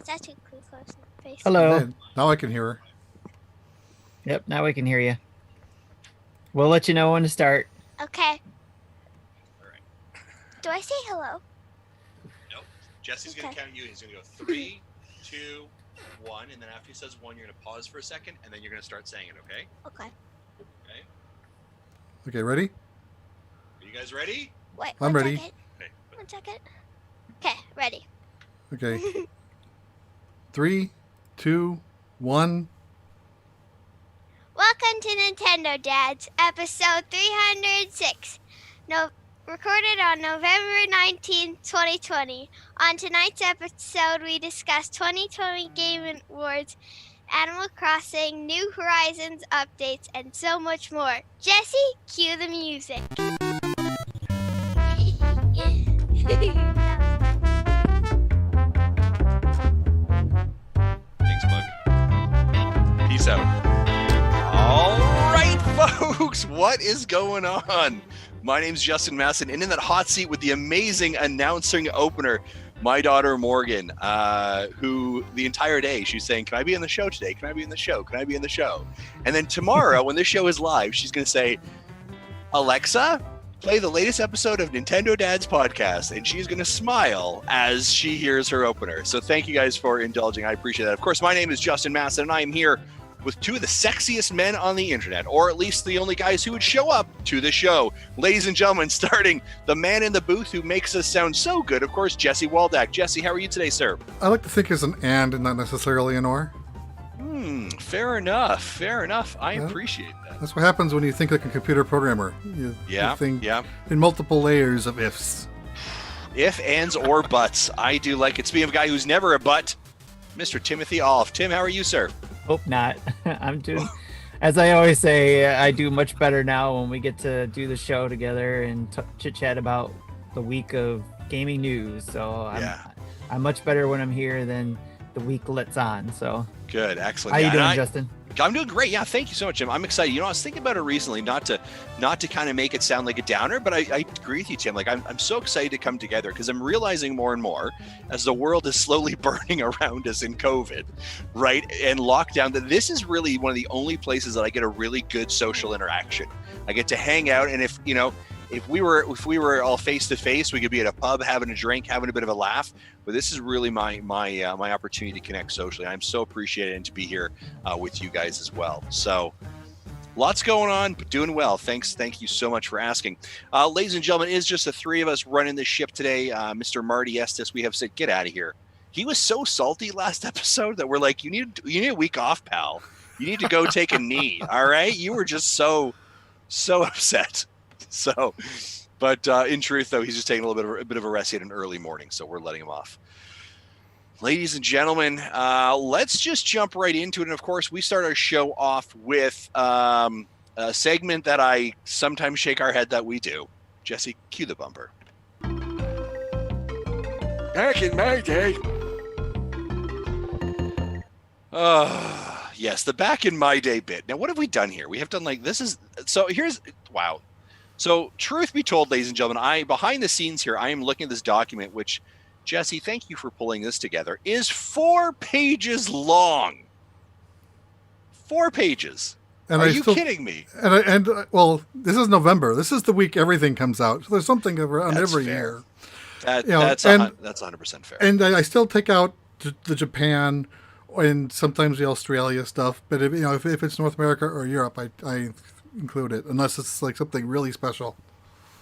That's too close in the face. Hello. Okay, now I can hear her. Yep, now we can hear you. We'll let you know when to start. Okay. All right. Do I say hello? Nope. Jesse's going Okay. to count you. He's going to go 3, 2, 1, and then after he says 1, you're going to pause for a second, and then you're going to start saying it, okay? Okay. Okay. Okay, ready? Are you guys ready? Wait, I'm one ready. second. Okay. 1 second. Okay, ready. Okay. 3, 2, 1. Welcome to Nintendo Dads, episode 306. Recorded on November 19, 2020. On tonight's episode, we discuss 2020 Game Awards, Animal Crossing, New Horizons updates, and so much more. Jesse, cue the music. Thanks, Bug. Peace out. All right, folks, what is going on? My name's Justin Masson, and in that hot seat with the amazing announcing opener, my daughter Morgan, who the entire day she's saying, "Can I be in the show today? Can I be in the show? Can I be in the show?" And then tomorrow, when this show is live, she's going to say, "Alexa, play the latest episode of Nintendo Dad's podcast," and she's going to smile as she hears her opener. So thank you guys for indulging. I appreciate that. Of course, my name is Justin Masson, and I am here with two of the sexiest men on the internet, or at least the only guys who would show up to the show. Ladies and gentlemen, starting the man in the booth who makes us sound so good, of course, Jesse Waldack. Jesse, how are you today, sir? I like to think it's an and not necessarily an or. Fair enough. Fair enough. I Yeah. appreciate that. That's what happens when you think like a computer programmer. You think in multiple layers of ifs. If, ands, or buts. I do like it. Speaking of a guy who's never a butt, Mr. Timothy Olf. Tim, how are you, sir? Hope not. I'm doing, as I always say, I do much better now when we get to do the show together and chit-chat about the week of gaming news. So I'm much better when I'm here than the week lets on. So Good, excellent. How you doing, Justin? I'm doing great. Yeah, thank you so much, Jim. I'm excited. You know, I was thinking about it recently, not to kind of make it sound like a downer, but I agree with you, Tim. Like, I'm so excited to come together because I'm realizing more and more as the world is slowly burning around us in COVID, right, and lockdown, that this is really one of the only places that I get a really good social interaction. I get to hang out, and if we were all face to face, we could be at a pub having a drink, having a bit of a laugh. But this is really my opportunity to connect socially. I'm so appreciated and to be here with you guys as well. So lots going on, but doing well. Thank you so much for asking. Ladies and gentlemen, it is just the three of us running this ship today. Mr. Marty Estes, we have said, get out of here. He was so salty last episode that we're like, you need a week off, pal. You need to go take a knee. All right, you were just so upset. So, but in truth, though, he's just taking a bit of a rest. He had an early morning, so we're letting him off. Ladies and gentlemen, let's just jump right into it. And of course, we start our show off with a segment that I sometimes shake our head that we do. Jesse, cue the bumper. Back in my day. Yes, the back in my day bit. Now, what have we done here? We have done wow. So, truth be told, ladies and gentlemen, behind the scenes here, I am looking at this document, which, Jesse, thank you for pulling this together, is 4 pages long. 4 pages. And Are you kidding me? Well, this is November. This is the week everything comes out. So there's something around That's every fair. year. That's 100% fair. And I still take out the Japan and sometimes the Australia stuff. But if it's North America or Europe, I include it unless it's like something really special.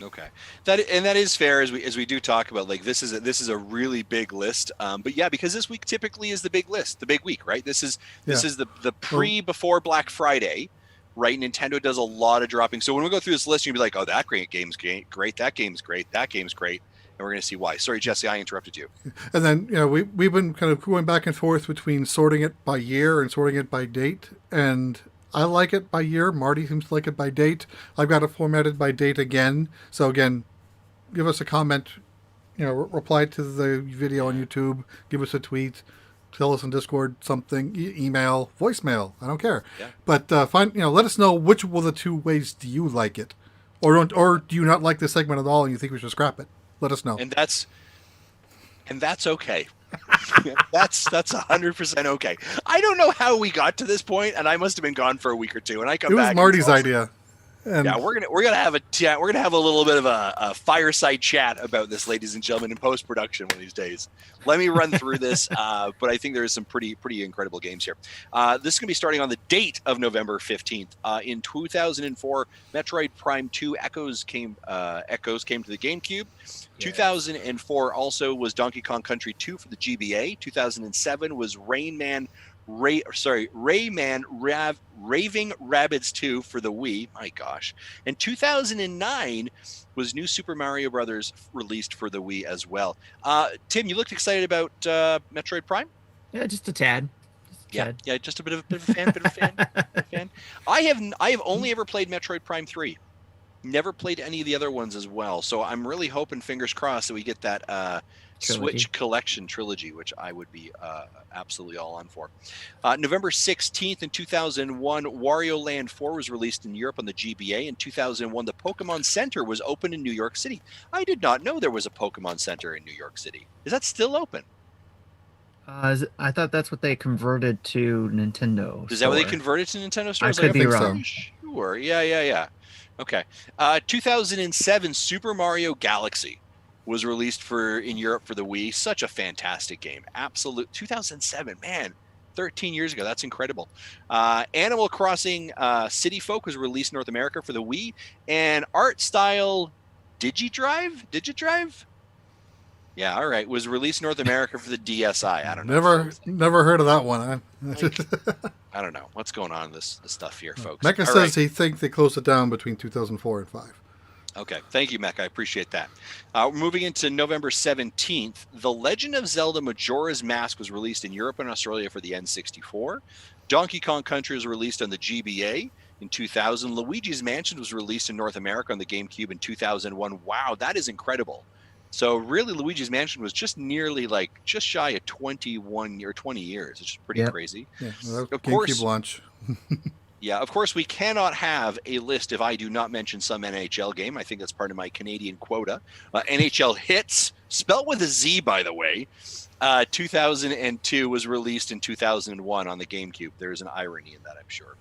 Okay, that is fair as we do talk about, like, this is a really big list. But yeah, because this week typically is the big list, the big week, right? This is the before Black Friday, right? Nintendo does a lot of dropping. So when we go through this list, you'll be like, oh, that game's great, that game's great, that game's great. And we're going to see why. Sorry, Jesse, I interrupted you. And then, we've been kind of going back and forth between sorting it by year and sorting it by date. And I like it by year. Marty seems to like it by date. I've got it formatted by date again. So again, give us a comment, reply to the video on YouTube, give us a tweet, tell us on Discord something, email, voicemail. I don't care. Yeah. But let us know which of the two ways do you like it, or do you not like this segment at all and you think we should scrap it? Let us know. And that's okay. That's 100% okay. I don't know how we got to this point, and I must have been gone for a week or two. And I come It back. was and Marty's it's awesome. idea. And Yeah, we're gonna have a little bit of a fireside chat about this, ladies and gentlemen, in post production one of these days. Let me run through this, but I think there's some pretty incredible games here. This is gonna be starting on the date of November 15th. In 2004, Metroid Prime 2 Echoes came to the GameCube. Yes. 2004 also was Donkey Kong Country 2 for the GBA. 2007 was Raving Rabbids 2 for the Wii. My gosh. And 2009 was New Super Mario Brothers released for the Wii as well. Tim, you looked excited about Metroid Prime? Yeah, just a tad. Yeah, just a bit of a fan. I have only ever played Metroid Prime 3. Never played any of the other ones as well. So I'm really hoping, fingers crossed, that we get that Switch Collection trilogy, which I would be absolutely all on for. November 16th in 2001, Wario Land 4 was released in Europe on the GBA. In 2001, the Pokemon Center was open in New York City. I did not know there was a Pokemon Center in New York City. Is that still open? I thought that's what they converted to Nintendo. Is that what they converted to Nintendo stores? I could be wrong. Sure. Yeah. Okay. 2007, Super Mario Galaxy was released in Europe for the Wii. Such a fantastic game. Absolute 2007, man. 13 years ago. That's incredible. Animal Crossing City Folk was released in North America for the Wii. And Art Style Digidrive? Yeah, all right. Was released in North America for the DSi. I don't know. Never heard of that one. I don't know. What's going on in this stuff here, folks? Mecca says he thinks they closed it down between 2004 and 5. Okay. Thank you, Mecca. I appreciate that. Moving into November 17th, The Legend of Zelda Majora's Mask was released in Europe and Australia for the N64. Donkey Kong Country was released on the GBA in 2000. Luigi's Mansion was released in North America on the GameCube in 2001. Wow, that is incredible. So really, Luigi's Mansion was just shy of 20 years. It's just pretty crazy. Yeah, well, of GameCube course, launch. Yeah, of course, we cannot have a list if I do not mention some NHL game. I think that's part of my Canadian quota. NHL Hits, spelt with a Z, by the way. 2002 was released in 2001 on the GameCube. There is an irony in that, I'm sure.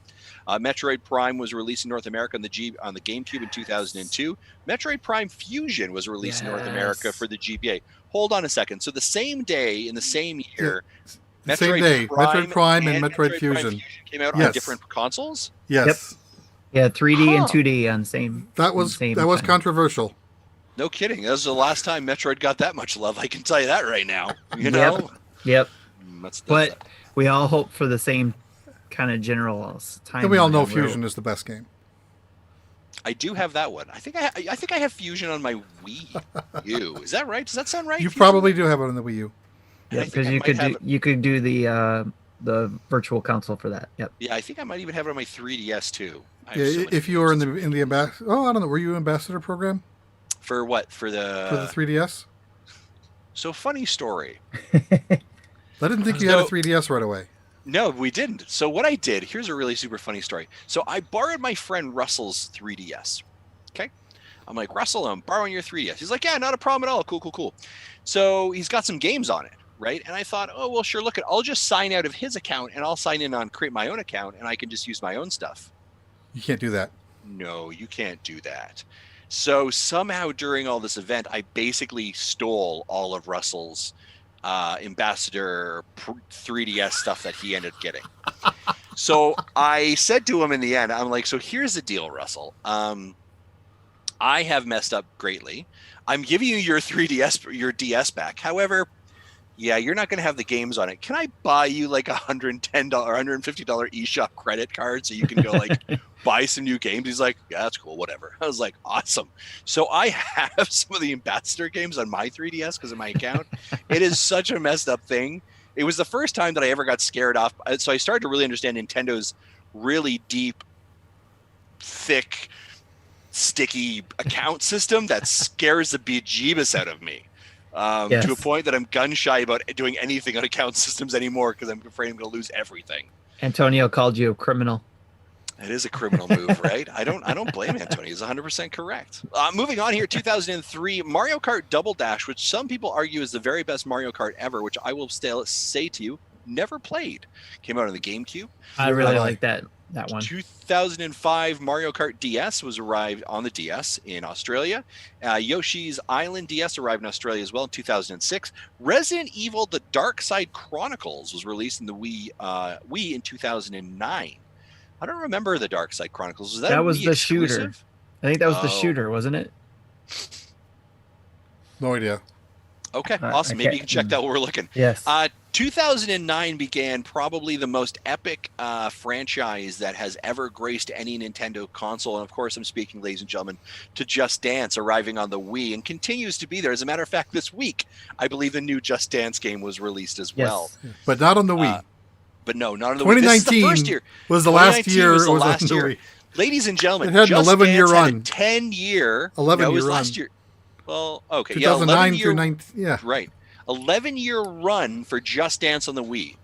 Metroid Prime was released in North America on the GameCube in 2002. Metroid Prime Fusion was released in North America for the GBA. Hold on a second. So the same day in the same year, Metroid Prime and Metroid Fusion came out on different consoles. Yes. Yep. Yeah, 3D and 2D on the same. That was controversial. No kidding. That was the last time Metroid got that much love. I can tell you that right now. You know. Yep. But we all hope for the same kind of general time. And we all know Fusion is the best game. I do have that one. I think I have Fusion on my Wii U. Is that right? Does that sound right? You probably do have it on the Wii U. Yeah, because you could do the virtual console for that. Yep. Yeah, I think I might even have it on my 3DS too. Yeah, if you were in the ambassador. Oh, I don't know. Were you ambassador program? For what? For the 3DS. So funny story. I didn't think you had a 3DS right away. No, we didn't. So what I did, here's a really super funny story. So I borrowed my friend Russell's 3DS. Okay. I'm like, Russell, I'm borrowing your 3DS. He's like, yeah, not a problem at all. Cool. So he's got some games on it, right? And I thought, oh, well, sure, I'll just sign out of his account and I'll sign in create my own account and I can just use my own stuff. You can't do that. No, you can't do that. So somehow during all this event, I basically stole all of Russell's ambassador 3DS stuff that he ended up getting. So I said to him in the end, I'm like, so here's the deal, Russell. I have messed up greatly. I'm giving you your your DS back. However, yeah, you're not going to have the games on it. Can I buy you like $110 or $150 eShop credit card so you can go buy some new games? He's like, yeah, that's cool, whatever. I was like, awesome. So I have some of the ambassador games on my 3DS because of my account. It is such a messed up thing. It was the first time that I ever got scared off. So I started to really understand Nintendo's really deep, thick, sticky account system that scares the bejeebus out of me. To a point that I'm gun shy about doing anything on account systems anymore because I'm afraid I'm going to lose everything. Antonio called you a criminal. It is a criminal move, right? I don't blame Antonio. He's 100% correct. Moving on here, 2003, Mario Kart Double Dash, which some people argue is the very best Mario Kart ever, which I will still say to you, never played. Came out on the GameCube. I really like that one. 2005 Mario Kart DS was arrived on the DS in Australia. Yoshi's Island DS arrived in Australia as well in 2006. Resident Evil: The Dark Side Chronicles was released in the Wii in 2009. I don't remember the Dark Side Chronicles. Was that was Wii the exclusive? shooter? I think that was the shooter, wasn't it? No idea. Okay, awesome. Maybe you can check that while we're looking. Yes. 2009 began probably the most epic franchise that has ever graced any Nintendo console. And of course, I'm speaking, ladies and gentlemen, to Just Dance arriving on the Wii and continues to be there. As a matter of fact, this week, I believe the new Just Dance game was released as well. But not on the Wii. But no, not on the Wii. This is the first year. Was the last 2019 year was the it was last on the year. Wii. Ladies and gentlemen, It had an Just 11-year Dance had run. a 10-year. 11-year run. Last year. Well, okay. 2009 yeah, through 19. Yeah. Right. 11-year run for Just Dance on the Wii.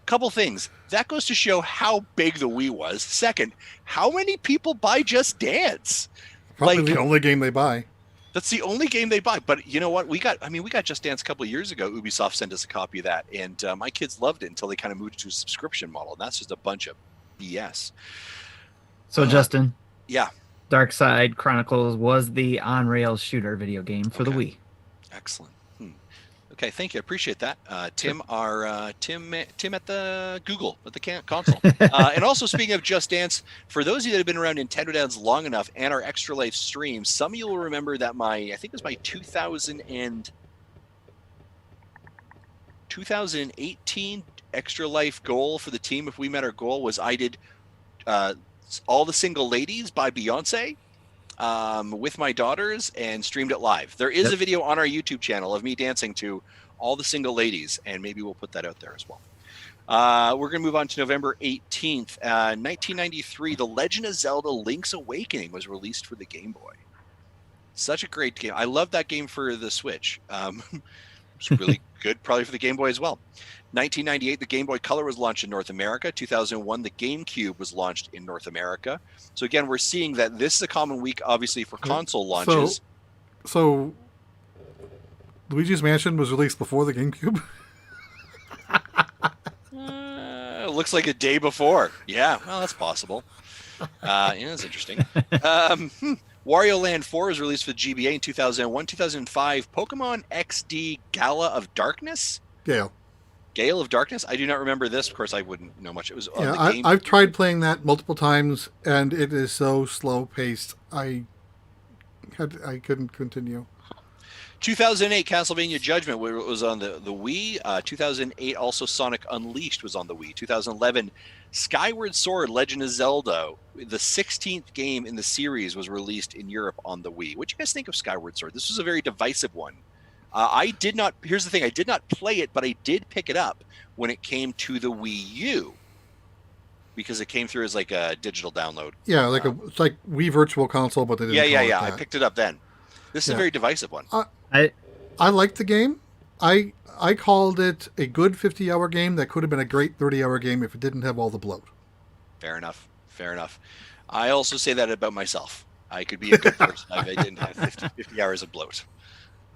Couple things. That goes to show how big the Wii was. Second, how many people buy Just Dance? Probably the only game they buy. That's the only game they buy. But you know what? We got Just Dance a couple of years ago. Ubisoft sent us a copy of that. And my kids loved it until they kind of moved to a subscription model. And that's just a bunch of BS. So, Justin. Yeah. Dark Side Chronicles was the on-rails shooter video game for the Wii. Excellent. Okay, thank you. I appreciate that. Tim, Tim at the Google, at the console. And also, speaking of Just Dance, for those of you that have been around Nintendo Dance long enough and our Extra Life streams, some of you will remember that I think it was my 2018 Extra Life goal for the team, if we met our goal, was I did All the Single Ladies by Beyonce with my daughters and streamed it live. There is a video on our YouTube channel of me dancing to All the Single Ladies, and maybe we'll put that out there as well. We're going to move on to November 18th. 1993, The Legend of Zelda Link's Awakening was released for the Game Boy. Such a great game. I love that game for the Switch. It's really good, probably for the Game Boy as well. 1998, the Game Boy Color was launched in North America. 2001, the GameCube was launched in North America. So again, we're seeing that this is a common week, obviously, for console launches. So Luigi's Mansion was released before the GameCube? It looks like a day before. Yeah, well, that's possible. Yeah, that's interesting. Wario Land 4 was released for the GBA in 2001. 2005, Pokemon XD Gala of Darkness? Gale of Darkness? I do not remember this. Of course, I wouldn't know much. It was on the game. I've tried playing that multiple times, and it is so slow-paced. I couldn't continue. 2008, Castlevania Judgment was on the Wii. 2008, also Sonic Unleashed was on the Wii. 2011, Skyward Sword Legend of Zelda, the 16th game in the series, was released in Europe on the Wii. What do you guys think of Skyward Sword? This was a very divisive one. Here's the thing, I did not play it, but I did pick it up when it came to the Wii U, because it came through as like a digital download. Yeah, it's like Wii Virtual Console, but they didn't call it that. I picked it up then. This is a very divisive one. I liked the game. I called it a good 50-hour game that could have been a great 30-hour game if it didn't have all the bloat. Fair enough. I also say that about myself. I could be a good person if I didn't have 50 hours of bloat.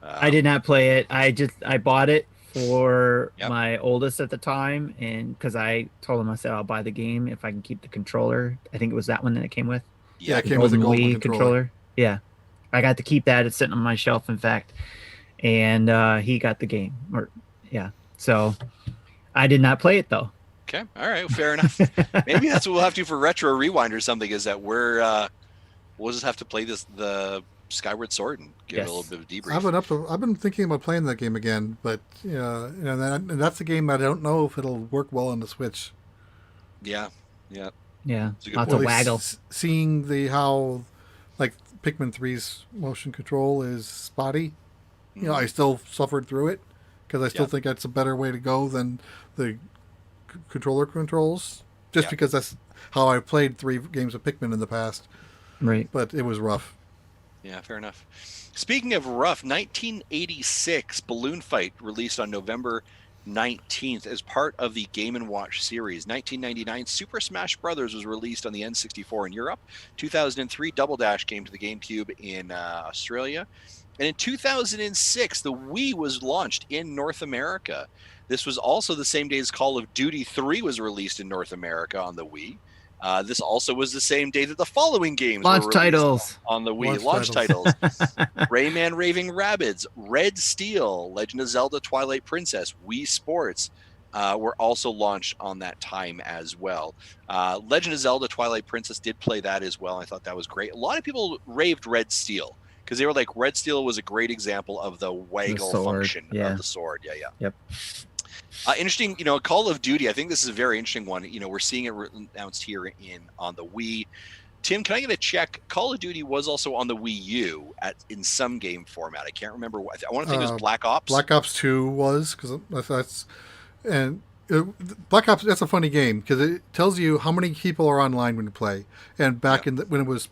I did not play it. I bought it for my oldest at the time, and because I told him, I said, I'll buy the game if I can keep the controller. I think it was that one that it came with. Yeah, it came with the golden Wii controller. Yeah, I got to keep that. It's sitting on my shelf, in fact, and he got the game. So I did not play it though. Okay, all right, fair enough. Maybe that's what we'll have to do for Retro Rewind or something. Is that we'll just have to play the Skyward Sword and give it a little bit of a debrief. I've been thinking about playing that game again, but and that's a game I don't know if it'll work well on the Switch. Yeah. Lots of waggle. Seeing how like Pikmin 3's motion control is spotty. Mm-hmm. I still suffered through it because I still think that's a better way to go than the controller controls. Just because that's how I played 3 games of Pikmin in the past. Right. But it was rough. Yeah, fair enough. Speaking of rough, 1986 Balloon Fight released on November 19th, as part of the Game & Watch series. 1999, Super Smash Bros. Was released on the N64 in Europe. 2003, Double Dash came to the GameCube in Australia. And in 2006, the Wii was launched in North America. This was also the same day as Call of Duty 3 was released in North America on the Wii. This also was the same day that the following games Launch were released titles on the Wii. Launch Launch titles. Rayman Raving Rabbids, Red Steel, Legend of Zelda Twilight Princess, Wii Sports were also launched on that time as well. Legend of Zelda Twilight Princess did play that as well. I thought that was great. A lot of people raved Red Steel because they were like, Red Steel was a great example of the waggle function of the sword. Yeah. Yep. Interesting, Call of Duty. I think this is a very interesting one. We're seeing it announced here on the Wii. Tim, can I get a check? Call of Duty was also on the Wii U in some game format. I can't remember what. I want to think it was Black Ops. Black Ops 2 was, because Black Ops. That's a funny game because it tells you how many people are online when you play. And back when it was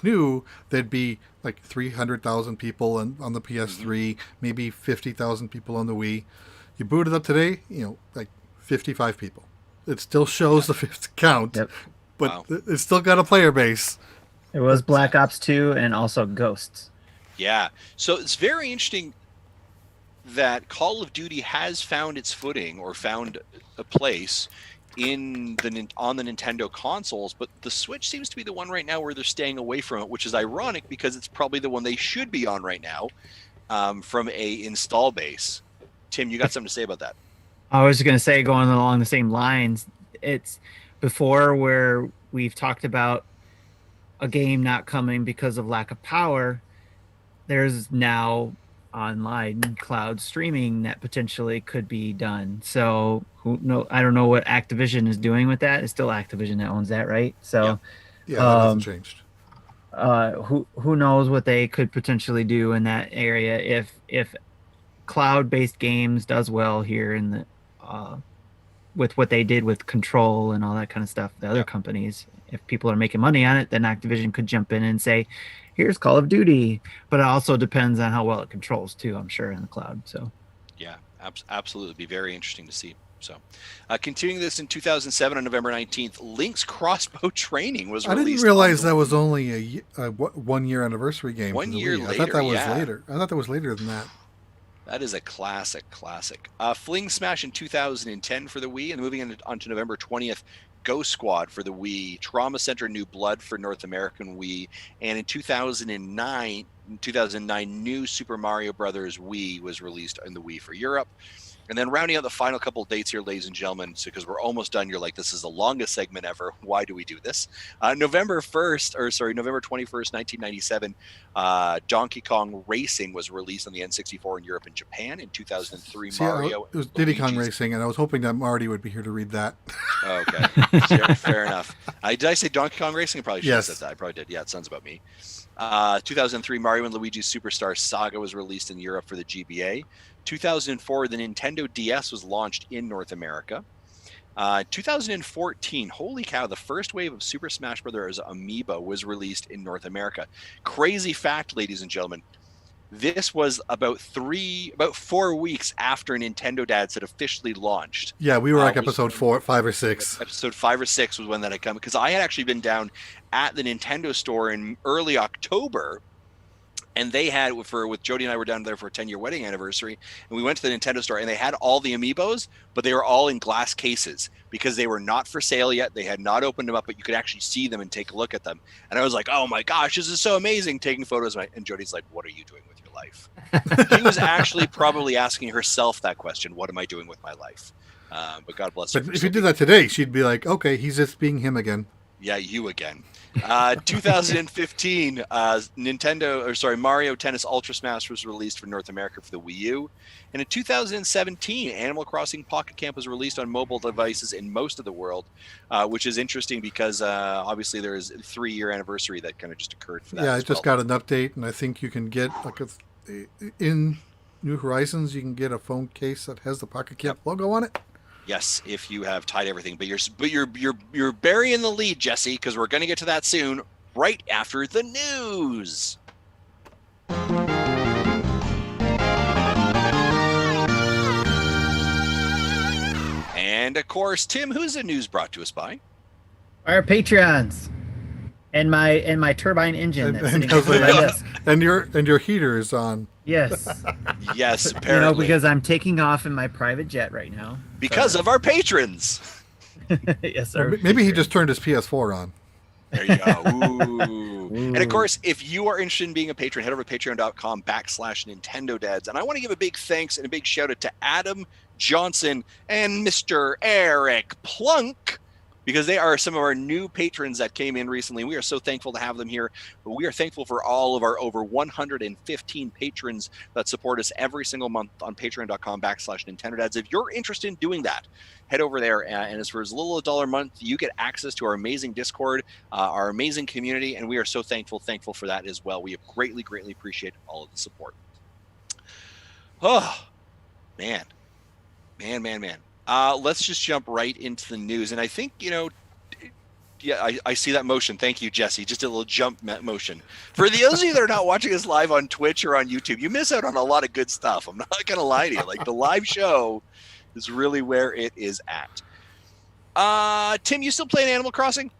new, there'd be like 300,000 people on the PS3, maybe 50,000 people on the Wii. You boot it up today, like 55 people. It still shows the fifth count, but it's still got a player base. It was Black Ops 2 and also Ghosts. Yeah. So it's very interesting that Call of Duty has found its footing or found a place on the Nintendo consoles, but the Switch seems to be the one right now where they're staying away from it, which is ironic because it's probably the one they should be on right now from a install base. Tim, you got something to say about that? I was going to say, going along the same lines, it's before where we've talked about a game not coming because of lack of power. There's now online cloud streaming that potentially could be done. So I don't know what Activision is doing with that. It's still Activision that owns that, right? So yeah, that hasn't changed. Who knows what they could potentially do in that area if cloud-based games does well here in the with what they did with Control and all that kind of stuff, the other companies. If people are making money on it, then Activision could jump in and say, here's Call of Duty. But it also depends on how well it controls too, I'm sure, in the cloud. So yeah, absolutely. Be very interesting to see. So continuing this in 2007 on November 19th, Link's Crossbow Training was released. I didn't realize that was only a 1 year anniversary game. 1 year later. I thought that was later. I thought that was later than that. That is a classic. Fling Smash in 2010 for the Wii, and moving on to November 20th, Ghost Squad for the Wii, Trauma Center New Blood for North American Wii, and in 2009, New Super Mario Brothers Wii was released in the Wii for Europe. And then rounding out the final couple of dates here, ladies and gentlemen, because we're almost done. You're like, this is the longest segment ever. Why do we do this? November 21st, 1997, Donkey Kong Racing was released on the N64 in Europe and Japan. In 2003, Mario. It was Diddy Kong Racing, and I was hoping that Marty would be here to read that. Okay. Fair enough. Did I say Donkey Kong Racing? I probably should have said that. I probably did. Yeah, it sounds about me. 2003, Mario and Luigi's Superstar Saga was released in Europe for the GBA. 2004, the Nintendo DS was launched in North America. 2014, holy cow, the first wave of Super Smash Bros. Amiibo was released in North America. Crazy fact, ladies and gentlemen. This was about 4 weeks after Nintendo Dads had officially launched. Yeah, we were like episode 5 or 6. Episode 5 or 6 was when that had come, because I had actually been down at the Nintendo store in early October, and they had, with Jody and I were down there for a 10-year wedding anniversary, and we went to the Nintendo store, and they had all the Amiibos, but they were all in glass cases because they were not for sale yet. They had not opened them up, but you could actually see them and take a look at them. And I was like, oh my gosh, this is so amazing, taking photos. And Jody's like, what are you doing with your life? She was actually probably asking herself that question, what am I doing with my life? But God bless her. But if you did that today, she'd be like, okay, he's just being him again. Yeah, you again. 2015, Mario Tennis Ultra Smash was released for North America for the Wii U. And in 2017, Animal Crossing Pocket Camp was released on mobile devices in most of the world, which is interesting because obviously there is a 3-year anniversary that kind of just occurred for that. Yeah, I just got an update, and I think you can get in New Horizons, you can get a phone case that has the Pocket Camp logo on it. Yes, if you have tied everything, but you're burying the lead, Jesse, because we're going to get to that soon, right after the news. And of course, Tim, who's the news brought to us by? Our Patreons. And my turbine engine that's sitting next to my desk. And your heater is on. Yes. Yes, apparently. Because I'm taking off in my private jet right now. Because of our patrons. Yes, sir. Maybe he just turned his PS4 on. There you go. Ooh. And of course, if you are interested in being a patron, head over to patreon.com/Nintendo Dads. And I want to give a big thanks and a big shout out to Adam Johnson and Mr. Eric Plunk, because they are some of our new patrons that came in recently. We are so thankful to have them here. But we are thankful for all of our over 115 patrons that support us every single month on patreon.com/Nintendo Dads. If you're interested in doing that, head over there. And as for as little as $1 a month, you get access to our amazing Discord, our amazing community. And we are so thankful for that as well. We have greatly appreciate all of the support. Oh, man. Let's just jump right into the news. And I think, I see that motion. Thank you, Jesse. Just a little jump motion. For those of you that are not watching us live on Twitch or on YouTube, you miss out on a lot of good stuff. I'm not going to lie to you. Like, the live show is really where it is at. Tim, you still playing Animal Crossing?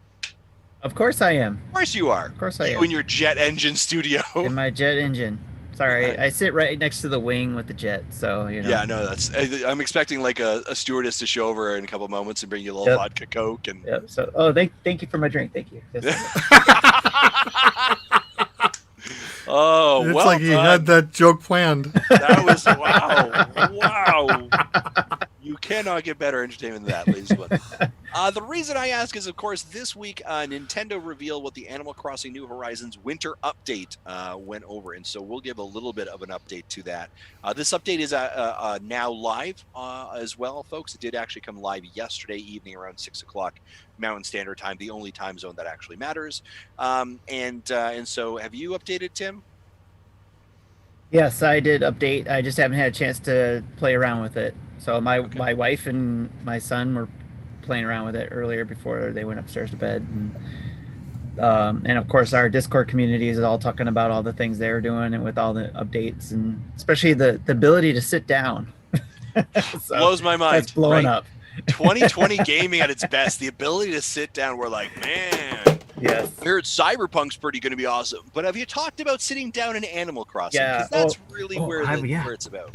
Of course I am. Of course you are. Of course I am. You in your jet engine studio. In my jet engine. Sorry, I sit right next to the wing with the jet, so Yeah, no, I'm expecting like a stewardess to show over in a couple of moments and bring you a little vodka Coke and. Yep. So, thank you for my drink. Thank you. Oh, it's well like he had that joke planned. That was wow. You cannot get better entertainment than that, ladies and gentlemen. The reason I ask is, of course, this week Nintendo revealed what the Animal Crossing New Horizons winter update went over, and so we'll give a little bit of an update to that. This update is now live as well, folks. It did actually come live yesterday evening around 6 o'clock Mountain Standard Time, the only time zone that actually matters. And so, have you updated, Tim? Yes, I did update. I just haven't had a chance to play around with it. So my wife and my son were playing around with it earlier before they went upstairs to bed. And of course, our Discord community is all talking about all the things they're doing and with all the updates, and especially the ability to sit down. So blows my mind. That's blowing up. 2020 gaming at its best. The ability to sit down. We're like, man. Yes. I heard Cyberpunk's going to be awesome. But have you talked about sitting down in Animal Crossing? Yeah. Because that's really where it's about.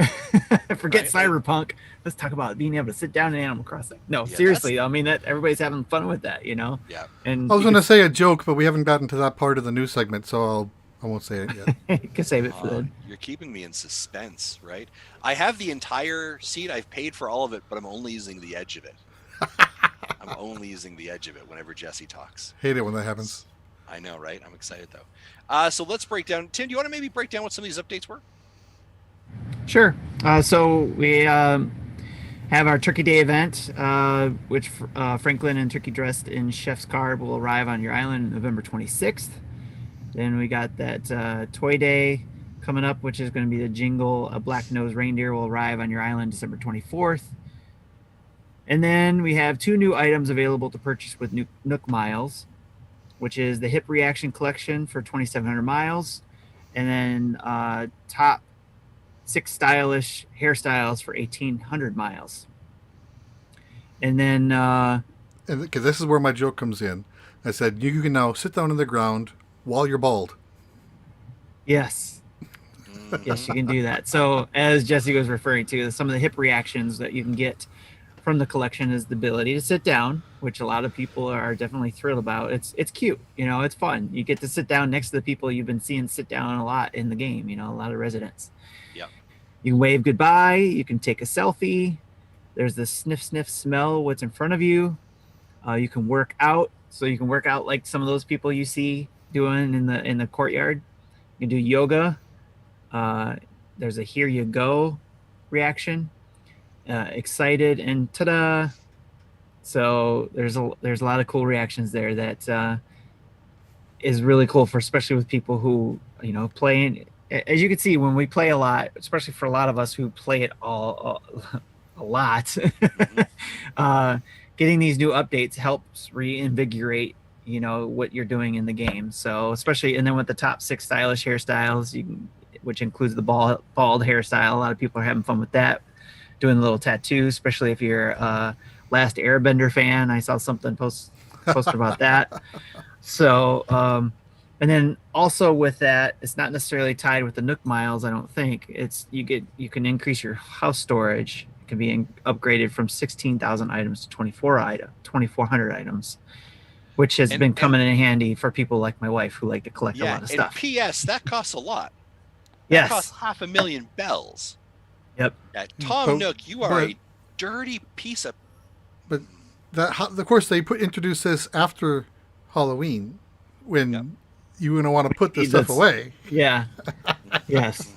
Forget Cyberpunk. Let's talk about being able to sit down in Animal Crossing. No, Yeah, seriously. I mean, that everybody's having fun with that, Yeah. And I was going to say a joke, but we haven't gotten to that part of the news segment, so I won't say it yet. you can save it for then. You're keeping me in suspense, right? I have the entire seat. I've paid for all of it, but I'm only using the edge of it. I'm only using the edge of it whenever Jesse talks. Hate it when that happens. I know, right? I'm excited, though. So let's break down. Tim, do you want to maybe break down what some of these updates were? Sure. So we have our Turkey Day event, which Franklin and Turkey Dressed in Chef's Garb will arrive on your island November 26th. Then we got that Toy Day coming up, which is going to be the Jingle. A Black-Nosed Reindeer will arrive on your island December 24th. And then we have 2 new items available to purchase with Nook Miles, which is the Hip Reaction Collection for 2,700 miles, and then top 6 stylish hairstyles for 1,800 miles. And then... and this is where my joke comes in. I said, you can now sit down on the ground while you're bald. Yes. Yes, you can do that. So as Jesse was referring to, some of the hip reactions that you can get from the collection is the ability to sit down, which a lot of people are definitely thrilled about. It's cute, it's fun. You get to sit down next to the people you've been seeing sit down a lot in the game, a lot of residents. Yeah. You can wave goodbye. You can take a selfie. There's the sniff, smell what's in front of you. You can work out. So you can work out like some of those people you see doing in the courtyard. You can do yoga. There's a here you go reaction. Excited and ta-da. So there's a lot of cool reactions there that is really cool for, especially with people who play. As you can see, when we play a lot, especially for a lot of us who play it a lot, getting these new updates helps reinvigorate what you're doing in the game. So especially, and then with the top 6 stylish hairstyles, which includes the bald hairstyle, a lot of people are having fun with that. Doing a little tattoo, especially if you're Last Airbender fan. I saw something posted about that. So, and then also with that, it's not necessarily tied with the Nook miles. I don't think it's you can increase your house storage. It can be upgraded from 16,000 items to 2,400 items, which has been coming in handy for people like my wife who like to collect a lot of stuff. And P.S. that costs a lot. Yes. That costs 500,000 bells. Yep. Tom Nook, you are a dirty piece of. But that, of course, they introduced this after Halloween, when you want to put this stuff away. Yeah. Yes.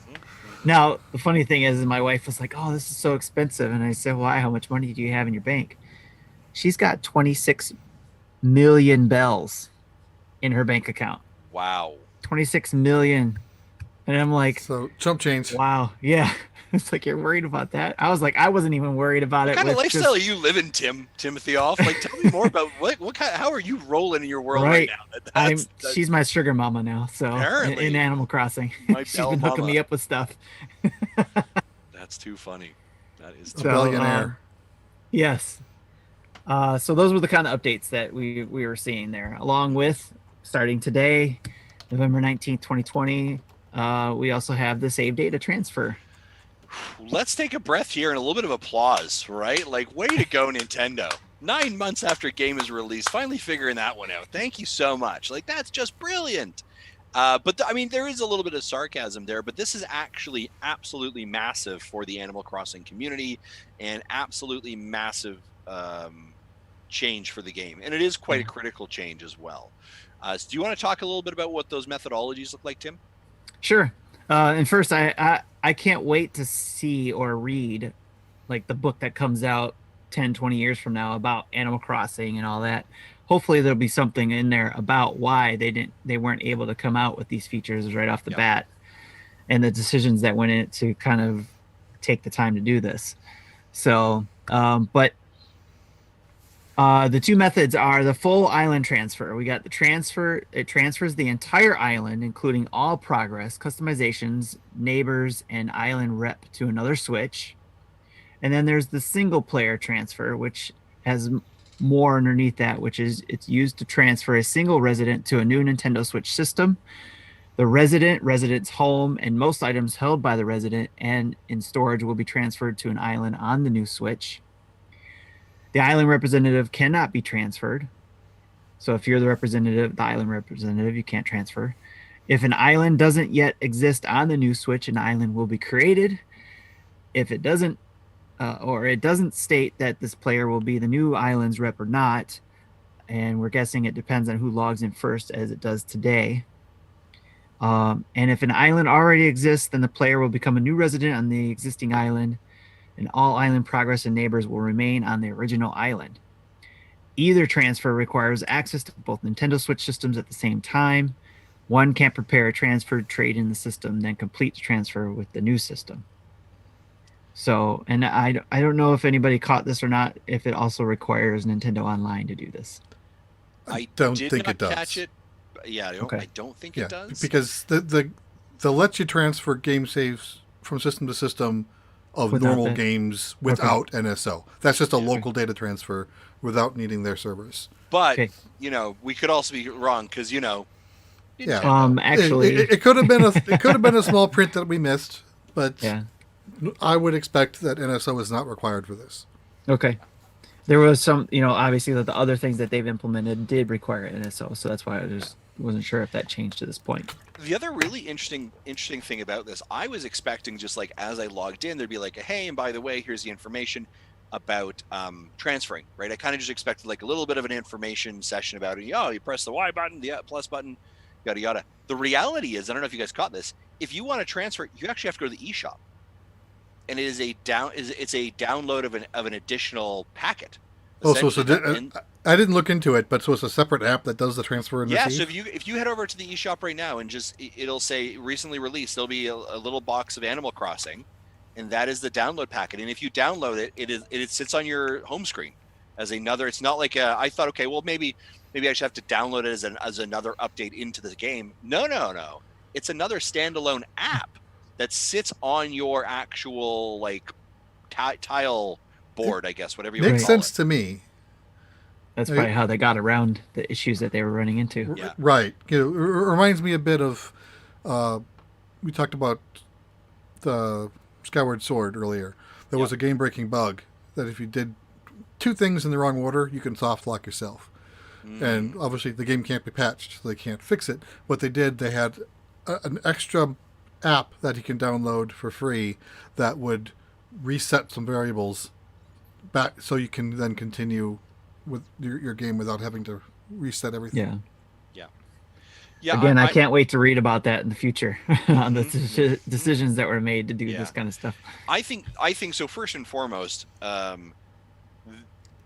Now the funny thing is, my wife was like, "Oh, this is so expensive," and I said, "Why? How much money do you have in your bank?" She's got 26 million bells in her bank account. Wow. 26 million. And I'm like, so chump change. Wow. Yeah. It's like, you're worried about that? I was like, I wasn't even worried about it. What kind of lifestyle are you living, Timothy off? Like, tell me more about how are you rolling in your world right now? She's my sugar mama now. So in Animal Crossing, she's been hooking me up with stuff. That's too funny. That is too Bellionaire. Yes. So those were the kind of updates that we were seeing there, along with starting today, November 19th, 2020. We also have the save data transfer. Let's take a breath here and a little bit of applause, right? Like, way to go, Nintendo. 9 months after a game is released, finally figuring that one out. Thank you so much. Like, that's just brilliant. But I mean, there is a little bit of sarcasm there, but this is actually absolutely massive for the Animal Crossing community and absolutely massive change for the game. And it is quite a critical change as well. So do you want to talk a little bit about what those methodologies look like, Tim? Sure. And first, I can't wait to see or read like the book that comes out 10, 20 years from now about Animal Crossing and all that. Hopefully there'll be something in there about why they weren't able to come out with these features right off the bat, and the decisions that went in to kind of take the time to do this. So, but the two methods are the full island transfer. We got the transfer. It transfers the entire island, including all progress, customizations, neighbors, and island rep to another Switch. And then there's the single player transfer, which has more underneath that, which is it's used to transfer a single resident to a new Nintendo Switch system. The resident's home, and most items held by the resident and in storage will be transferred to an island on the new Switch. The island representative cannot be transferred. So if you're the island representative, you can't transfer. If an island doesn't yet exist on the new Switch, an island will be created. If it doesn't, or it doesn't state that this player will be the new island's rep or not, and we're guessing it depends on who logs in first, as it does today. And if an island already exists, then the player will become a new resident on the existing island, and all island progress and neighbors will remain on the original island. Either transfer requires access to both Nintendo Switch systems at the same time. One can't prepare a transfer, trade in the system, then complete the transfer with the new system. So, and I don't know if anybody caught this or not, if it also requires Nintendo Online to do this. I don't think it does. Catch it. Yeah, I don't think it does. Because the let you transfer game saves from system to system of normal games without NSO. That's just a local data transfer without needing their servers. But, we could also be wrong because, actually, it could have been a small print that we missed, but I would expect that NSO is not required for this. Okay. There was some, obviously that the other things that they've implemented did require NSO, so that's why I just wasn't sure if that changed to this point. The other really interesting thing about this, I was expecting just like as I logged in, there'd be like, hey, and by the way, here's the information about transferring, right? I kind of just expected like a little bit of an information session about it. You press the Y button, the plus button, yada, yada. The reality is, I don't know if you guys caught this, if you want to transfer, you actually have to go to the eShop. And it is it's a download of an additional packet. Oh, so I didn't look into it, but so it's a separate app that does the transfer and receive? So if you head over to the eShop right now and it'll say recently released, there'll be a little box of Animal Crossing, and that is the download packet. And if you download it, it sits on your home screen as another. It's not like I thought, okay, well maybe I should have to download it as another update into the game. No. It's another standalone app that sits on your actual like tile board, I guess, whatever you want Makes to call sense to me. That's probably how they got around the issues that they were running into. Yeah. Right. You know, it reminds me a bit of we talked about the Skyward Sword earlier. There was a game-breaking bug that if you did two things in the wrong order, you can soft lock yourself. And obviously the game can't be patched, so they can't fix it. What they did, they had an extra app that you can download for free that would reset some variables back so you can then continue with your game without having to reset everything. Yeah. Yeah. Again, I can't wait to read about that in the future on the decisions that were made to do Yeah. this kind of stuff. I think so. First and foremost,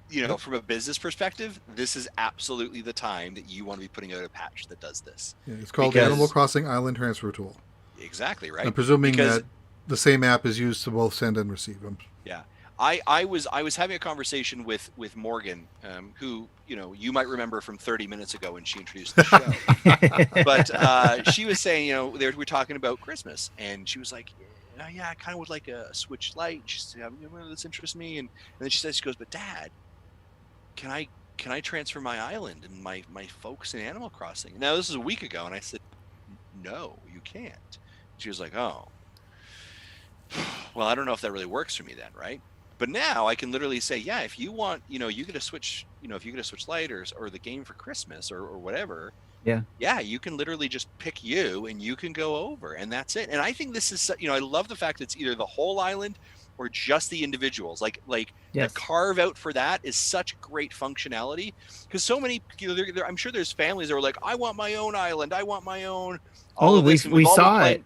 you know, from a business perspective, this is absolutely the time that you want to be putting out a patch that does this. Yeah, it's called Because- Animal Crossing Island Transfer Tool. Exactly right. I'm presuming Because- that the same app is used to both send and receive them. Yeah. I was having a conversation with Morgan, who, you know, you might remember from 30 minutes ago when she introduced the show. But she was saying, you know, we're talking about Christmas, and she was like, yeah, I kind of would like a Switch Lite. She said, this interests me, and then she goes, but Dad, can I transfer my island and my folks in Animal Crossing? Now this is a week ago, and I said, no, you can't. She was like, oh, well, I don't know if that really works for me then, right? But now I can literally say, yeah, if you want, you know, you get a Switch, you know, if you get a Switch Lite or the game for Christmas or whatever, yeah, you can literally just pick you and you can go over, and that's it. And I think this is, you know, I love the fact that it's either the whole island or just the individuals. Like Yes. the carve out for that is such great functionality, because so many, you know, I'm sure there's families that are like, I want my own island, I want my own. all Oh, of this, and we we've all been saw playing- it.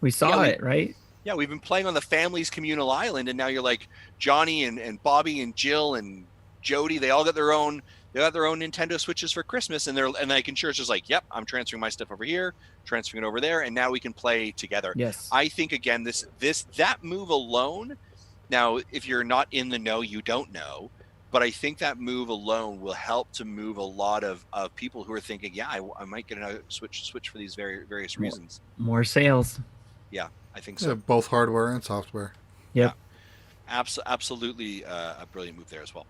We saw Yeah, it, right? Yeah, we've been playing on the family's communal island, and now you're like Johnny and Bobby and Jill and Jody. They all got their own. They got their own Nintendo Switches for Christmas, and I can sure it's just like, yep, I'm transferring my stuff over here, transferring it over there, and now we can play together. Yes. I think again, that move alone. Now, if you're not in the know, you don't know, but I think that move alone will help to move a lot of people who are thinking, yeah, I might get another Switch for these various reasons. More sales. Yeah, I think so. Both hardware and software. Yep. Absolutely a brilliant move there as well.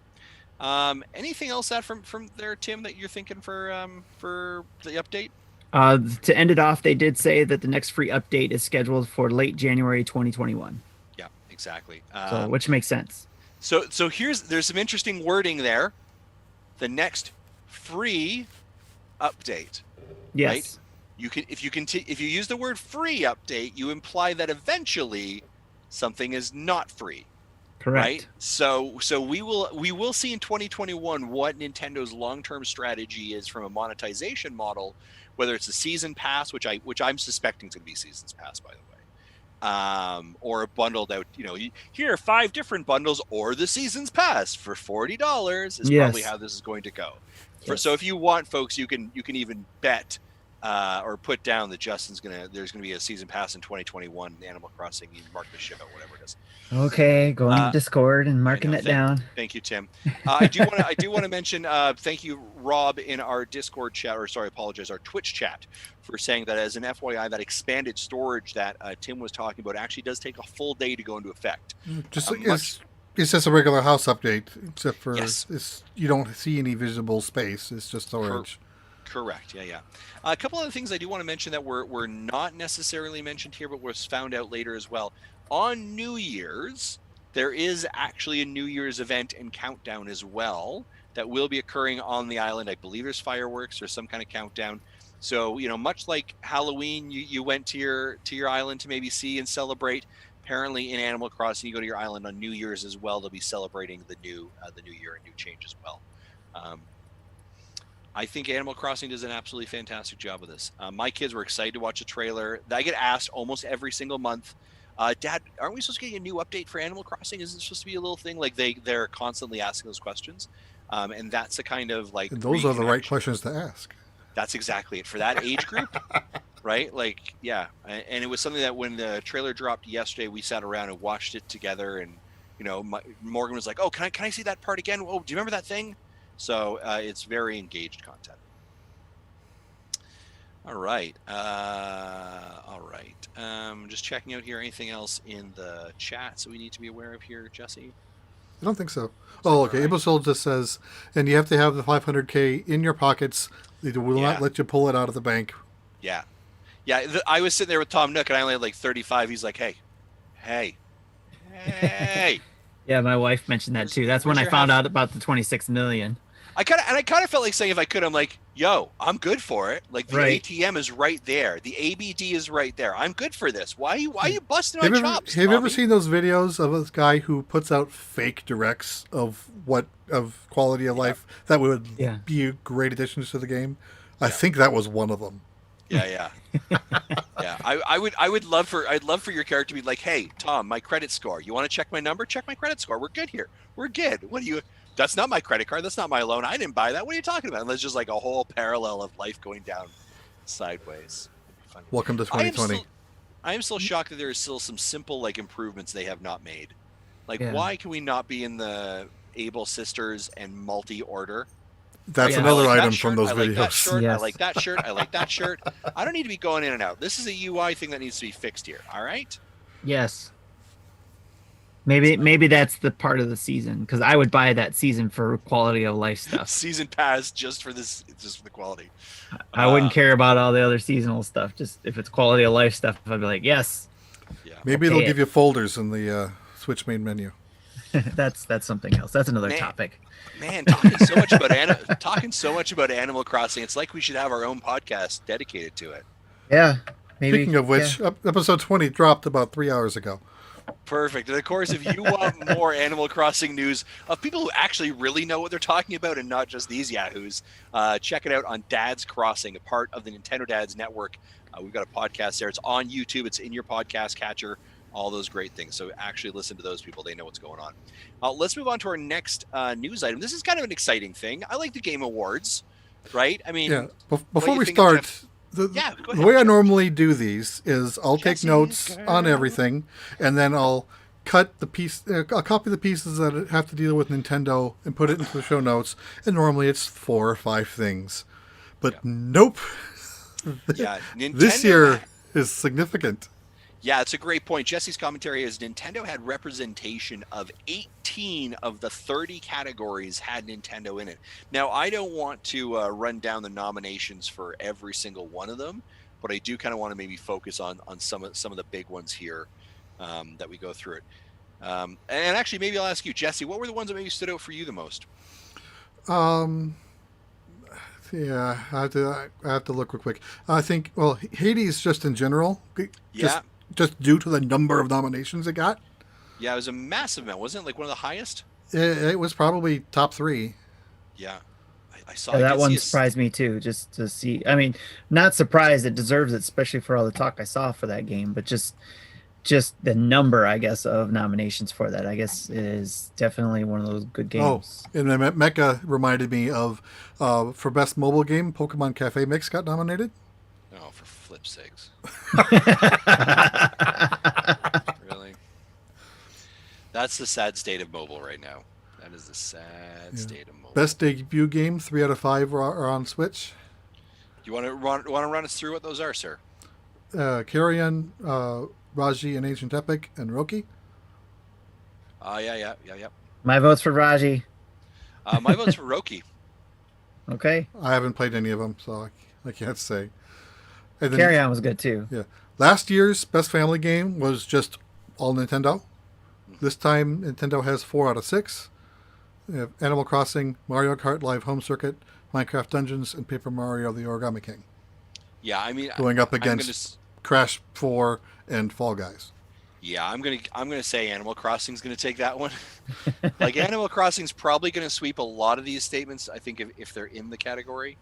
Anything else that from there, Tim, that you're thinking for the update? To end it off, they did say that the next free update is scheduled for late January 2021. Yeah, exactly. So, which makes sense. So there's some interesting wording there. The next free update. Yes. Right? If you use the word free update, you imply that eventually something is not free. Correct. Right. So we will see in 2021 what Nintendo's long-term strategy is from a monetization model, whether it's a season pass, which I'm suspecting is going to be seasons pass, by the way, or a bundled out. You know, here are 5 different bundles, or the seasons pass for $40 is probably how this is going to go. Yes. So if you want, folks, you can even bet or put down that there's gonna be a season pass in 2021 Animal Crossing. You mark the ship out, whatever it is. Okay, going to Discord and marking it down. Thank you, Tim. I do want to mention thank you, Rob, in our Discord chat, our Twitch chat, for saying that as an FYI, that expanded storage that Tim was talking about actually does take a full day to go into effect. It's just a regular house update, except for Yes. you don't see any visible space. It's just storage. Correct. Yeah. A couple other things I do want to mention that were not necessarily mentioned here, but was found out later as well. On New Year's, there is actually a New Year's event and countdown as well that will be occurring on the island. I believe there's fireworks or some kind of countdown. So, you know, much like Halloween, you went to your island to maybe see and celebrate. Apparently, in Animal Crossing, you go to your island on New Year's as well. They'll be celebrating the new year and new change as well. I think Animal Crossing does an absolutely fantastic job of this. My kids were excited to watch a trailer. I get asked almost every single month, Dad, aren't we supposed to get a new update for Animal Crossing? Is it supposed to be a little thing? Like they're constantly asking those questions. And that's the kind of like... And those are the right questions to ask. That's exactly it. For that age group, right? Like, yeah. And it was something that when the trailer dropped yesterday, we sat around and watched it together. And, you know, Morgan was like, oh, can I see that part again? Oh, do you remember that thing? So it's very engaged content. All right. Just checking out here. Anything else in the chat so we need to be aware of here, Jesse? I don't think so. Oh, okay. Right. Able just says, and you have to have the 500K in your pockets. They will Yeah. not let you pull it out of the bank. Yeah. Yeah. I was sitting there with Tom Nook, and I only had like 35. He's like, hey. Yeah, my wife mentioned that too. That's when where's I your found half? out about the 26 million. I kind of felt like saying if I could, I'm like, yo, I'm good for it. Like the Right. ATM is right there, the ABD is right there. I'm good for this. Why are you busting my chops? Have you ever Tommy? seen those videos of this guy who puts out fake directs of quality of life that would Yeah. be great additions to the game? I think that was one of them. Yeah. Yeah. I'd love for your character to be like, hey, Tom, my credit score. You want to check my number? Check my credit score. We're good here. We're good. What do you? That's not my credit card. That's not my loan. I didn't buy that. What are you talking about? And there's just like a whole parallel of life going down sideways. Funny. Welcome to 2020. I am still shocked that there is still some simple like improvements they have not made. Like, Yeah. why can we not be in the Able Sisters and multi-order? That's Yeah. another I like that item shirt, from those I like that videos. shirt. I Yes. like that shirt. I like that shirt. I don't need to be going in and out. This is a UI thing that needs to be fixed here. All right. Yes. Maybe that's the part of the season, because I would buy that season for quality of life stuff. Season pass just for this, just for the quality. I wouldn't care about all the other seasonal stuff. Just if it's quality of life stuff, I'd be like, yes. Yeah. Maybe Okay. they'll give you folders in the Switch main menu. that's something else. That's another Man. topic. Man, talking so much about Animal Crossing, it's like we should have our own podcast dedicated to it. Yeah. Maybe. Speaking of which, episode 20 dropped about 3 hours ago. Perfect. And of course, if you want more Animal Crossing news of people who actually really know what they're talking about and not just these yahoos, check it out on Dad's Crossing, a part of the Nintendo Dads Network. We've got a podcast there. It's on YouTube. It's in your podcast catcher. All those great things. So actually listen to those people. They know what's going on. Let's move on to our next news item. This is kind of an exciting thing. I like the Game Awards, right? I mean, Yeah. what do Before you we think of start, Jeff- the go way ahead, I Jeff. normally do these is I'll take Jesse, notes on girl. everything, and then I'll cut the piece. I'll copy the pieces that have to deal with Nintendo and put it into the show notes. And normally it's 4 or 5 things, but nope. Yeah, Nintendo This year is significant. Yeah, it's a great point. Jesse's commentary is Nintendo had representation of 18 of the 30 categories had Nintendo in it. Now, I don't want to run down the nominations for every single one of them, but I do kind of want to maybe focus on some of the big ones here that we go through it. And actually, maybe I'll ask you, Jesse, what were the ones that maybe stood out for you the most? Yeah, I have to look real quick. I think, well, Hades just in general, Yeah. just due to the number of nominations it got, Yeah, it was a massive amount. Wasn't it like one of the highest? it was probably top 3. Yeah. I saw Yeah, I that did one see a- surprised me too. Just to see, I mean, not surprised. It deserves it, especially for all the talk I saw for that game. But just the number, I guess, of nominations for that, I guess, is definitely one of those good games. Oh, and then Mecca reminded me of for best mobile game, Pokemon Cafe Mix got nominated. Oh, for flip's sakes. Really? That's the sad state of mobile right now. That is the sad state of mobile. Best debut game, 3 out of 5 are on Switch. You want to run us through what those are, sir? Carrion, Raji and Ancient Epic, and Roki. Yeah. My vote's for Raji. My vote's for Roki. Okay. I haven't played any of them, so I can't say. And then, Carry On was good too. Yeah. Last year's best family game was just all Nintendo. This time, Nintendo has 4 out of 6. They have Animal Crossing, Mario Kart Live Home Circuit, Minecraft Dungeons, and Paper Mario: The Origami King. Yeah, I mean, Going up I'm gonna against Crash 4 and Fall Guys. Yeah, I'm gonna say Animal Crossing's gonna take that one. Like Animal Crossing's probably gonna sweep a lot of these statements. I think if they're in the category.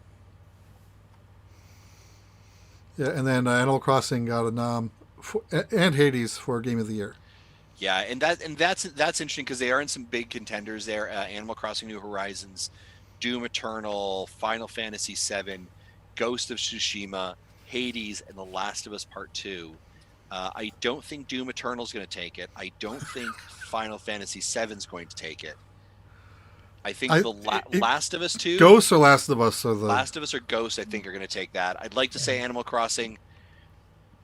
Yeah, and then Animal Crossing got a nom, and Hades for Game of the Year. Yeah, and that's interesting because they are in some big contenders there. Animal Crossing: New Horizons, Doom Eternal, Final Fantasy VII, Ghost of Tsushima, Hades, and The Last of Us Part 2. I don't think Doom Eternal is going to take it. I don't think Final Fantasy VII is going to take it. I think Last of Us 2, Ghosts or Last of Us are the Last of Us or Ghost, I think are going to take that. I'd like to say Animal Crossing.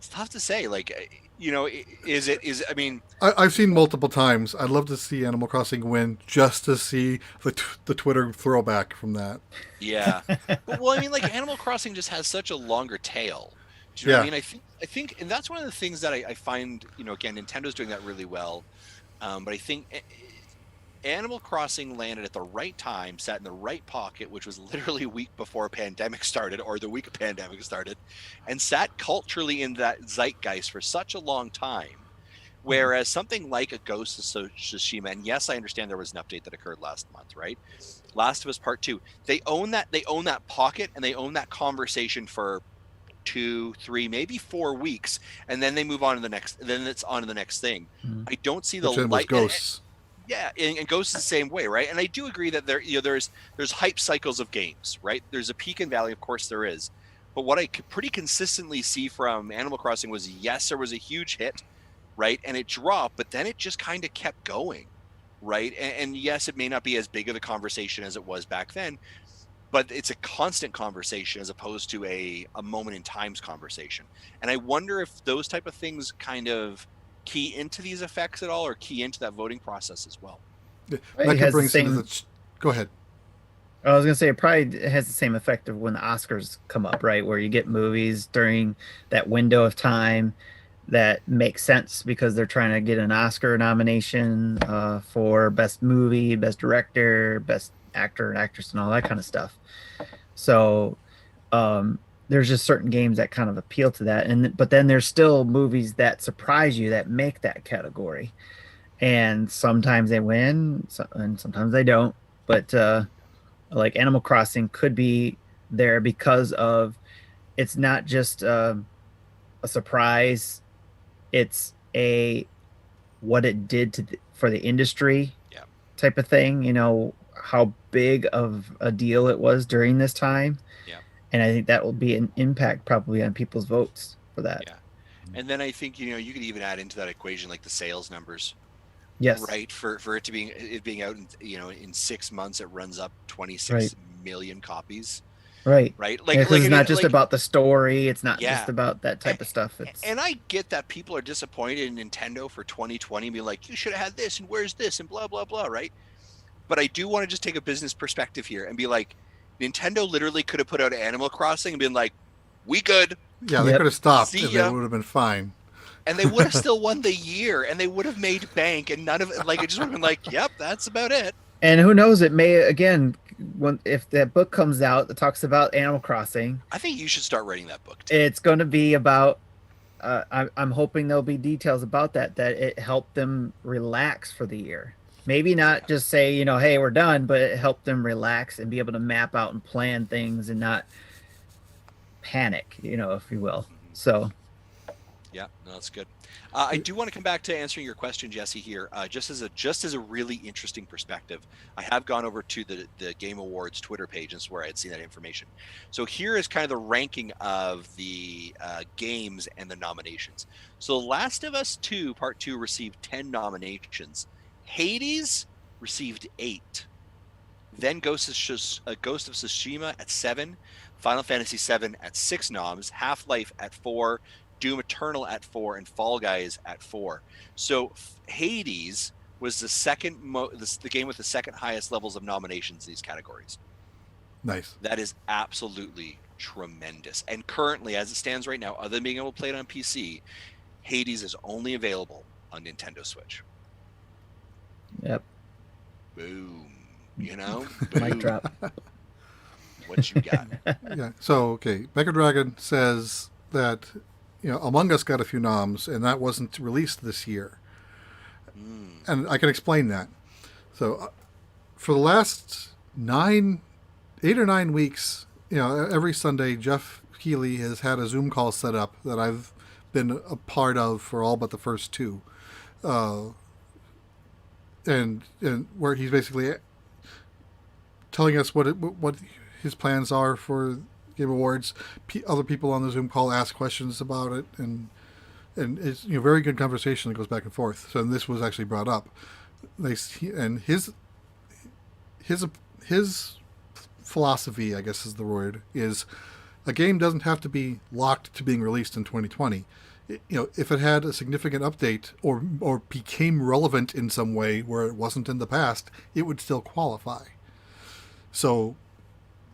It's tough to say. Like, I mean, I've seen multiple times. I'd love to see Animal Crossing win just to see the Twitter throwback from that. yeah. But well, I mean, like Animal Crossing just has such a longer tail. Do you know what I Yeah. mean? I think, and that's one of the things that I find, again, Nintendo's doing that really well. But I think Animal Crossing landed at the right time, sat in the right pocket, which was literally a week before a pandemic started, or the week a pandemic started, and sat culturally in that zeitgeist for such a long time. Whereas something like a Ghost of Tsushima, and yes, I understand there was an update that occurred last month, right? Last of Us Part 2, they own that pocket, and they own that conversation for 2, 3, maybe 4 weeks, and then they move on to the next. Then it's on to the next thing. I don't see the Which then was light. Ghosts. Yeah, and Ghost is the same way, right? And I do agree that there's hype cycles of games, right? There's a peak and valley, of course there is. But what I could pretty consistently see from Animal Crossing was, yes, there was a huge hit, right? And it dropped, but then it just kind of kept going, right? And yes, it may not be as big of a conversation as it was back then, but it's a constant conversation as opposed to a moment in time's conversation. And I wonder if those type of things kind of key into these effects at all, or key into that voting process as well. That It could has the bring us into same. the. Go ahead. I was gonna say it probably has the same effect of when the Oscars come up, right? Where you get movies during that window of time that makes sense because they're trying to get an Oscar nomination for best movie, best director, best actor and actress, and all that kind of stuff. So there's just certain games that kind of appeal to that, but then there's still movies that surprise you that make that category, and sometimes they win, and sometimes they don't. But like Animal Crossing could be there because of it's not just a surprise, it's a what it did for the industry type of thing. How big of a deal it was during this time. And I think that will be an impact probably on people's votes for that. Yeah. And then I think, you could even add into that equation like the sales numbers. Yes. Right. For it being out in 6 months, it runs up 26 Right. million copies. Right. Right. Like, it's not just about the story. It's not Yeah. just about that type of stuff. And I get that people are disappointed in Nintendo for 2020, being like, you should have had this, and where's this, and blah, blah, blah. Right. But I do want to just take a business perspective here and be like, Nintendo literally could have put out Animal Crossing and been like, we good. Yeah, they Yep. could have stopped See and ya. it would have been fine. And they would have still won the year, and they would have made bank, and none of it, like, it just would have been like, yep, that's about it. And who knows, it may, again, if that book comes out that talks about Animal Crossing, I think you should start writing that book too. it's going to be about, I'm hoping there'll be details about that it helped them relax for the year. Maybe not just say, hey, we're done, but it helped them relax and be able to map out and plan things and not panic, if you will. So. Yeah, no, that's good. I do want to come back to answering your question, Jesse. Here, just as a really interesting perspective, I have gone over to the Game Awards Twitter page, and it's where I had seen that information. So here is kind of the ranking of the games and the nominations. So Last of Us 2 Part 2 received 10 nominations. Hades received 8. Then Ghost of Tsushima at 7. Final Fantasy 7 at 6 noms. Half-Life at 4. Doom Eternal at 4, and Fall Guys at 4. So Hades was the game with the second highest levels of nominations in these categories. Nice. That is absolutely tremendous. And currently, as it stands right now, other than being able to play it on PC, Hades is only available on Nintendo Switch. Yep. Boom. Mic Boom. drop. What you got? Yeah. So, okay. Mega Dragon says that, Among Us got a few noms, and that wasn't released this year. And I can explain that. So, for the last 8 or 9 weeks, every Sunday, Jeff Keighley has had a Zoom call set up that I've been a part of for all but the first 2. And where he's basically telling us what his plans are for Game Awards. Other people on the Zoom call ask questions about it, and it's very good conversation that goes back and forth. So this was actually brought up. And his philosophy, I guess is the word, is a game doesn't have to be locked to being released in 2020. if it had a significant update or became relevant in some way where it wasn't in the past, it would still qualify. So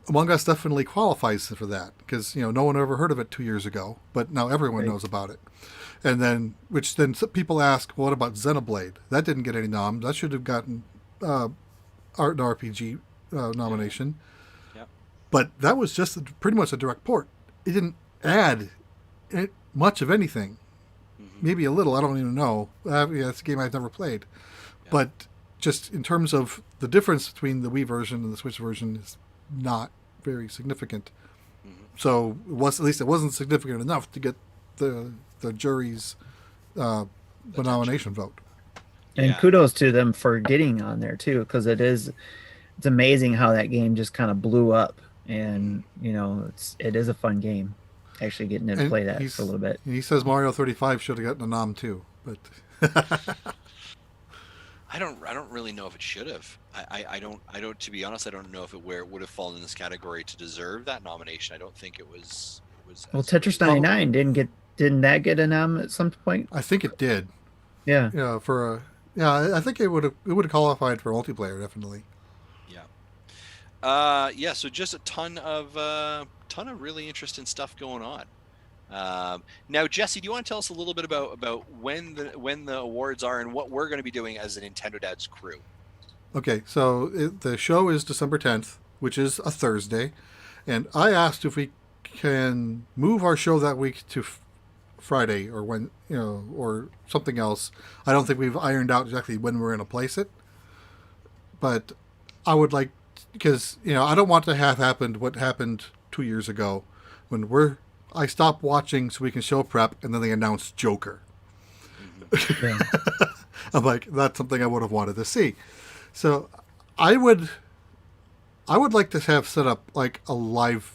Among Us definitely qualifies for that because no one ever heard of it 2 years ago, but now everyone knows about it. And then some people ask, well, what about Xenoblade? That didn't get any noms. That should have gotten Art and RPG nomination. Yep. But that was just pretty much a direct port. It didn't add much of anything. Maybe a little. I don't even know. It's a game I've never played. Yeah. But just in terms of the difference between the Wii version and the Switch version is not very significant. So at least it wasn't significant enough to get the jury's nomination vote. And kudos to them for getting on there too, because it's amazing how that game just kind of blew up, and it is a fun game. Actually getting to play that for a little bit. He says Mario 35 should have gotten a nom too, but I don't really know if it should have. I don't to be honest, I don't know if it would have fallen in this category to deserve that nomination. I don't think it was Well, Tetris 99 didn't that get a nom at some point? I think it did. Yeah. I think it would have qualified for multiplayer definitely. Yeah. So just a ton of really interesting stuff going on. Now, Jesse, do you want to tell us a little bit about when the awards are and what we're going to be doing as a Nintendo Dad's crew? Okay, so the show is December 10th, which is a Thursday, and I asked if we can move our show that week to Friday or when or something else. I don't think we've ironed out exactly when we're going to place it, but I would like, because I don't want to have happened what happened 2 years ago when I stopped watching so we can show prep and then they announced Joker. Yeah. I'm like, that's something I would have wanted to see. So I would like to have set up like a live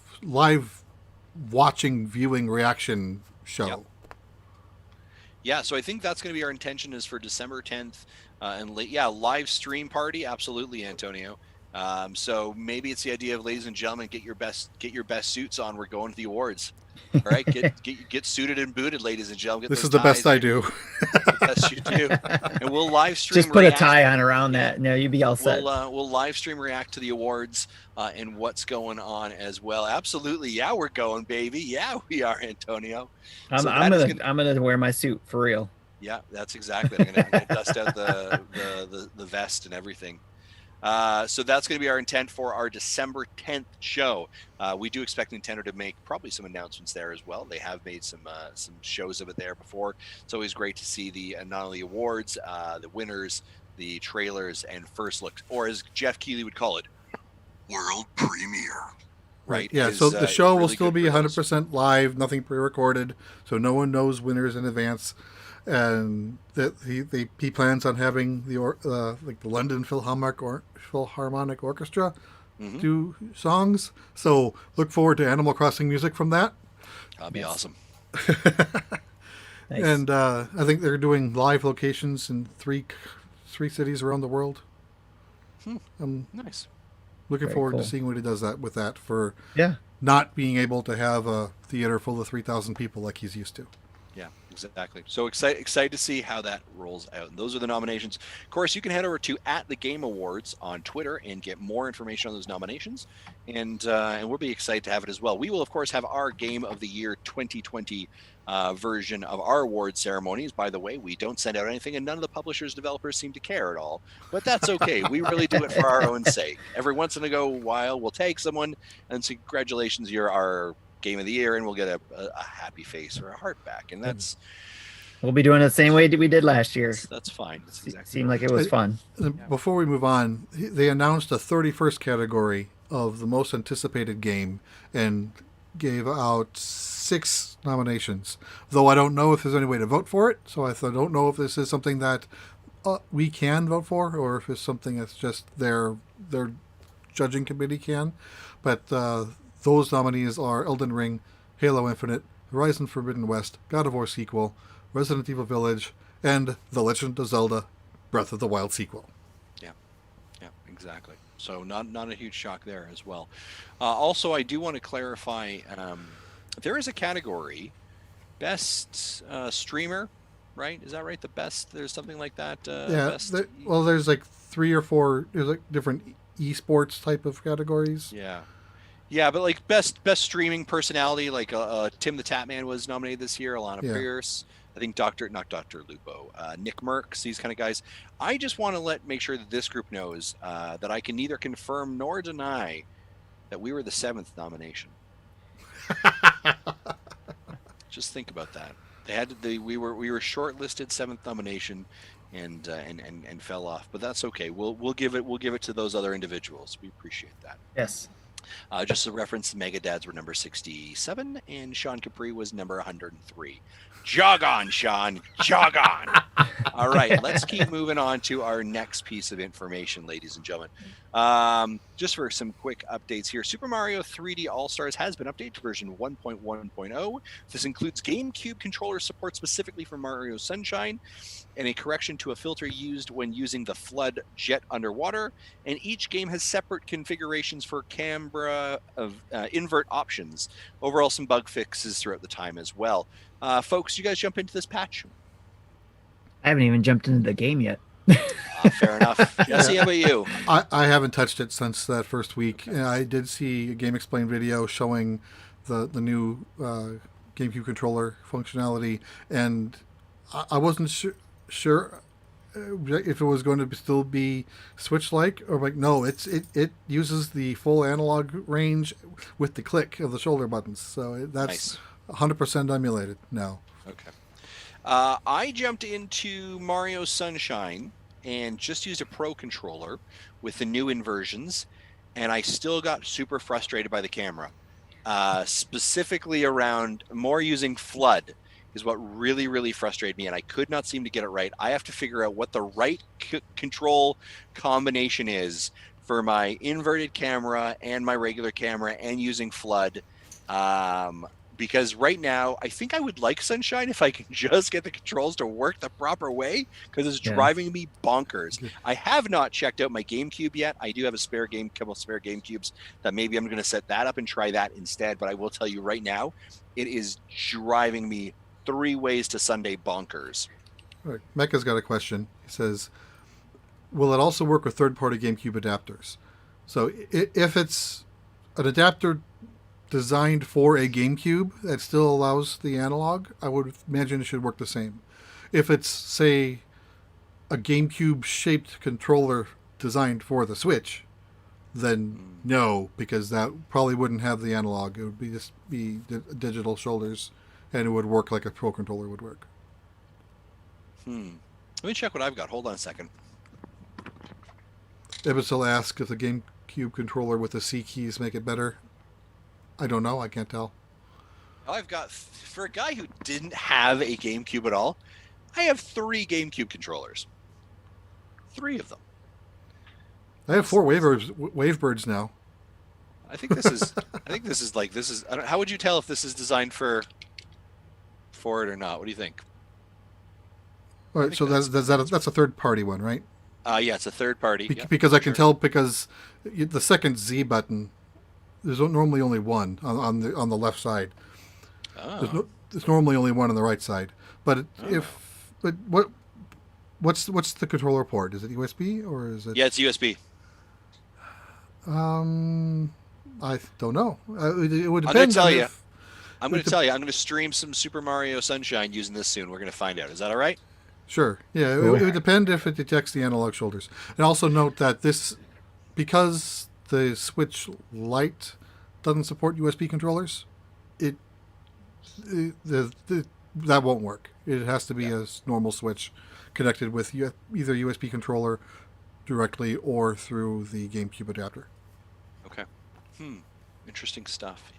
watching, viewing, reaction show. Yep. Yeah, so I think that's going to be our intention is for December 10th and live stream party. Absolutely, Antonio. So maybe it's the idea of, ladies and gentlemen, get your best suits on. We're going to the awards. All right, get suited and booted, ladies and gentlemen. This is the best I do. The best you do, and we'll live stream. Just put a tie on around that. No, you'd be all set. We'll live stream react to the awards and what's going on as well. Absolutely, yeah, we're going, baby. Yeah, we are, Antonio. I'm gonna wear my suit for real. Yeah, that's exactly. I'm gonna dust out the vest and everything. So that's going to be our intent for our December 10th show. We do expect Nintendo to make probably some announcements there as well. They have made some shows of it there before. It's always great to see the not only awards, the winners, the trailers, and first looks, or as Jeff Keighley would call it, world premiere. Right. Yeah. So the show will still be 100% live, nothing pre-recorded, so no one knows winners in advance. And that he plans on having the London Philharmonic Orchestra do songs. So look forward to Animal Crossing music from that. That'll be awesome. Nice. And I think they're doing live locations in three cities around the world. Nice. Looking Very forward cool. to seeing what he does with that for Yeah. not being able to have a theater full of 3,000 people like he's used to. Yeah, exactly. So excited to see how that rolls out. And those are the nominations. Of course, you can head over to @thegameawards on Twitter and get more information on those nominations. And we'll be excited to have it as well. We will, of course, have our Game of the Year 2020 version of our award ceremonies. By the way, we don't send out anything, and none of the publishers, developers seem to care at all. But that's okay. We really do it for our own sake. Every once in a while, we'll take someone and say, congratulations, you're our Game of the Year, and we'll get a happy face or a heart back, and that's We'll be doing it the same way that we did last year. that's fine. That's exactly Seemed like it was fun. Before we move on, they announced a 31st category of the most anticipated game and gave out 6 nominations. Though I don't know if there's any way to vote for it, so I don't know if this is something that we can vote for, or if it's something that's just their judging committee can. But those nominees are Elden Ring, Halo Infinite, Horizon Forbidden West, God of War sequel, Resident Evil Village, and The Legend of Zelda Breath of the Wild sequel. Yeah, exactly. So not a huge shock there as well. Also, I do want to clarify, there is a category best streamer, right? Is that right? The best. There's something like that. Yeah. Best. Well, there's like 3 or 4. There's like different esports type of categories. Yeah. Yeah, but like best streaming personality, like Tim the Tatman was nominated this year. Alana Pierce, I think not Dr. Lupo, Nick Merckx, these kind of guys. I just want to make sure that this group knows that I can neither confirm nor deny that we were the 7th nomination. Just think about that. We were shortlisted 7th nomination, and fell off. But that's okay. We'll give it to those other individuals. We appreciate that. Yes. Just a reference, the Mega Dads were number 67, and Sean Capri was number 103. Jog on, Sean. Jog on. All right, let's keep moving on to our next piece of information, ladies and gentlemen. Just for some quick updates here, Super Mario 3D All-Stars has been updated to version 1.1.0. This includes GameCube controller support specifically for Mario Sunshine, and a correction to a filter used when using the Flood jet underwater. And each game has separate configurations for camera invert options. Overall, some bug fixes throughout the time as well. Folks, you guys jump into this patch? I haven't even jumped into the game yet. Fair enough. Jesse, how about you? I haven't touched it since that first week. I did see a Game Explain video showing the new GameCube controller functionality, and I wasn't sure if it was going to still be Switch-like, or like, no, it uses the full analog range with the click of the shoulder buttons, so that's nice. 100% emulated now. Okay. I jumped into Mario Sunshine and just used a Pro controller with the new inversions, and I still got super frustrated by the camera, specifically around more using Flood is what really, really frustrated me, and I could not seem to get it right. I have to figure out what the right control combination is for my inverted camera and my regular camera and using Flood. Because right now, I think I would like Sunshine if I can just get the controls to work the proper way, because it's driving me bonkers. I have not checked out my GameCube yet. I do have a couple spare GameCubes that maybe I'm going to set that up and try that instead. But I will tell you right now, it is driving me 3 ways to Sunday bonkers. All right. Mecca's got a question. He says, will it also work with third-party GameCube adapters? So if it's an adapter designed for a GameCube that still allows the analog, I would imagine it should work the same. If it's, say, a GameCube-shaped controller designed for the Switch, then no, because that probably wouldn't have the analog. It would be digital shoulders, and it would work like a Pro controller would work. Let me check what I've got. Hold on a second. Ibbotsil asks if the GameCube controller with the C keys make it better. I don't know. I can't tell. I've got, for a guy who didn't have a GameCube at all, I have 3 GameCube controllers. 3 of them. I have 4 Wavebirds now. I think this is. How would you tell if this is designed for it or not? What do you think? All right, so that's a third party one, right? Yeah, it's a third party. Because I can tell, because the second Z button, there's normally only one on the left side. Oh. There's normally only one on the right side. But what's the controller port? Is it USB or is it? Yeah, it's USB. I don't know. It would depend. I'm going to tell you. I'm going to stream some Super Mario Sunshine using this soon. We're going to find out. Is that all right? Sure. Yeah, it would depend if it detects the analog shoulders. And also note that because the Switch Lite doesn't support USB controllers, that won't work. It has to be a normal Switch connected with either USB controller directly or through the GameCube adapter. Okay. Interesting stuff.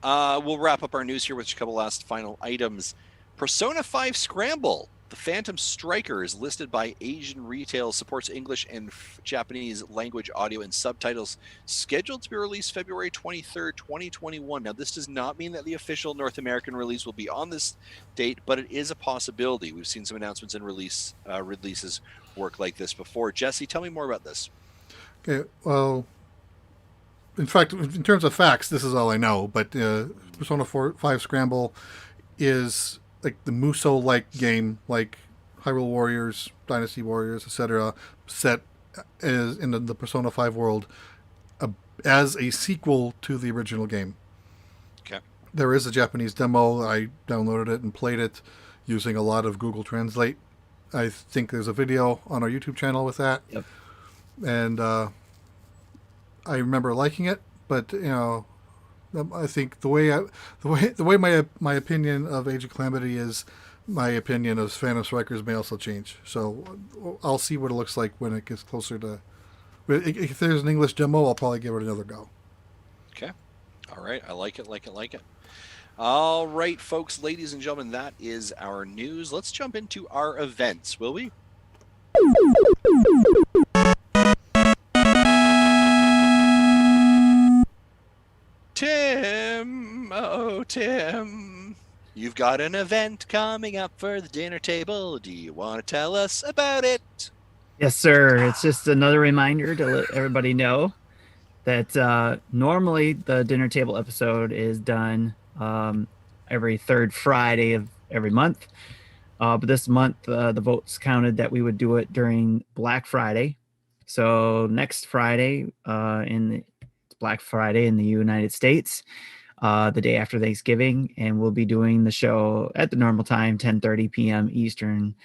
We'll wrap up our news here with a couple last final items. Persona 5 Scramble, the Phantom Striker, is listed by Asian Retail, supports English and Japanese language audio and subtitles, scheduled to be released February 23rd, 2021. Now, this does not mean that the official North American release will be on this date, but it is a possibility. We've seen some announcements and releases work like this before. Jesse, tell me more about this. Okay, well, in fact, in terms of facts, this is all I know. But Persona 5 Scramble is like the Musou-like game, like Hyrule Warriors, Dynasty Warriors, etc., set as in the Persona 5 world as a sequel to the original game. Okay. There is a Japanese demo. I downloaded it and played it using a lot of Google Translate. I think there's a video on our YouTube channel with that. Yep. And I remember liking it, but I think the way my opinion of Age of Calamity is, my opinion of Phantom Strikers may also change. So I'll see what it looks like when it gets closer to. If there's an English demo, I'll probably give it another go. Okay. All right. I like it. All right, folks, ladies and gentlemen, that is our news. Let's jump into our events, will we? Tim, oh Tim, you've got an event coming up for the dinner table. Do you want to tell us about it? Yes, sir. It's just another reminder to let everybody know that normally the dinner table episode is done every third Friday of every month. But this month, the votes counted that we would do it during Black Friday. So next Friday, it's Black Friday in the United States, the day after Thanksgiving, and we'll be doing the show at the normal time, 10:30 p.m. Eastern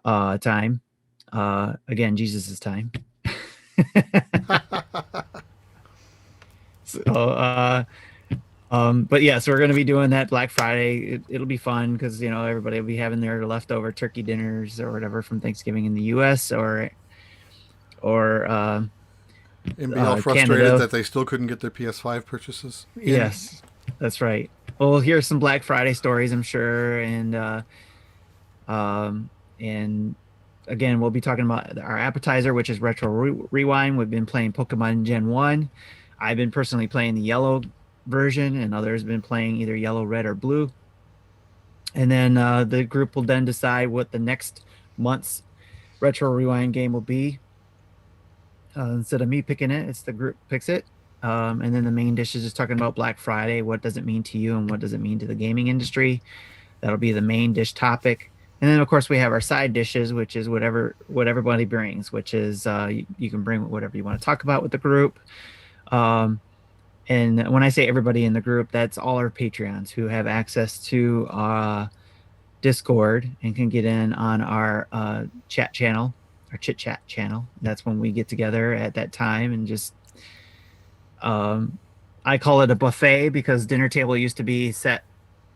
time. Again, Jesus' time. But yeah, so we're going to be doing that Black Friday. It'll be fun because, everybody will be having their leftover turkey dinners or whatever from Thanksgiving in the U.S. or and be all frustrated Canada. that they still couldn't get their PS5 purchases. Yes, that's right. Well, we'll hear some Black Friday stories, I'm sure, and again, we'll be talking about our appetizer, which is Retro Rewind. We've been playing Pokemon Gen 1. I've been personally playing the yellow version, and others have been playing either yellow, red, or blue. And then the group will then decide what the next month's Retro Rewind game will be. Instead of me picking it, it's the group picks it. And then the main dish is just talking about Black Friday. What does it mean to you, and what does it mean to the gaming industry? That'll be the main dish topic. And then, of course, we have our side dishes, which is what everybody brings, which is you can bring whatever you want to talk about with the group. And when I say everybody in the group, that's all our Patreons who have access to Discord and can get in on our chat channel, our chit chat channel. That's when we get together at that time and just I call it a buffet because dinner table used to be set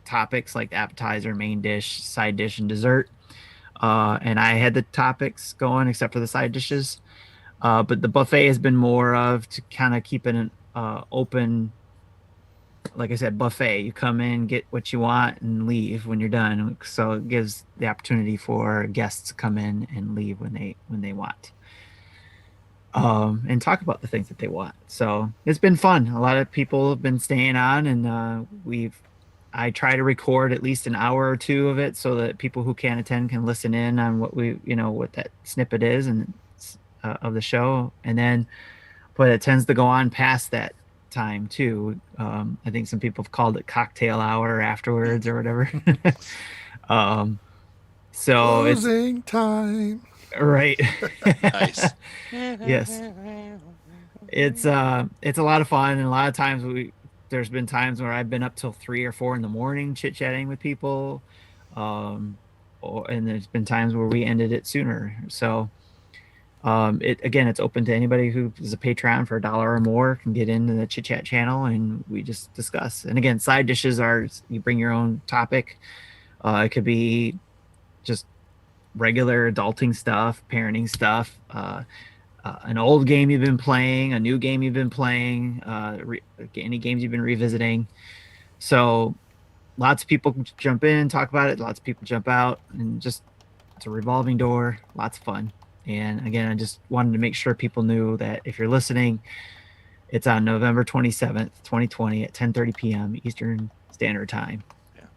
topics like appetizer, main dish, side dish, and dessert. And I had the topics going except for the side dishes. But the buffet has been more of to kind of keep it an open, like I said, buffet. You come in, get what you want, and leave when you're done. So it gives the opportunity for guests to come in and leave when they want. And talk about the things that they want. So it's been fun. A lot of people have been staying on, and I try to record at least an hour or two of it so that people who can't attend can listen in on what that snippet is and of the show. And then, but it tends to go on past that time too. I think some people have called it cocktail hour afterwards or whatever. So Closing time. Right. Nice. Yes. It's a lot of fun, and a lot of times there's been times where I've been up till 3 or 4 in the morning chit-chatting with people. And there's been times where we ended it sooner. So it's open to anybody who is a Patreon for $1 or more can get into the chit-chat channel, and we just discuss. And again, side dishes are you bring your own topic. It could be just regular adulting stuff, parenting stuff, an old game you've been playing, a new game you've been playing, any games you've been revisiting. So lots of people jump in, talk about it. Lots of people jump out, and just it's a revolving door. Lots of fun. And again, I just wanted to make sure people knew that if you're listening, it's on November 27th, 2020 at 10:30 p.m. Eastern Standard Time,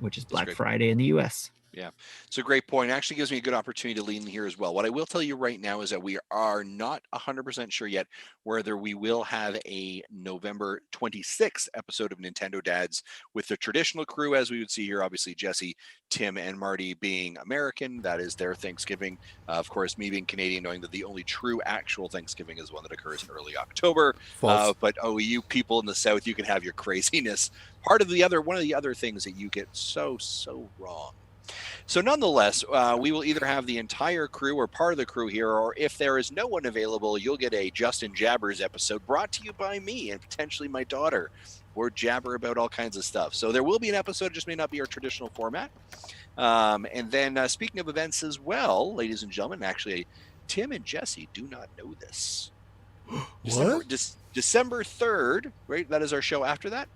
which is Black Friday in the U.S. Yeah, it's a great point. It actually gives me a good opportunity to lean here as well. What I will tell you right now is that we are not 100% sure yet whether we will have a November 26th episode of Nintendo Dads with the traditional crew, as we would see here. Obviously, Jesse, Tim, and Marty being American. That is their Thanksgiving. Of course, me being Canadian, knowing that the only true actual Thanksgiving is one that occurs in early October. False. But you people in the South, you can have your craziness. One of the other things that you get so wrong. So nonetheless, we will either have the entire crew or part of the crew here, or if there is no one available, you'll get a Justin Jabbers episode brought to you by me and potentially my daughter, or jabber about all kinds of stuff. So there will be an episode, it just may not be our traditional format. And then speaking of events as well, ladies and gentlemen, actually, Tim and Jesse do not know this. December 3rd, right? That is our show after that.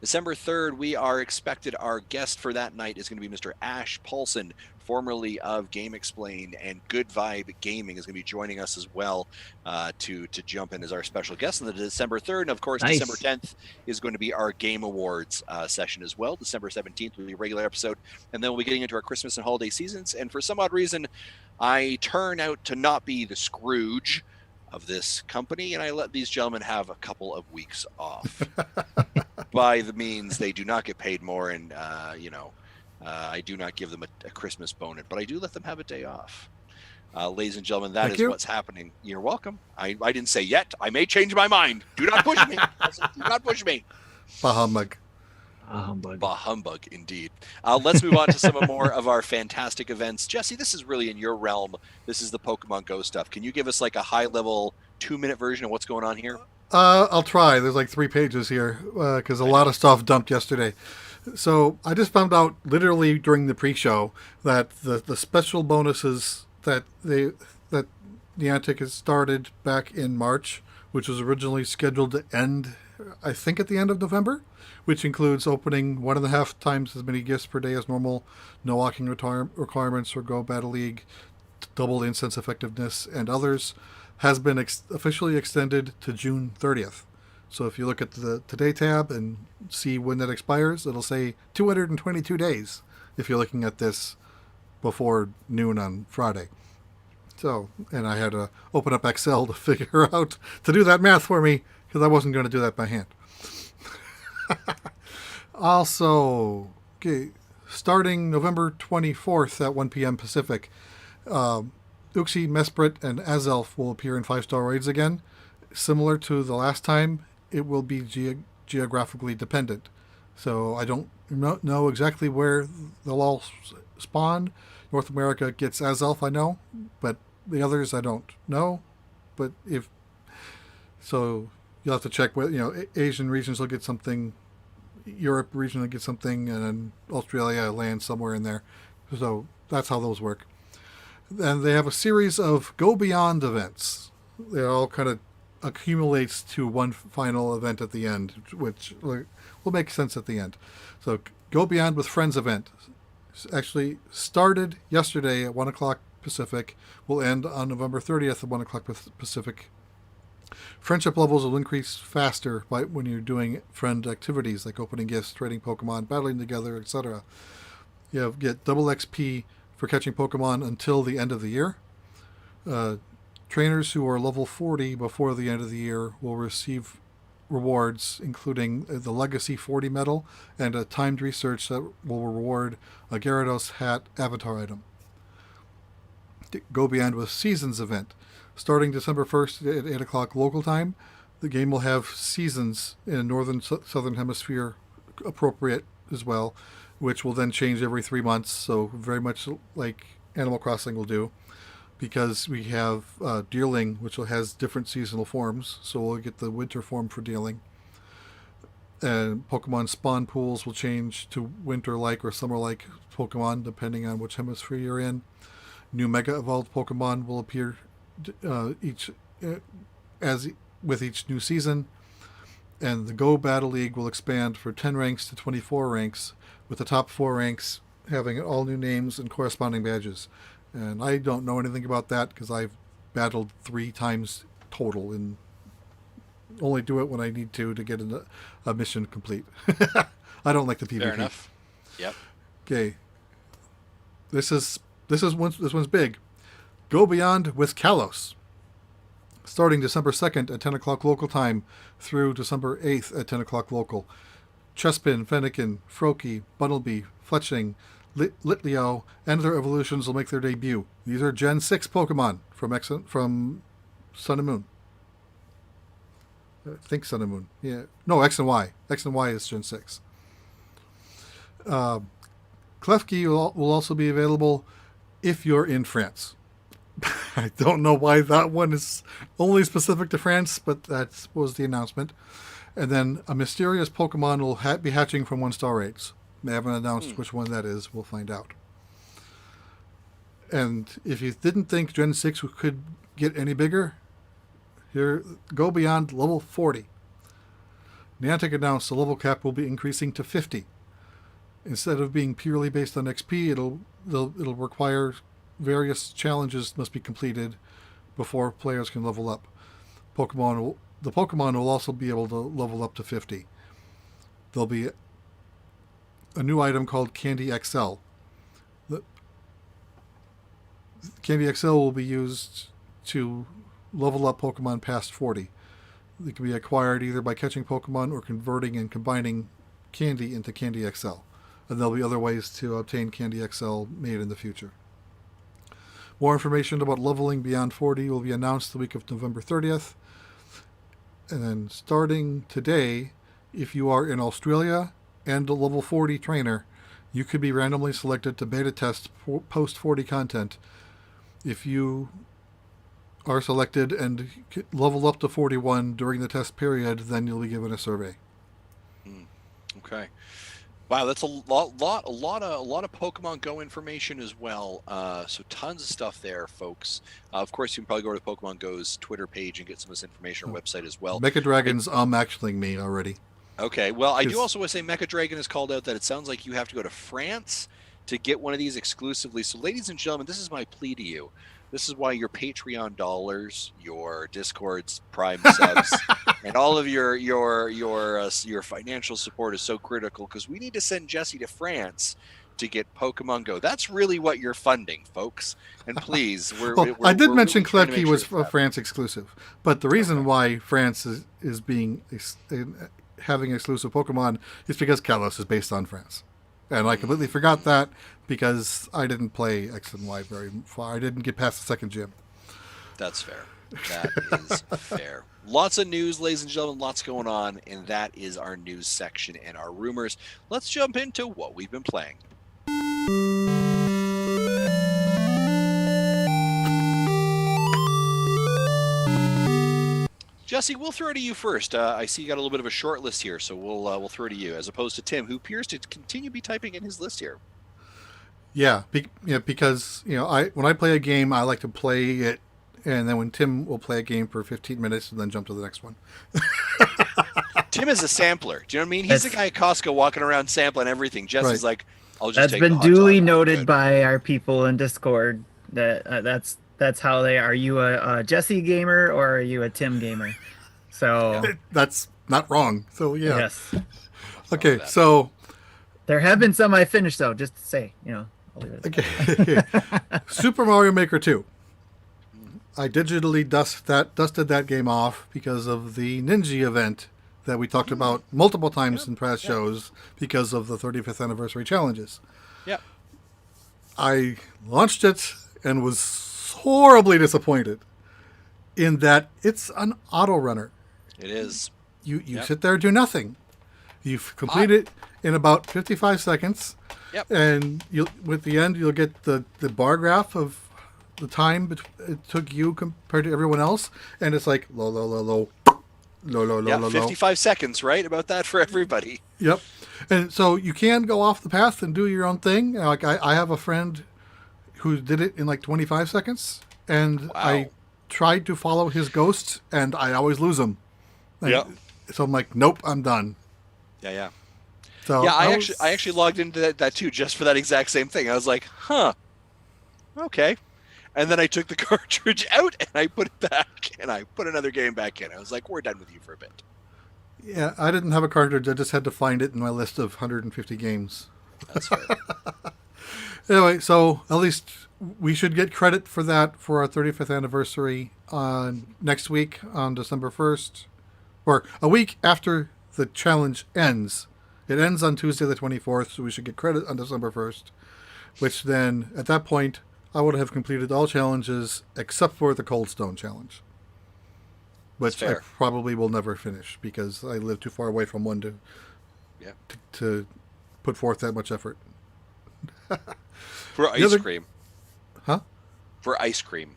December 3rd, we are expected. Our guest for that night is going to be Mr. Ash Paulson, formerly of Game Explained and Good Vibe Gaming, is going to be joining us as well to jump in as our special guest on the December 3rd. And of course, Nice. December 10th is going to be our Game Awards session as well. December 17th will be a regular episode. And then we'll be getting into our Christmas and holiday seasons. And for some odd reason, I turn out to not be the Scrooge of this company, and I let these gentlemen have a couple of weeks off. By the means, they do not get paid more, and I do not give them a Christmas bonus, but I do let them have a day off. Ladies and gentlemen, that Thank is you. what's happening. You're welcome. I didn't say yet. I may change my mind. Do not push me. Do not push me. Bah humbug. Bah humbug, indeed. Let's move on to some more of our fantastic events. Jesse, this is really in your realm. This is the Pokemon Go stuff. Can you give us like a high-level 2-minute version of what's going on here? I'll try. There's like 3 pages here because a lot of stuff dumped yesterday. So I just found out literally during the pre-show that the special bonuses that Niantic has started back in March, which was originally scheduled to end, I think, at the end of November, which includes opening 1.5 times as many gifts per day as normal, no walking requirements for Go Battle League, double incense effectiveness, and others, has been officially extended to June 30th. So if you look at the Today tab and see when that expires, it'll say 222 days if you're looking at this before noon on Friday. So, and I had to open up Excel to figure out, to do that math for me, because I wasn't going to do that by hand. Also, okay, starting November 24th at 1 p.m. Pacific, Uxie, Mesprit, and Azelf will appear in 5-star raids again. Similar to the last time, it will be geographically dependent. So I don't know exactly where they'll all spawn. North America gets Azelf, I know, but the others I don't know. But if so, you'll have to check whether Asian regions will get something, Europe region will get something, and then Australia lands somewhere in there. So that's how those work. And they have a series of Go Beyond events. They all kind of accumulates to one final event at the end, which will make sense at the end. So Go Beyond with Friends event actually started yesterday at 1 o'clock Pacific, will end on November 30th at 1 o'clock Pacific. Friendship levels will increase faster when you're doing friend activities like opening gifts, trading Pokemon, battling together, etc. You get double XP for catching Pokemon until the end of the year. Trainers who are level 40 before the end of the year will receive rewards, including the Legacy 40 medal and a timed research that will reward a Gyarados hat avatar item. Go Beyond with Seasons event. Starting December 1st at 8 o'clock local time, the game will have seasons in Northern Southern Hemisphere appropriate as well, which will then change every 3 months, so very much like Animal Crossing will do. Because we have Deerling, which has different seasonal forms, so we'll get the winter form for Deerling. And Pokemon spawn pools will change to winter-like or summer-like Pokemon, depending on which hemisphere you're in. New Mega Evolved Pokemon will appear with each new season. And the Go Battle League will expand for 10 ranks to 24 ranks, with the top 4 ranks having all new names and corresponding badges. And I don't know anything about that because I've battled 3 times total and only do it when I need to get a mission complete. I don't like the PvP. Fair enough. Yep. Okay. This one's big. Go Beyond with Kalos. Starting December 2nd at 10 o'clock local time through December 8th at 10 o'clock local. Chespin, Fennekin, Froakie, Bunnelby, Fletchling, Litleo, and their evolutions will make their debut. These are Gen 6 Pokemon from Sun and Moon. I think Sun and Moon. Yeah. No, X and Y. X and Y is Gen 6. Klefki will also be available if you're in France. I don't know why that one is only specific to France, but that was the announcement. And then a mysterious Pokemon will be hatching from 1-star raids. They haven't announced which one that is. We'll find out. And if you didn't think Gen 6 could get any bigger, here, Go Beyond level 40. Niantic announced the level cap will be increasing to 50. Instead of being purely based on XP, it'll require various challenges must be completed before players can level up. The Pokemon will also be able to level up to 50. There'll be a new item called Candy XL. The Candy XL will be used to level up Pokemon past 40. It can be acquired either by catching Pokemon or converting and combining Candy into Candy XL. And there'll be other ways to obtain Candy XL made in the future. More information about leveling beyond 40 will be announced the week of November 30th. And then starting today, if you are in Australia and a level 40 trainer, you could be randomly selected to beta test post 40 content. If you are selected and level up to 41 during the test period, then you'll be given a survey. Okay. Wow, that's a lot of Pokemon Go information as well. So tons of stuff there, folks. Of course, you can probably go to Pokemon Go's Twitter page and get some of this information on our website as well. Mecha Dragon's actually me already. Okay, well, I do also want to say Mecha Dragon has called out that it sounds like you have to go to France to get one of these exclusively. So, ladies and gentlemen, this is my plea to you. This is why your Patreon dollars, your Discord's Prime subs, and all of your financial support is so critical, because we need to send Jesse to France to get Pokemon Go. That's really what you're funding, folks. And please, I did mention really Klefki was a France exclusive, but the reason why France is having exclusive Pokemon is because Kalos is based on France. And I completely forgot that because I didn't play X and Y very far. I didn't get past the second gym. That's fair. That is fair. Lots of news, ladies and gentlemen, lots going on, and that is our news section and our rumors. Let's jump into what we've been playing. Jesse, we'll throw it to you first. I see you got a little bit of a short list here, so we'll throw it to you, as opposed to Tim, who appears to continue to be typing in his list here. Yeah, because when I play a game, I like to play it, and then when Tim will play a game for 15 minutes and then jump to the next one. Tim is a sampler. Do you know what I mean? He's the guy at Costco walking around sampling everything. Jesse's like, I'll just take the hot That's been duly dog. noted by our people in Discord that that's how they are. Are you a Jesse gamer or are you a Tim gamer? So that's not wrong. So yeah. Yes. Okay, so there have been some I finished though, just to say, I'll leave it at that. Okay. Super Mario Maker 2. I digitally dusted that game off because of the Ninja event that we talked about multiple times in past shows because of the 35th anniversary challenges. Yep. I launched it and was horribly disappointed in that it's an auto runner. It is. You sit there and do nothing. You complete it in about 55 seconds. Yep. And with the end, you'll get the bar graph of the time it took you compared to everyone else, and it's like low, 55 seconds, right? About that for everybody. Yep. And so you can go off the path and do your own thing. Like I have a friend who did it in like 25 seconds, and I tried to follow his ghost, and I always lose him. Yep. So I'm like, nope, I'm done. Yeah. So yeah, I actually logged into that too, just for that exact same thing. I was like, okay. And then I took the cartridge out and I put it back, and I put another game back in. I was like, we're done with you for a bit. Yeah, I didn't have a cartridge. I just had to find it in my list of 150 games. That's fair. Anyway, so at least we should get credit for that for our 35th anniversary on next week on December 1st, or a week after the challenge ends. It ends on Tuesday the 24th, so we should get credit on December 1st, which then, at that point, I would have completed all challenges except for the Cold Stone challenge, which I probably will never finish because I live too far away from one to put forth that much effort. For ice cream. Huh? For ice cream.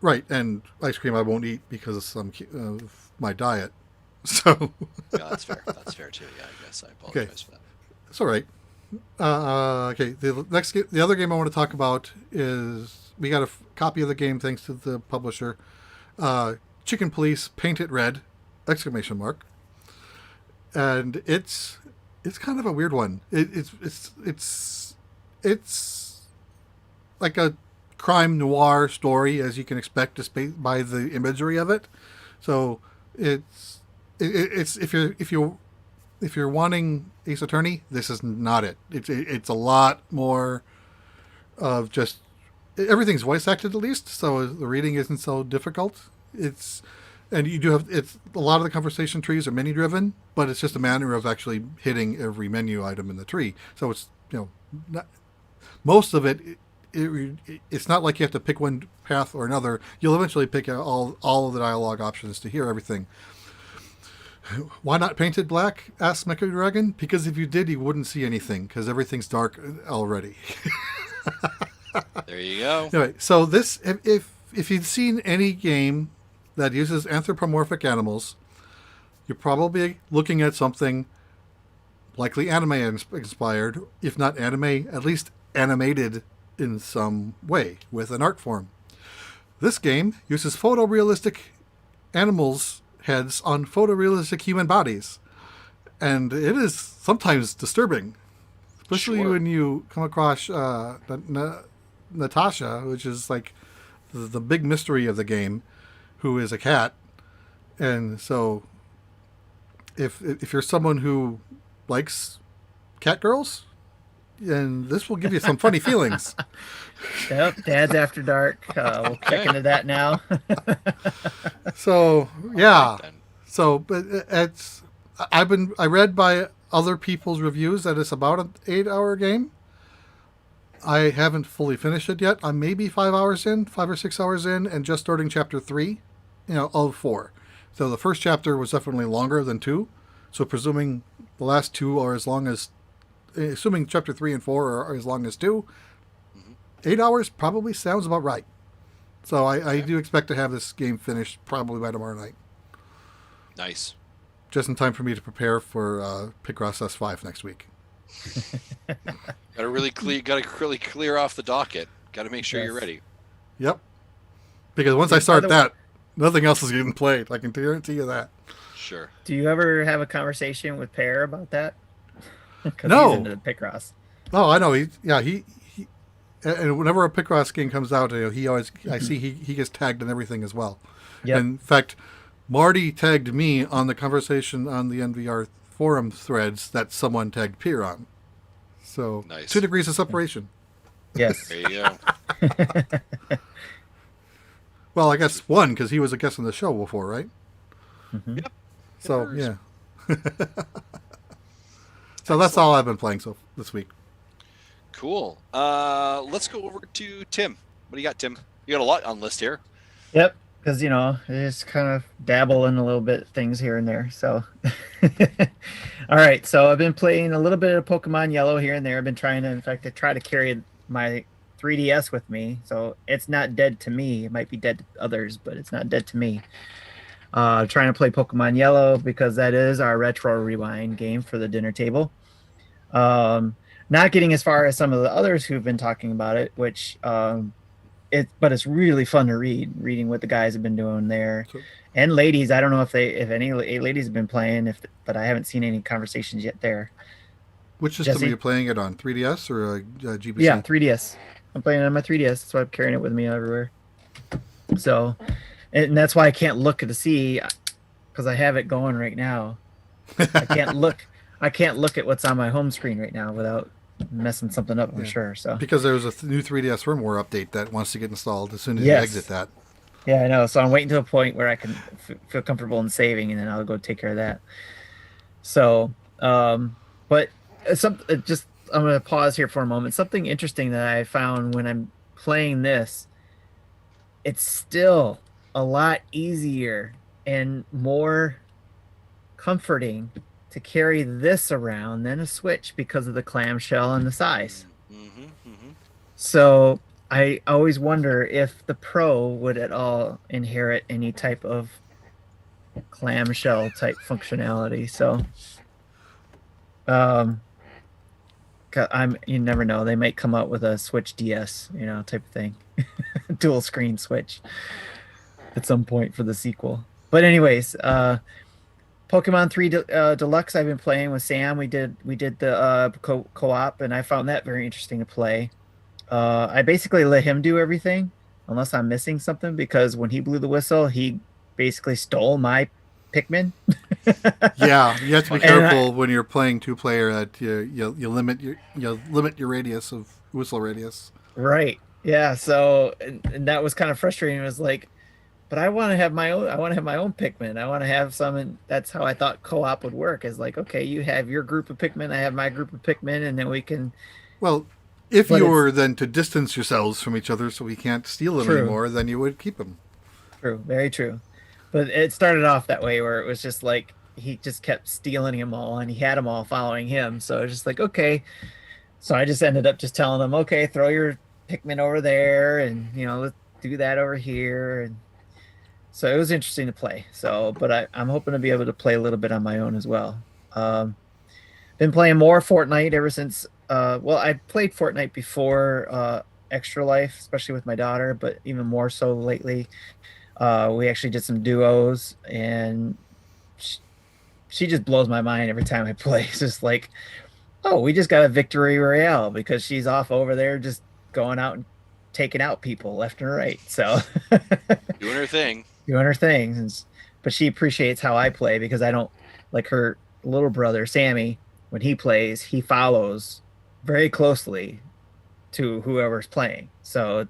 Right, and ice cream I won't eat because of my diet. So. Yeah, that's fair. That's fair too. Yeah, I guess I apologize for that. It's all right. Okay, the other game I want to talk about is we got a copy of the game thanks to the publisher. Chicken Police Paint It Red! ! And it's kind of a weird one. It's like a crime noir story, as you can expect just by the imagery of it. So it's if you're wanting Ace Attorney, this is not it. It's a lot more of just everything's voice acted at least, so the reading isn't so difficult. And you do have a lot of the conversation trees are menu driven, but it's just a matter of actually hitting every menu item in the tree. So it's not, most of it. It's not like you have to pick one path or another. You'll eventually pick all of the dialogue options to hear everything. Why not paint it black? Asked Mecha Dragon. Because if you did, you wouldn't see anything because everything's dark already. There you go. Anyway, so this, if you've seen any game that uses anthropomorphic animals, you're probably looking at something likely anime inspired, if not anime, at least animated in some way with an art form. This game uses photorealistic animals' heads on photorealistic human bodies, and it is sometimes disturbing, especially when you come across Natasha, which is like the big mystery of the game, who is a cat. And so if you're someone who likes cat girls, and this will give you some funny feelings. Yep, Dad's After Dark. We'll check into that now. So yeah, so but I read by other people's reviews that it's about an 8-hour game. I haven't fully finished it yet. I'm maybe 5 or 6 hours in, and just starting chapter 3, of 4. So the first chapter was definitely longer than 2. So presuming the last 2 are as long as, assuming chapter 3 and 4 are as long as 2, 8 hours probably sounds about right. So I do expect to have this game finished probably by tomorrow night. Nice. Just in time for me to prepare for Picross S5 next week. Got to really clear off the docket. Got to make sure you're ready. Yep. Because once I start that, nothing else is getting played. I can guarantee you that. Sure. Do you ever have a conversation with Pear about that? No. He's into the Picross. Oh, I know. He and whenever a Picross game comes out, he always he gets tagged in everything as well. Yep. In fact, Marty tagged me on the conversation on the NVR forum threads that someone tagged Peer on. So nice. 2 degrees of separation. Yes. There you go. Well, I guess 1 because he was a guest on the show before, right? Mm-hmm. Yep. So yeah. So that's all I've been playing this week. Cool. Let's go over to Tim. What do you got, Tim? You got a lot on the list here. Yep. Because, I just kind of dabble in a little bit things here and there. So, all right. So I've been playing a little bit of Pokemon Yellow here and there. I've been trying to try to carry my 3DS with me. So it's not dead to me. It might be dead to others, but it's not dead to me. Trying to play Pokemon Yellow because that is our retro rewind game for the dinner table. Not getting as far as some of the others who've been talking about it, which but it's really fun to reading what the guys have been doing there. Sure. And ladies, I don't know if any ladies have been playing, but I haven't seen any conversations yet there. Which system Jesse? are you playing it on? 3DS or GBC? Yeah, 3DS. I'm playing it on my 3DS. That's why I'm carrying it with me everywhere. So, and that's why I can't look to see, because I have it going right now. I can't look at what's on my home screen right now without messing something up, I'm Yeah. sure. So Because there's a new 3DS firmware update that wants to get installed as soon as you Yes. exit that. yeah, I know. So I'm waiting to a point where I can feel comfortable in saving, and then I'll go take care of that. So, but just I'm going to pause here for a moment. Something interesting that I found when I'm playing this, it's still a lot easier and more comforting to carry this around than a Switch because of the clamshell and the size. Mm-hmm, mm-hmm. So I always wonder if the Pro would at all inherit any type of clamshell type functionality. So, um, you never know. They might come out with a Switch DS, type of thing, dual screen Switch at some point for the sequel. But anyways, Pokemon 3 Deluxe I've been playing with Sam. We did the co-op, and I found that very interesting to play. I basically let him do everything unless I'm missing something, because when he blew the whistle, he basically stole my Pikmin. Yeah, you have to be careful when you're playing 2-player that you limit your radius of whistle radius. Right. Yeah. So and that was kind of frustrating. It was like, but I want to have my own. I want to have my own Pikmin. I want to have some. And that's how I thought co-op would work. Is like, okay, you have your group of Pikmin, I have my group of Pikmin, and then we can. Well, if But you were then to distance yourselves from each other so we can't steal them True. anymore, then you would keep them. True. Very true. But it started off that way where it was just like he just kept stealing them all, and he had them all following him. So it was just like, okay. So I just ended up just telling him, okay, throw your Pikmin over there, and let's do that over here. And so it was interesting to play. So, but I'm hoping to be able to play a little bit on my own as well. Been playing more Fortnite ever since. I played Fortnite before Extra Life, especially with my daughter, but even more so lately. We actually did some duos, and she just blows my mind every time I play. It's just like, oh, we just got a victory royale because she's off over there just going out and taking out people left and right. So Doing her thing. Doing her things. But she appreciates how I play, because I don't like her little brother, Sammy. When he plays, he follows very closely to whoever's playing. So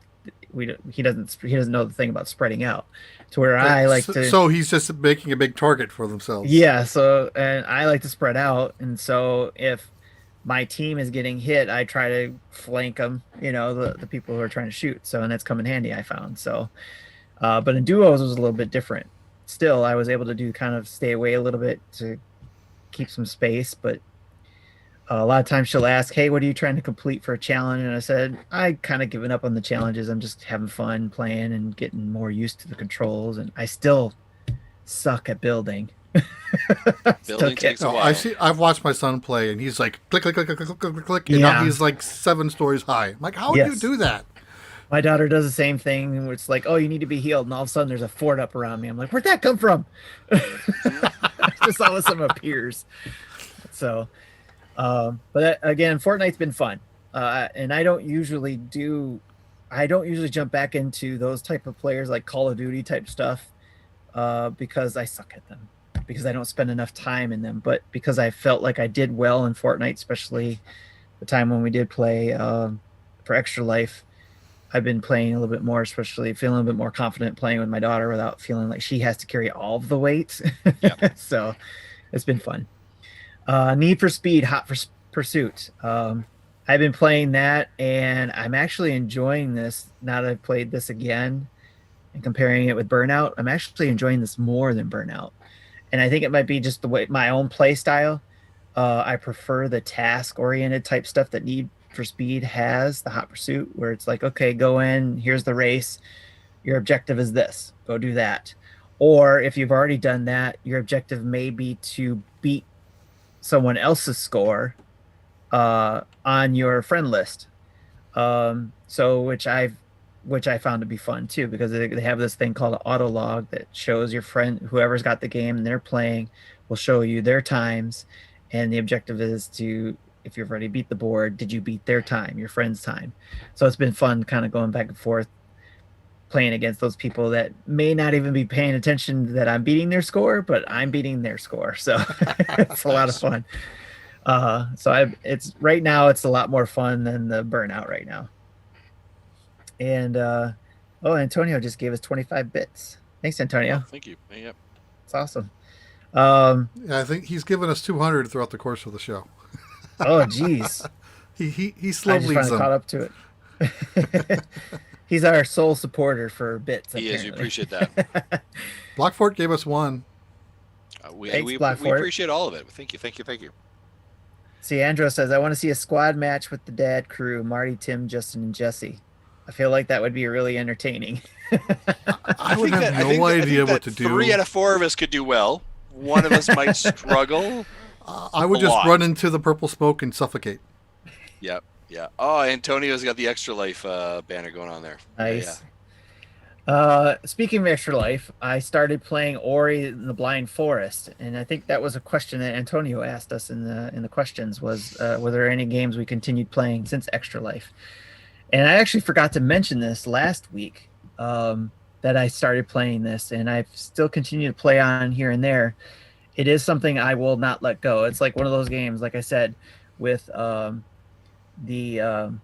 he doesn't know the thing about spreading out, to where I like to. So he's just making a big target for themselves. Yeah. So, and I like to spread out. And so if my team is getting hit, I try to flank them, the people who are trying to shoot. So, and that's come in handy, I found. So, but in duos it was a little bit different. Still, I was able to kind of stay away a little bit to keep some space. But a lot of times she'll ask, hey, what are you trying to complete for a challenge? And I said, I kind of given up on the challenges. I'm just having fun playing and getting more used to the controls. And I still suck at building. Building takes a while. I've watched my son play, and he's like click, click, click, click, click, click, click, and now he's like 7 stories high. I'm like, how would you do that? My daughter does the same thing. It's like, oh, you need to be healed, and all of a sudden there's a fort up around me. I'm like, where'd that come from? Just all of a sudden appears. So, but that, again, Fortnite's been fun, and I don't usually jump back into those type of players like Call of Duty type stuff, because I suck at them, because I don't spend enough time in them. But because I felt like I did well in Fortnite, especially the time when we did play for Extra Life, I've been playing a little bit more, especially feeling a bit more confident playing with my daughter without feeling like she has to carry all of the weight. Yep. So it's been fun. Need for Speed, Hot Pursuit. I've been playing that, and I'm actually enjoying this now that I've played this again and comparing it with Burnout. I'm actually enjoying this more than Burnout. And I think it might be just the way my own play style. I prefer the task-oriented type stuff that Need for Speed has, the Hot Pursuit, where it's like, okay, go in, here's the race. Your objective is this. Go do that. Or if you've already done that, your objective may be to beat someone else's score on your friend list. So which I found to be fun too, because they have this thing called an auto log that shows your friend, whoever's got the game and they're playing, will show you their times, and the objective is to, if you've already beat the board, did you beat their time, your friend's time? So it's been fun kind of going back and forth, playing against those people that may not even be paying attention that I'm beating their score, but I'm beating their score. So it's a lot of fun. It's right now. It's a lot more fun than the Burnout right now. And Antonio just gave us 25 bits. Thanks, Antonio. Oh, thank you. Yep. It's awesome. Yeah, I think he's given us 200 throughout the course of the show. Oh, geez. he slow I just leads finally them. caught up to it. He's our sole supporter for bits. He is. We apparently. appreciate that. Blockfort gave us 1. Thanks, We Blackfort. appreciate all of it. Thank you. See, Andrew says, I want to see a squad match with the dad crew, Marty, Tim, Justin, and Jesse. I feel like that would be really entertaining. I would have no idea what to do. 3 out of 4 of us could do well. One of us might struggle. I would just run into the purple smoke and suffocate. Yep. Yeah. Oh, Antonio's got the Extra Life banner going on there. Nice. Yeah. Speaking of Extra Life, I started playing Ori the Blind Forest, and I think that was a question that Antonio asked us in the questions was, were there any games we continued playing since Extra Life? And I actually forgot to mention this last week, that I started playing this, and I've still continued to play on here and there. It is something I will not let go. It's like one of those games, like I said, with the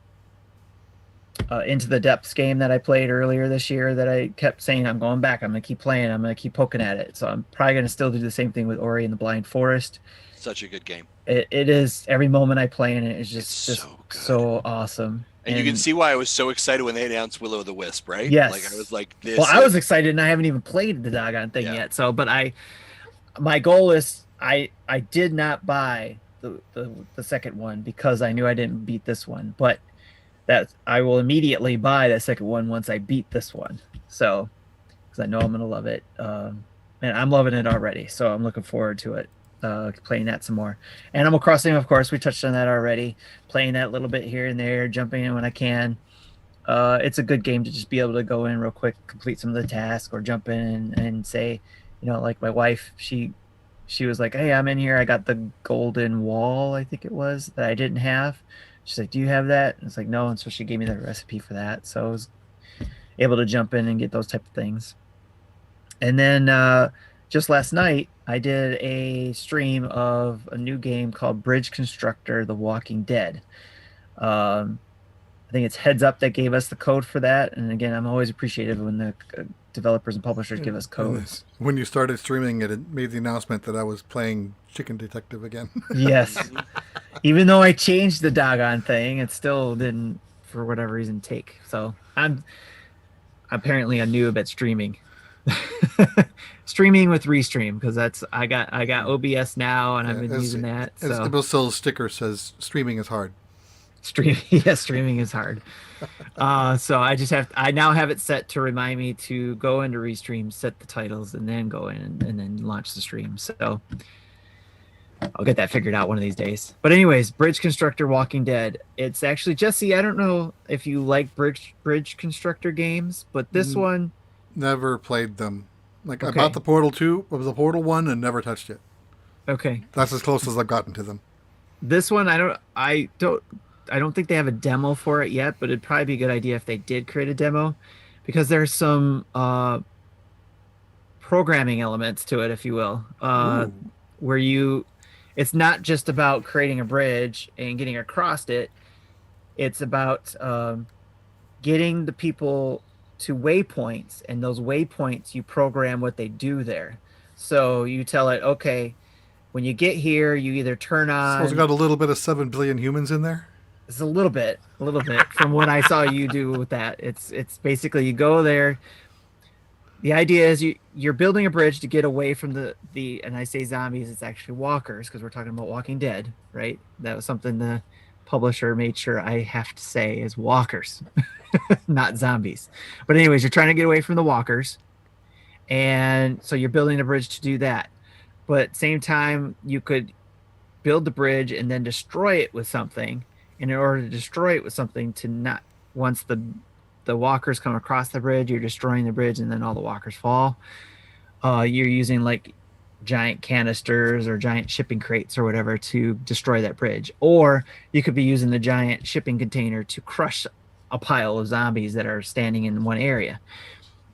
Into the Depths game that I played earlier this year that I kept saying, I'm going back, I'm going to keep playing, I'm going to keep poking at it. So I'm probably going to still do the same thing with Ori and the Blind Forest. Such a good game. It is, every moment I play in it is just so awesome. And you can see why I was so excited when they announced Will-O-the-Wisp, right? Yes. Like, I was like, this. Well, I was excited, and I haven't even played the doggone thing yet. So, but my goal is, I did not buy the second one because I knew I didn't beat this one, but that I will immediately buy the second one once I beat this one. So, because I know I'm gonna love it, and I'm loving it already. So I'm looking forward to it. Playing that some more. Animal Crossing, of course, we touched on that already. Playing that a little bit here and there, jumping in when I can. It's a good game to just be able to go in real quick, complete some of the tasks, or jump in and say, like my wife, she was like, hey, I'm in here. I got the golden wall, I think it was, that I didn't have. She's like, do you have that? And it's like, no. And so she gave me the recipe for that. So I was able to jump in and get those type of things. And then just last night, I did a stream of a new game called Bridge Constructor: The Walking Dead. I think it's Heads Up that gave us the code for that. And again, I'm always appreciative when the developers and publishers give us codes. When you started streaming it, it made the announcement that I was playing Chicken Detective again. Yes. Even though I changed the doggone thing, it still didn't, for whatever reason, take. So I'm apparently a noob at streaming. Streaming with Restream, because I got OBS now, and I've been using that. As So Ibelsil's sticker says, streaming is hard. Streaming is hard. So I now have it set to remind me to go into Restream, set the titles, and then go in and then launch the stream. So I'll get that figured out one of these days. But anyways, Bridge Constructor Walking Dead. It's actually, Jesse, I don't know if you like Bridge Constructor games, but this one, never played them. Like, Okay. I bought the Portal 2, it was the Portal 1, and never touched it. okay. That's as close as I've gotten to them. This one, I don't think they have a demo for it yet, but it'd probably be a good idea if they did create a demo, because there's some programming elements to it, if you will, where it's not just about creating a bridge and getting across it. It's about getting the people to waypoints, and those waypoints, you program what they do there. So you tell it, okay, when you get here, you either turn on. So it's got a little bit of 7 billion humans in there. It's a little bit from what I saw you do with that. It's basically you go there. The idea is you're building a bridge to get away from the and I say zombies, it's actually walkers, because we're talking about Walking Dead, right? That was something the publisher made sure I have to say is walkers, not zombies. But anyways, you're trying to get away from the walkers, and so you're building a bridge to do that. But at the same time, you could build the bridge and then destroy it with something. And in order to destroy it with something, to not, once the walkers come across the bridge, you're destroying the bridge, and then all the walkers fall. You're using like giant canisters or giant shipping crates or whatever to destroy that bridge. Or you could be using the giant shipping container to crush a pile of zombies that are standing in one area.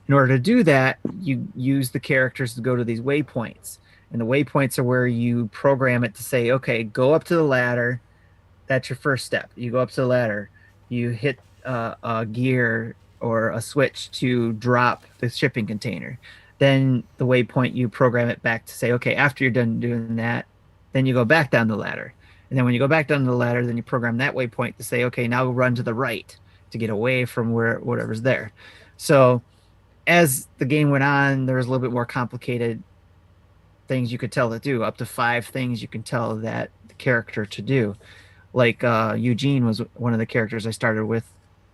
In order to do that, you use the characters to go to these waypoints. And the waypoints are where you program it to say, okay, go up to the ladder. That's your first step. You go up to the ladder. You hit a gear or a switch to drop the shipping container. Then the waypoint, you program it back to say, okay, after you're done doing that, then you go back down the ladder. And then when you go back down the ladder, then you program that waypoint to say, okay, now run to the right to get away from whatever's there. So as the game went on, there was a little bit more complicated things you could tell to do, up to 5 things you can tell that the character to do. Like Eugene was one of the characters I started with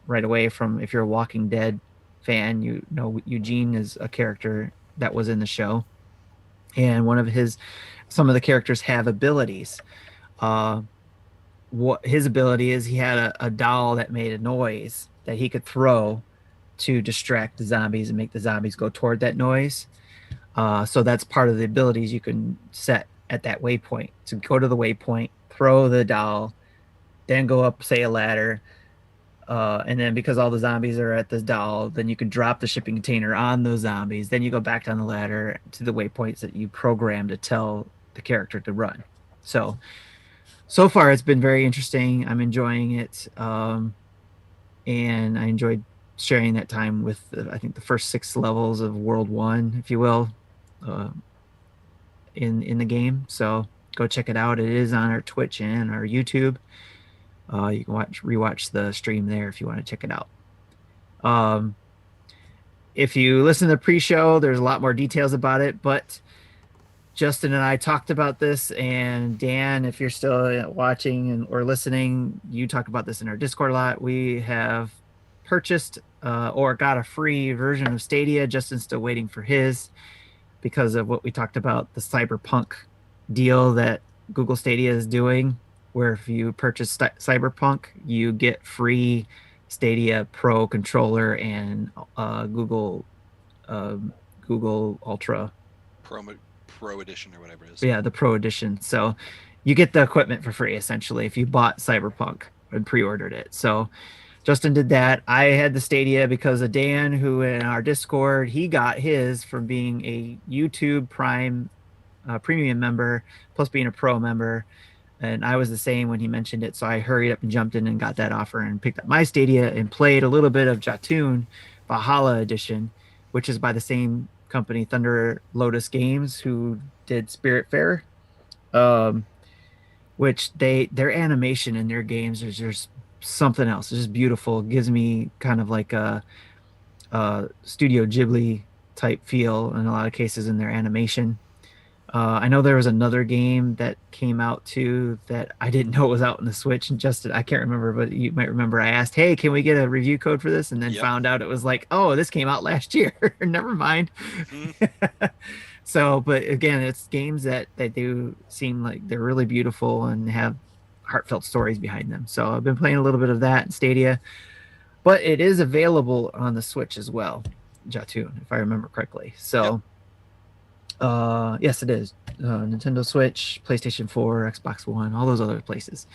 right away from, if you're a Walking Dead fan, you know Eugene is a character that was in the show. And some of the characters have abilities. What his ability is, he had a doll that made a noise that he could throw to distract the zombies and make the zombies go toward that noise. So that's part of the abilities you can set at that waypoint. So go to the waypoint, throw the doll, then go up, say, a ladder. And then because all the zombies are at the doll, then you can drop the shipping container on those zombies. Then you go back down the ladder to the waypoints that you program to tell the character to run. So far it's been very interesting. I'm enjoying it. And I enjoyed sharing that time with, I think, the first 6 levels of World 1, if you will, in the game. So go check it out. It is on our Twitch and our YouTube. You can rewatch the stream there if you want to check it out. If you listen to the pre-show, there's a lot more details about it, but Justin and I talked about this, and Dan, if you're still watching or listening, you talk about this in our Discord a lot. We have purchased or got a free version of Stadia. Justin's still waiting for his because of what we talked about, the Cyberpunk deal that Google Stadia is doing, where if you purchase Cyberpunk, you get free Stadia Pro controller and Google Ultra Pro edition or whatever it is. Yeah, the Pro edition. So you get the equipment for free essentially if you bought Cyberpunk and pre-ordered it. So Justin did that. I had the Stadia because of Dan, who in our Discord, he got his from being a YouTube Prime premium member plus being a Pro member. And I was the same when he mentioned it. So I hurried up and jumped in and got that offer and picked up my Stadia and played a little bit of Jatoon Valhalla Edition, which is by the same company, Thunder Lotus Games, who did Spiritfarer, which their animation in their games is just something else. It's just beautiful. It gives me kind of like a Studio Ghibli type feel in a lot of cases in their animation. I know there was another game that came out too that I didn't know was out in the Switch, and Justin, I can't remember, but you might remember I asked, hey, can we get a review code for this? And then found out it was like, oh, this came out last year. Never mind. Mm-hmm. So, but again, it's games that do seem like they're really beautiful and have heartfelt stories behind them. So I've been playing a little bit of that in Stadia, but it is available on the Switch as well, Jatoon, if I remember correctly. So yes, it is. Nintendo Switch, PlayStation 4, Xbox One, all those other places.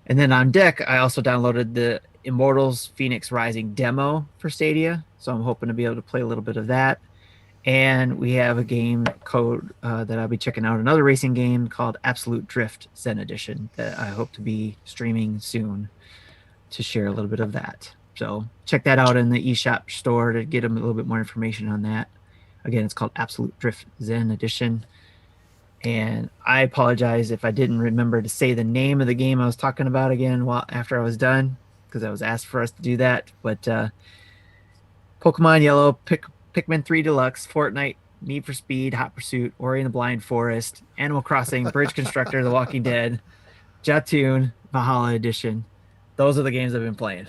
And then on deck, I also downloaded the Immortals Phoenix Rising demo for Stadia. So I'm hoping to be able to play a little bit of that. And we have a game code that I'll be checking out, another racing game called Absolute Drift Zen Edition that I hope to be streaming soon to share a little bit of that. So check that out in the eShop store to get a little bit more information on that. Again, it's called Absolute Drift Zen Edition. And I apologize if I didn't remember to say the name of the game I was talking about again after I was done, because I was asked for us to do that. But Pokemon Yellow, Pikmin 3 Deluxe, Fortnite, Need for Speed, Hot Pursuit, Ori and the Blind Forest, Animal Crossing, Bridge Constructor, The Walking Dead, Jatoon, Valhalla Edition. Those are the games I've been playing.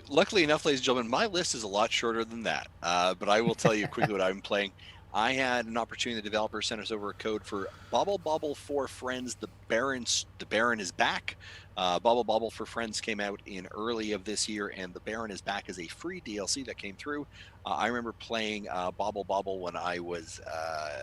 Luckily enough, ladies and gentlemen, my list is a lot shorter than that. But I will tell you quickly what I've been playing. I had an opportunity. The developer sent us over a code for Bobble for Friends. The Baron is back. Bobble for Friends came out in early of this year, and the Baron is back as a free DLC that came through. I remember playing Bobble when I was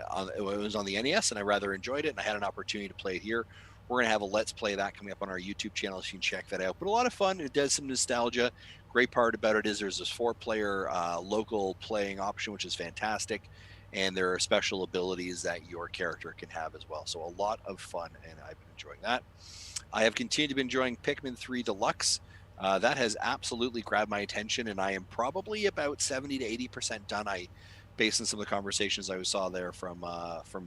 on the NES, and I rather enjoyed it. And I had an opportunity to play it here. We're going to have a Let's Play that coming up on our YouTube channel, so you can check that out. But a lot of fun. It does some nostalgia. Great part about it is there's this 4-player local playing option, which is fantastic. and there are special abilities that your character can have as well. So a lot of fun, and I've been enjoying that. I have continued to be enjoying Pikmin 3 Deluxe. That has absolutely grabbed my attention, and I am probably about 70 to 80% done. Based on some of the conversations I saw there from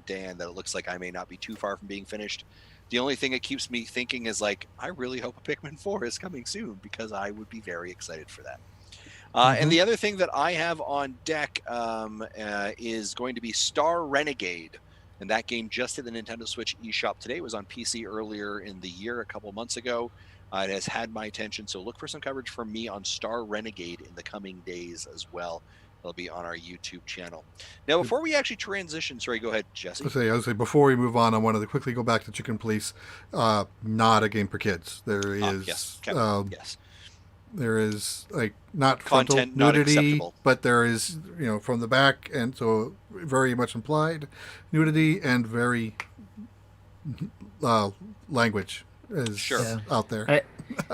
Dan, that it looks like I may not be too far from being finished. The only thing that keeps me thinking is like, I really hope a Pikmin 4 is coming soon, because I would be very excited for that. And the other thing that I have on deck is going to be Star Renegade. And that game just hit the Nintendo Switch eShop today. It was on PC earlier in the year, a couple months ago. It has had my attention, so look for some coverage from me on Star Renegade in the coming days as well. It'll be on our YouTube channel. Now, before we actually transition, sorry, go ahead, Jesse. I was say before we move on, I wanted to quickly go back to Chicken Police. Not a game for kids. There is yes. There is like not frontal Content not nudity, acceptable. but there is from the back, and so very much implied nudity and very language is out there.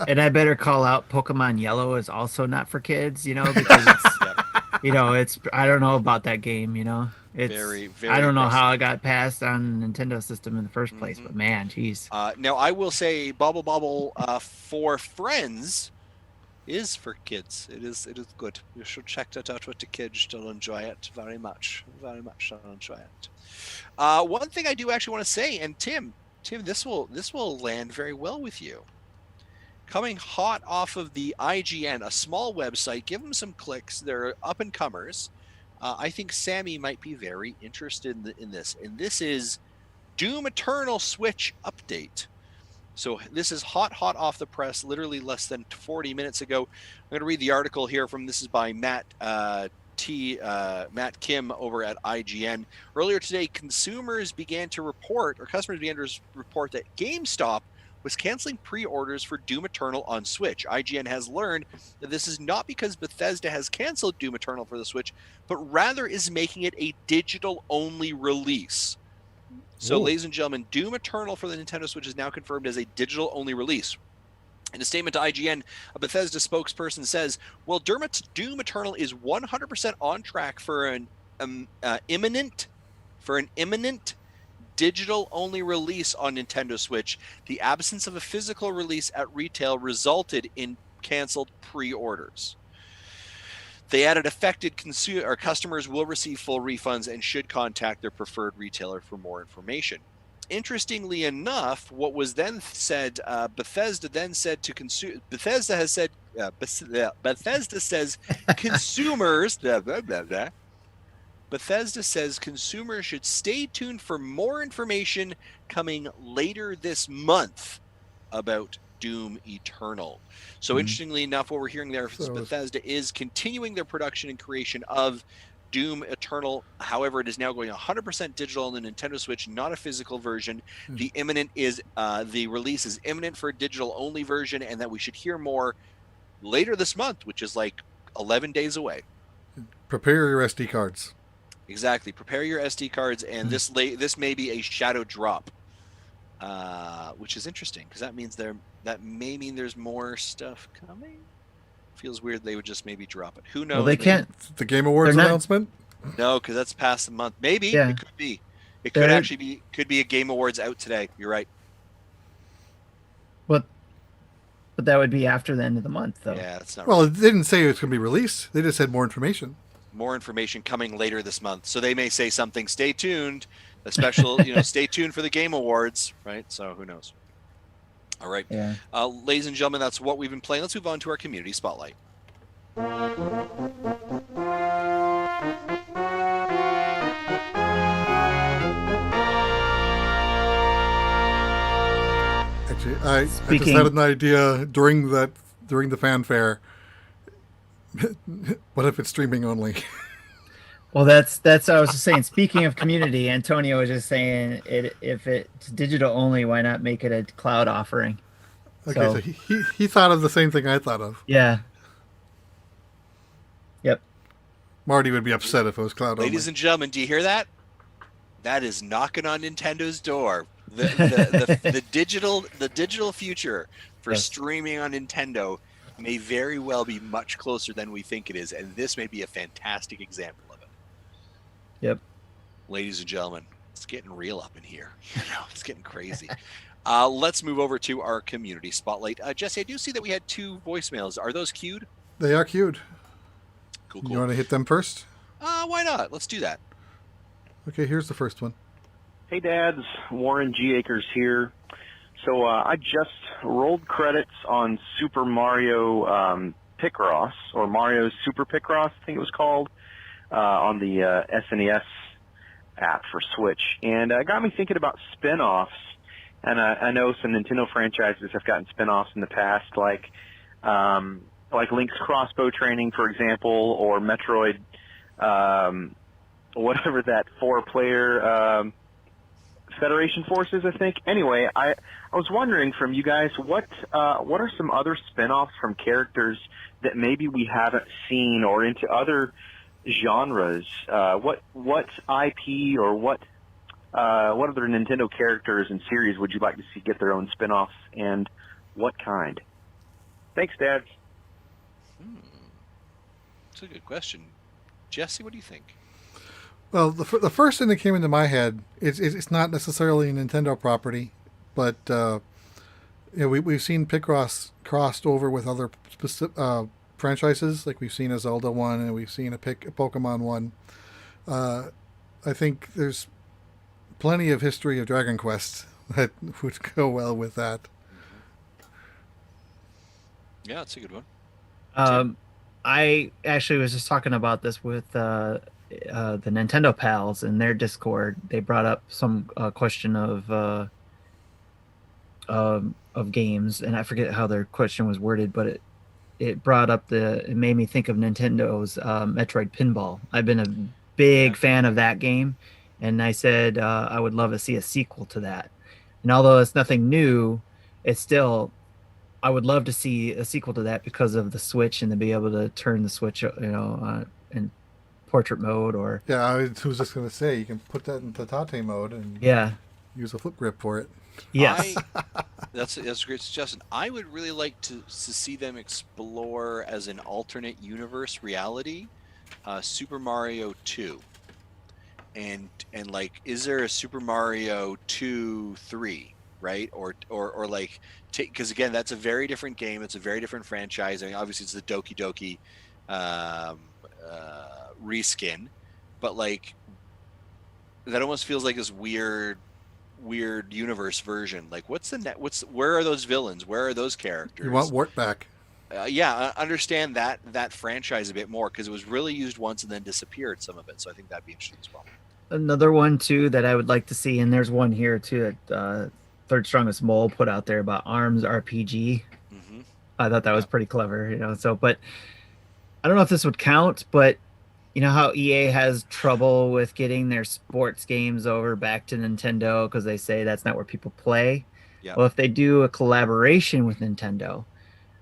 And I better call out Pokemon Yellow is also not for kids, because it's, it's, I don't know about that game, it's very, very I don't know impressive. how it got passed on Nintendo system in the first place, but man, geez. Now I will say Bobble for friends is for kids. It is good. You should check that out with the kids. They'll enjoy it very much. Very much they'll enjoy it. One thing I do actually want to say, and Tim, this will land very well with you. Coming hot off of the IGN, a small website, give them some clicks. They're up and comers. I think Sammy might be very interested in this. And this is Doom Eternal Switch update. So this is hot off the press, literally less than 40 minutes ago. I'm going to read the article here this is by Matt Kim over at IGN. Earlier today, customers began to report that GameStop was canceling pre-orders for Doom Eternal on Switch. IGN has learned that this is not because Bethesda has canceled Doom Eternal for the Switch, but rather is making it a digital-only release. So, ladies and gentlemen, Doom Eternal for the Nintendo Switch is now confirmed as a digital-only release. In a statement to IGN, a Bethesda spokesperson says, well, Doom Eternal is 100% on track for an imminent digital-only release on Nintendo Switch. The absence of a physical release at retail resulted in canceled pre-orders. They added affected customers will receive full refunds and should contact their preferred retailer for more information. Interestingly enough, what was then said, Bethesda says consumers. Bethesda says consumers should stay tuned for more information coming later this month about Doom Eternal. So interestingly enough, what we're hearing there is Bethesda is continuing their production and creation of Doom Eternal. However, it is now going 100% digital on the Nintendo Switch, not a physical version. The release is imminent for a digital only version, and that we should hear more later this month, which is like 11 days away. Prepare your SD cards. Exactly. Prepare your SD cards, and this may be a shadow drop, which is interesting because that may mean there's more stuff coming. Feels weird they would just maybe drop it. Who knows? Well, they can't. The Game Awards announcement? No, because that's past the month. Maybe yeah. It could be. It could actually be a Game Awards out today. You're right. But that would be after the end of the month, though. Yeah, that's not. Well, they didn't say it was going to be released. They just said more information. More information coming later this month. So they may say something. Stay tuned. A special, stay tuned for the Game Awards, right? So who knows? All right. Yeah. Ladies and gentlemen, that's what we've been playing. Let's move on to our community spotlight. Actually, I just had an idea during the fanfare. What if it's streaming only? Well, that's what I was just saying. Speaking of community, Antonio was just saying if it's digital only, why not make it a cloud offering? Okay, so he thought of the same thing I thought of. Yeah. Yep. Marty would be upset if it was cloud only. Ladies and gentlemen, do you hear that? That is knocking on Nintendo's door. The digital future for streaming on Nintendo may very well be much closer than we think it is, and this may be a fantastic example of it. Yep. Ladies and gentlemen, it's getting real up in here. It's getting crazy. Let's move over to our community spotlight. Jesse, I do see that we had 2 voicemails. Are those queued? They are queued. Cool. You want to hit them first? Why not? Let's do that. Okay, here's the first one. Hey, Dads. Warren G. Akers here. So I just rolled credits on Super Mario Picross, or Mario Super Picross, I think it was called, on the SNES app for Switch. And it got me thinking about spin-offs. And I know some Nintendo franchises have gotten spin-offs in the past, like Link's Crossbow Training, for example, or Metroid, whatever that 4-player Federation Forces, I think. Anyway, I was wondering from you guys, what are some other spin-offs from characters that maybe we haven't seen, or into other genres? What IP or what other Nintendo characters and series would you like to see get their own spin-offs, and what kind? Thanks, Dad. That's a good question. Jesse, what do you think? Well, the first thing that came into my head is it's not necessarily a Nintendo property, but we've seen Picross crossed over with other franchises, like we've seen a Zelda one and we've seen a Pokemon one. I think there's plenty of history of Dragon Quest that would go well with that. Yeah, that's a good one. I actually was just talking about this with the Nintendo pals in their Discord. They brought up some question of games, and I forget how their question was worded, but it brought up it made me think of Nintendo's Metroid Pinball. I've been a big fan of that game, and I said I would love to see a sequel to that. And although it's nothing new, it's still, I would love to see a sequel to that because of the Switch and to be able to turn the Switch, in portrait mode, or I was just going to say you can put that into Tate mode and use a flip grip for it. Yes, that's a great suggestion. I would really like to see them explore as an alternate universe reality, Super Mario 2, and like, is there a Super Mario 2, 3? Right, or like, because again, that's a very different game. It's a very different franchise. I mean, obviously, it's the Doki Doki reskin, but like, that almost feels like this weird universe version. Like, where are those villains? Where are those characters? You want Wart back? I understand that franchise a bit more, because it was really used once and then disappeared, some of it. So I think that'd be interesting as well. Another one too that I would like to see, and there's one here too that Third Strongest Mole put out there about ARMS RPG. Mm-hmm. I thought that was pretty clever, So, but I don't know if this would count, but you know how EA has trouble with getting their sports games over back to Nintendo because they say that's not where people play. Yeah. Well, if they do a collaboration with Nintendo,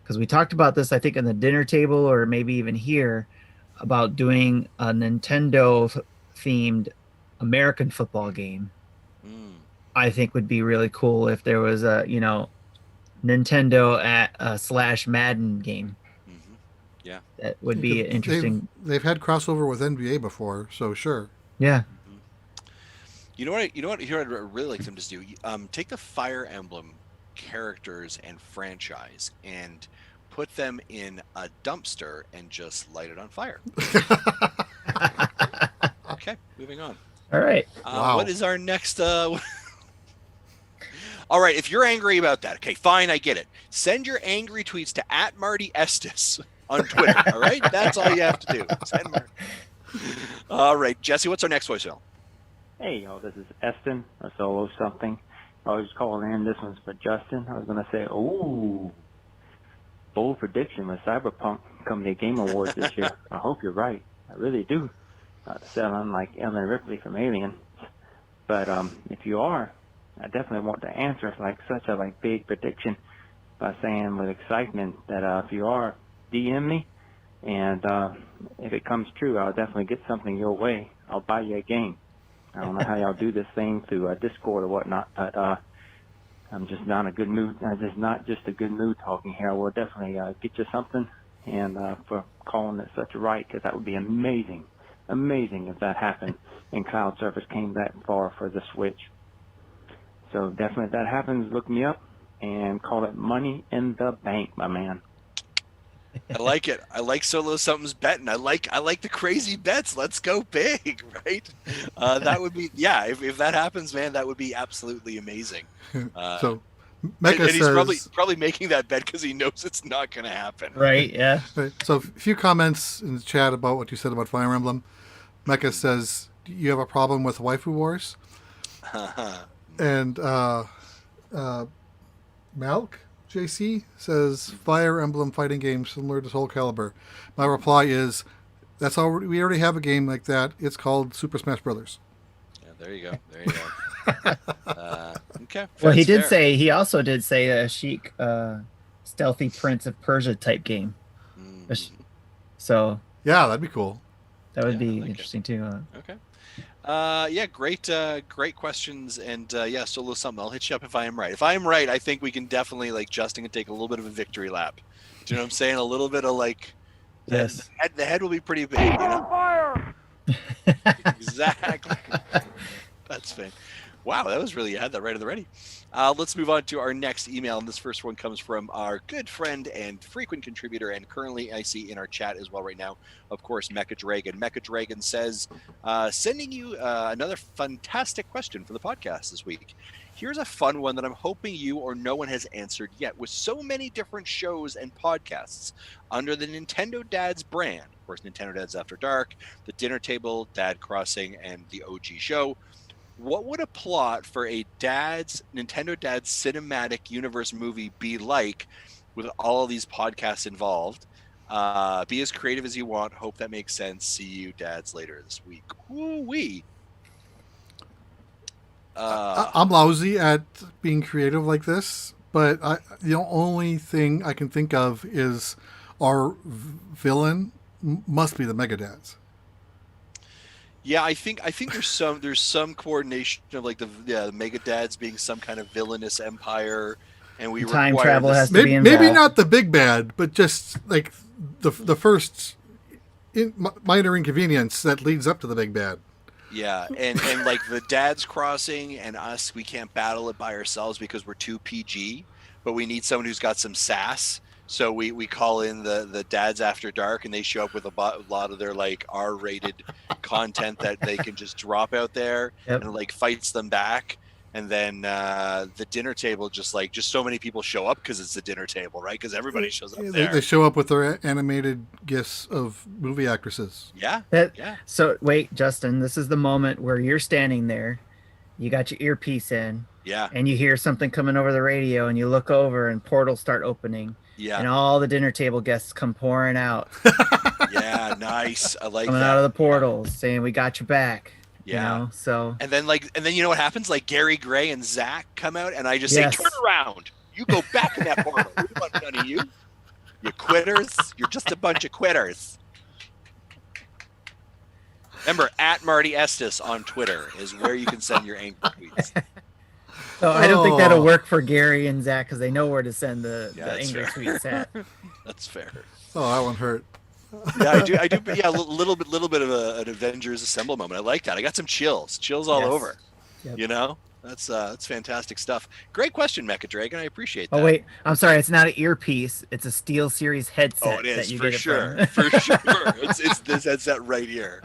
because we talked about this, I think, in the dinner table or maybe even here, about doing a Nintendo-themed American football game. I think would be really cool if there was a Nintendo / Madden game. Mm-hmm. Yeah, that would be interesting. They've had crossover with NBA before, so sure. Yeah. Mm-hmm. You know what? Here, I'd really like them to do. Take the Fire Emblem characters and franchise and put them in a dumpster and just light it on fire. Okay, moving on. All right. Wow. What is our next? All right, if you're angry about that, okay, fine, I get it. Send your angry tweets to @MartyEstes on Twitter. All right, that's all you have to do. Send Marty. All right, Jesse, what's our next voicemail? Hey, y'all, this is Eston, a solo something. I was calling in. This one's for Justin. I was going to say, bold prediction with Cyberpunk come to Game Awards this year. I hope you're right. I really do. Sound like Ellen Ripley from Alien. But if you are, I definitely want to answer like such a big prediction by saying with excitement that if you are, DM me, and if it comes true, I'll definitely get something your way. I'll buy you a game. I don't know how y'all do this thing through Discord or whatnot, but I'm just not in a good mood. I'm just not just a good mood talking here. I will definitely get you something, and for calling it such a right, because that would be amazing. amazing if that happened and cloud service came that far for the Switch. So definitely if that happens, look me up and call it money in the bank, my man. I like it. I like Solo Something's betting. I like the crazy bets. Let's go big, right? That would be, yeah. If that happens, man, that would be absolutely amazing. So and Mecha he's says, probably making that bet because he knows it's not going to happen. Right, yeah. right, so a few comments in the chat about what you said about Fire Emblem. Mecha says, do you have a problem with waifu wars? And Malk JC says, Fire Emblem fighting game similar to Soul Calibur. My reply is, we already have a game like that. It's called Super Smash Brothers. Yeah, there you go. Okay. Well, That's fair. he also did say a chic, stealthy Prince of Persia type game. So Yeah, that'd be cool. that would Yeah, be I like interesting too. Okay. Yeah, great questions, and yeah, Solo Something. I'll hit you up if I am right. If I am right, I think we can definitely, like, Justin can take a little bit of a victory lap. Do you know what I'm saying? A little bit of, like, Yes. the head will be pretty big. You know? Exactly. That's fine. Wow, that was really, you had that right at the ready. Let's move on to our next email, and this first one comes from our good friend and frequent contributor, and currently I see in our chat as well right now, of course, Mecha Dragon. Mecha Dragon says, sending you another fantastic question for the podcast this week. Here's a fun one that I'm hoping you or no one has answered yet. With so many different shows and podcasts under the Nintendo Dads brand, of course, Nintendo Dads After Dark, The Dinner Table, Dad Crossing, and The OG Show, what would a plot for a Nintendo Dads cinematic universe movie be like with all of these podcasts involved? Be as creative as you want. Hope that makes sense. See you, Dads, later this week. Woo-wee. I'm lousy at being creative like this, but the only thing I can think of is our villain must be the Megadads. Yeah, I think there's some coordination of, like, the Mega Dads being some kind of villainous empire, and we Time require travel this- has to be involved. Maybe not the big bad, but just like the first minor inconvenience that leads up to the big bad. Yeah, and like the Dads Crossing and us, we can't battle it by ourselves because we're too PG, but we need someone who's got some sass. So we call in the Dads After Dark, and they show up with a lot of their, like, R-rated content that they can just drop out there. Yep. And, like, fights them back. And then the Dinner Table, just so many people show up because it's the Dinner Table, right? Because everybody shows up there. They show up with their animated gifs of movie actresses. Yeah. Yeah. So wait, Justin, this is the moment where you're standing there, you got your earpiece in, Yeah. and you hear something coming over the radio, and you look over, and portals start opening. Yeah. And all the dinner table guests come pouring out. Yeah. Nice. I like Coming that. out of the portals, saying, "We got your back." Yeah. You know? So. And then you know what happens? Like, Gary Gray and Zach come out, and I just Yes. say, "Turn around! You go back in that portal. We want none of you. You quitters. You're just a bunch of quitters." Remember, at Marty Estes on Twitter is where you can send your angry tweets. So I don't think that'll work for Gary and Zach because they know where to send the that's angry fair. tweets at. That's fair. Oh, that one hurt. Yeah, I do. But yeah, a little bit of an Avengers Assemble moment. I like that. I got some chills all Yes. over. Yep. You know, that's fantastic stuff. Great question, Mecha Dragon. I appreciate that. Oh wait, I'm sorry. It's not an earpiece. It's a Steel Series headset. Oh, it is, that you for get it sure. from. For sure. It's this headset right here.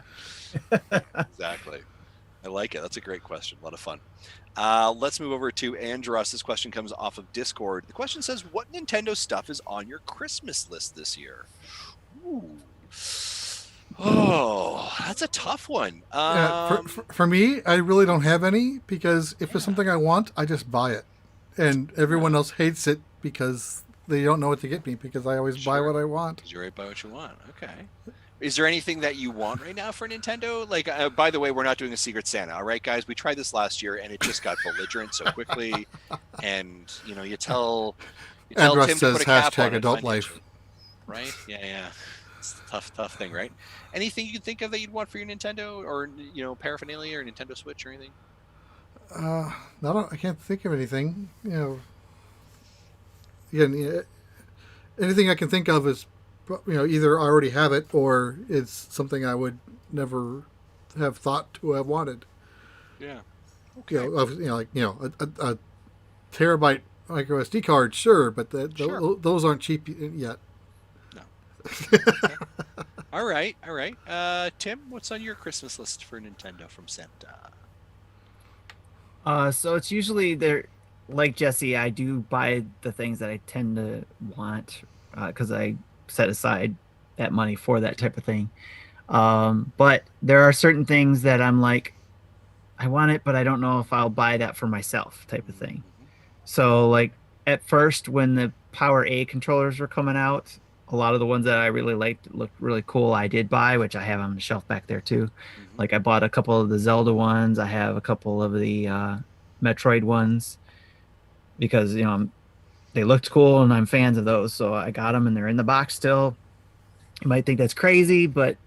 Exactly. I like it. That's a great question. A lot of fun. Let's move over to Andros. This question comes off of Discord. The question says, what Nintendo stuff is on your Christmas list this year? Ooh. Oh, that's a tough one. For me, I really don't have any because if it's something I want, I just buy it. And everyone else hates it because they don't know what to get me because I always buy what I want. Because you already buy what you want. Okay. Is there anything that you want right now for Nintendo? Like, by the way, we're not doing a Secret Santa, all right, guys? We tried this last year, and it just got belligerent so quickly. And, you know, you tell Andros Tim to says put a cap on hashtag it adult life. financially. Right? Yeah. It's a tough thing, right? Anything you can think of that you'd want for your Nintendo or, you know, paraphernalia or Nintendo Switch or anything? I can't think of anything. You know, again, anything I can think of is either I already have it or it's something I would never have thought to have wanted. Yeah. Okay. A terabyte micro SD card, sure, but Sure. those aren't cheap yet. No. Okay. All right. Tim, what's on your Christmas list for Nintendo from Santa? So it's usually there, like Jesse, I do buy the things that I tend to want because I set aside that money for that type of thing. But there are certain things that I'm like, I want it, but I don't know if I'll buy that for myself type of thing. So like at first when the Power A controllers were coming out, a lot of the ones that I really liked looked really cool. I did buy, which I have on the shelf back there too. Like I bought a couple of the Zelda ones. I have a couple of the Metroid ones because they looked cool and I'm fans of those. So I got them and they're in the box still. You might think that's crazy, but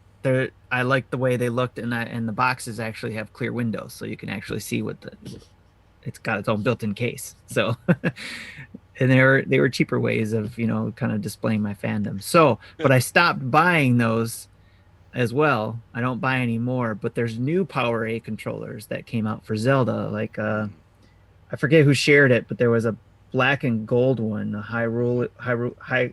I like the way they looked, and the boxes actually have clear windows, so you can actually see it's got its own built-in case. So, and they were cheaper ways of kind of displaying my fandom. So, but I stopped buying those as well. I don't buy anymore. But there's new Power A controllers that came out for Zelda. Like I forget who shared it, but there was a black and gold one, a highly I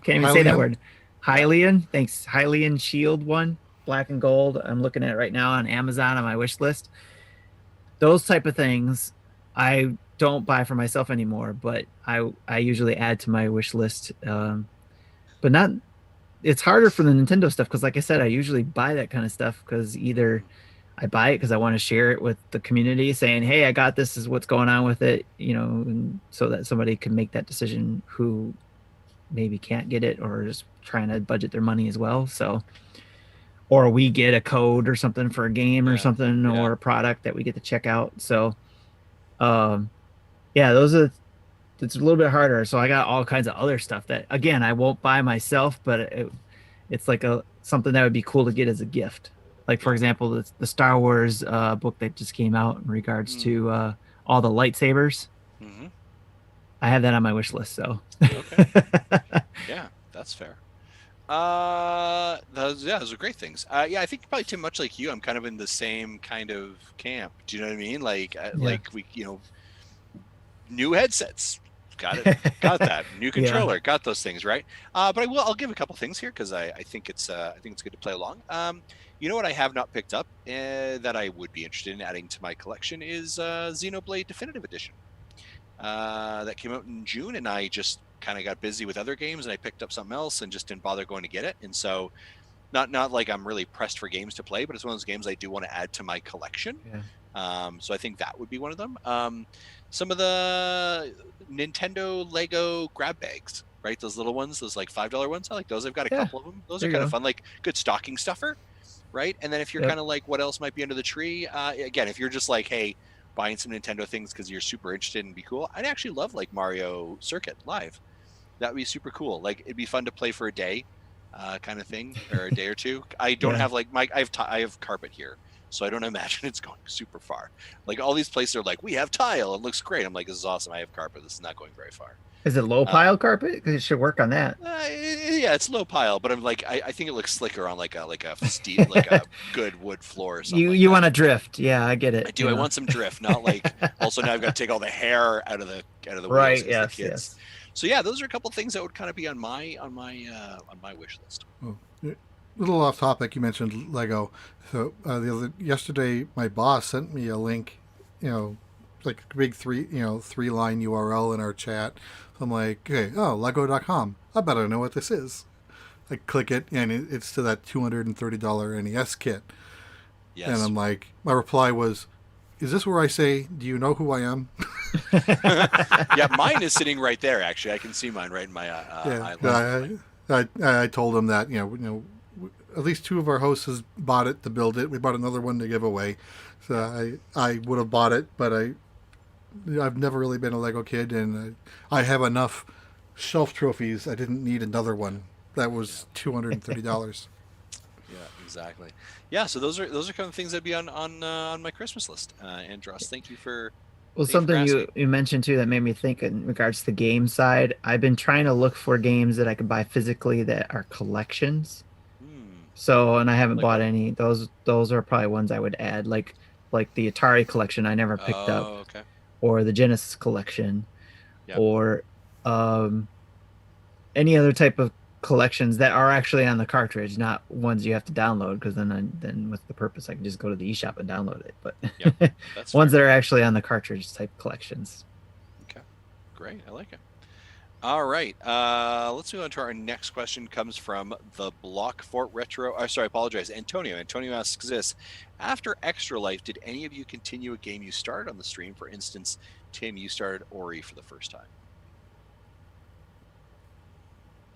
can't even say that word. Hylian, thanks. Hylian Shield one, black and gold. I'm looking at it right now on Amazon on my wish list. Those type of things I don't buy for myself anymore, but I usually add to my wish list. But not. It's harder for the Nintendo stuff because, like I said, I usually buy that kind of stuff because either I buy it because I want to share it with the community, saying, "Hey, I got this. Is what's going on with it," and so that somebody can make that decision who maybe can't get it or just trying to budget their money as well. So, or we get a code or something for a game or something or a product that we get to check out. So, it's a little bit harder. So I got all kinds of other stuff that, again, I won't buy myself, but it's like something that would be cool to get as a gift. Like, for example, the Star Wars book that just came out in regards to all the lightsabers. Mm-hmm. I have that on my wish list. So okay. Yeah, that's fair. Those are great things. I think probably Tim, much like you, I'm kind of in the same kind of camp. Do you know what I mean? Like we, new headsets, got that new controller, got those things, right? But I'll give a couple things here because I think it's good to play along. What I have not picked up that I would be interested in adding to my collection is Xenoblade Definitive Edition. That came out in June, and I just kind of got busy with other games, and I picked up something else and just didn't bother going to get it. And so, not like I'm really pressed for games to play, but it's one of those games I do want to add to my collection. Yeah. So I think that would be one of them. Some of the Nintendo Lego grab bags, right? Those little ones, those like $5 ones. I like those. I've got a couple of them. Those are kind of fun, like good stocking stuffer, right? And then if you're kind of like, what else might be under the tree? Again, if you're just like, hey, buying some Nintendo things because you're super interested and be cool. I'd actually love like Mario Circuit Live. That would be super cool. Like it'd be fun to play for a day, kind of thing, or a day or two. I don't have like I have carpet here, so I don't imagine it's going super far. Like all these places are like, we have tile. It looks great. I'm like, this is awesome. I have carpet. This is not going very far. Is it low pile carpet? Because it should work on that. Yeah, it's low pile, but I'm like, I think it looks slicker on like a steep, like a good wood floor or something. You want to drift? Yeah, I get it. I do. I want some drift, not like. Also, now I've got to take all the hair out of the right. Wheels. Yes. So yeah, those are a couple of things that would kind of be on my wish list. Oh, a little off topic. You mentioned Lego. So yesterday, my boss sent me a link. Like a big three-line URL in our chat. So I'm like, okay, Lego.com. I better know what this is. I click it, and it's to that $230 NES kit. Yes. And I'm like, my reply was, is this where I say, do you know who I am? Yeah, mine is sitting right there, actually. I can see mine right in my I told him that, at least two of our hosts has bought it to build it. We bought another one to give away. So I would have bought it, but I've never really been a Lego kid, and I have enough shelf trophies. I didn't need another one. That was $230. Yeah, exactly. Yeah, so those are kind of things that'd be on my Christmas list. Andros, thank you for Well, Thank you for something asking. you mentioned too that made me think in regards to the game side. I've been trying to look for games that I can buy physically that are collections. Hmm. So, and I haven't Like bought what? any. Those are probably ones I would add, like the Atari collection I never picked up, Oh, okay. or the Genesis collection, Yeah. or um, any other type of collections that are actually on the cartridge, not ones you have to download. Because then what's the purpose? I can just go to the eShop and download it. Yep. But That's ones fair. that are actually on the cartridge type collections. Okay. Great. I like it. All right. Let's move on to our next question. Comes from the Block Fort Retro. Sorry, I apologize. Antonio. Antonio asks this: after Extra Life, did any of you continue a game you started on the stream? For instance, Tim, you started Ori for the first time.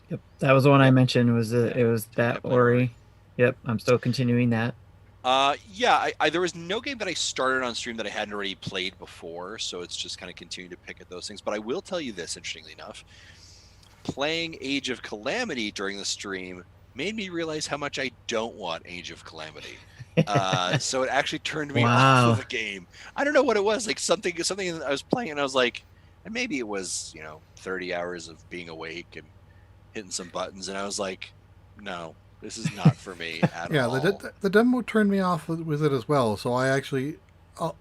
Yep, that was the one I Yep. mentioned. Yeah. It was Tim that kept playing Ori. Yep, I'm still continuing that. Yeah, there was no game that I started on stream that I hadn't already played before, so it's just kind of continuing to pick at those things. But I will tell you this, interestingly enough, playing Age of Calamity during the stream made me realize how much I don't want Age of Calamity. So it actually turned me off of Wow. the game. I don't know what it was, like something I was playing and I was like, and maybe it was 30 hours of being awake and hitting some buttons, and I was like, no, this is not for me at Yeah, all. the demo turned me off with it as well. So I actually I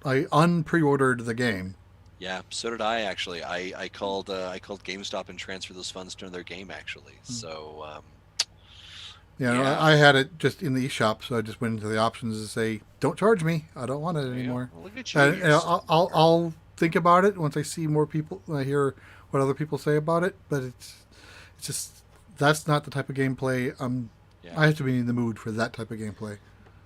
unpre-ordered the game. Yeah, so did I actually. I called GameStop and transferred those funds to another game actually. So Yeah, no, yeah, I had it just in the eShop, so I just went into the options and say, "Don't charge me. I don't want it there you go. anymore." Well, look at you. And, You're so smart. I'll think about it once I see more people. I hear what other people say about it, but it's just that's not the type of gameplay. Yeah, I have to be in the mood for that type of gameplay.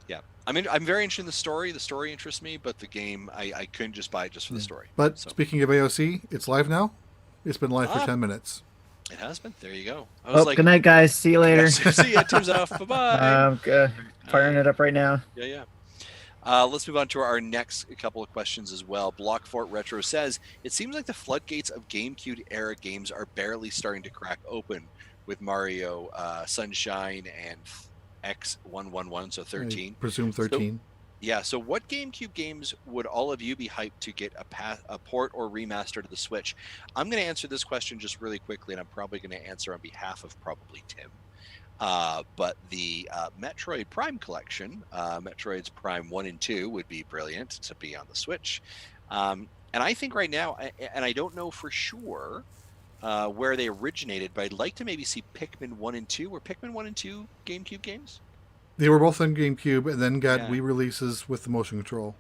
yeah. I mean, I'm very interested in the story. The story interests me, but the game, I couldn't just buy it just for the Yeah. story. But So speaking of AOC, it's live now. It's been live for ah, 10 minutes. it has been. There you go. I was Oh, like, good night, guys. See you yeah, later. see ya. Tim's off. Bye bye. Firing it up right now. Yeah, yeah. Let's move on to our next couple of questions as well. Block Fort Retro says, it seems like the floodgates of GameCube era games are barely starting to crack open with Mario Sunshine and X111, so I 13. presume 13. Yeah, so what GameCube games would all of you be hyped to get a port or remaster to the Switch? I'm going to answer this question just really quickly, and I'm probably going to answer on behalf of probably Tim. But the Metroid Prime collection, Metroids Prime 1 and 2 would be brilliant to be on the Switch. And I think right now, and I don't know for sure where they originated, but I'd like to maybe see Pikmin 1 and 2. Were Pikmin 1 and 2 GameCube games? They were both on GameCube and then got Yeah. re-releases with the motion control.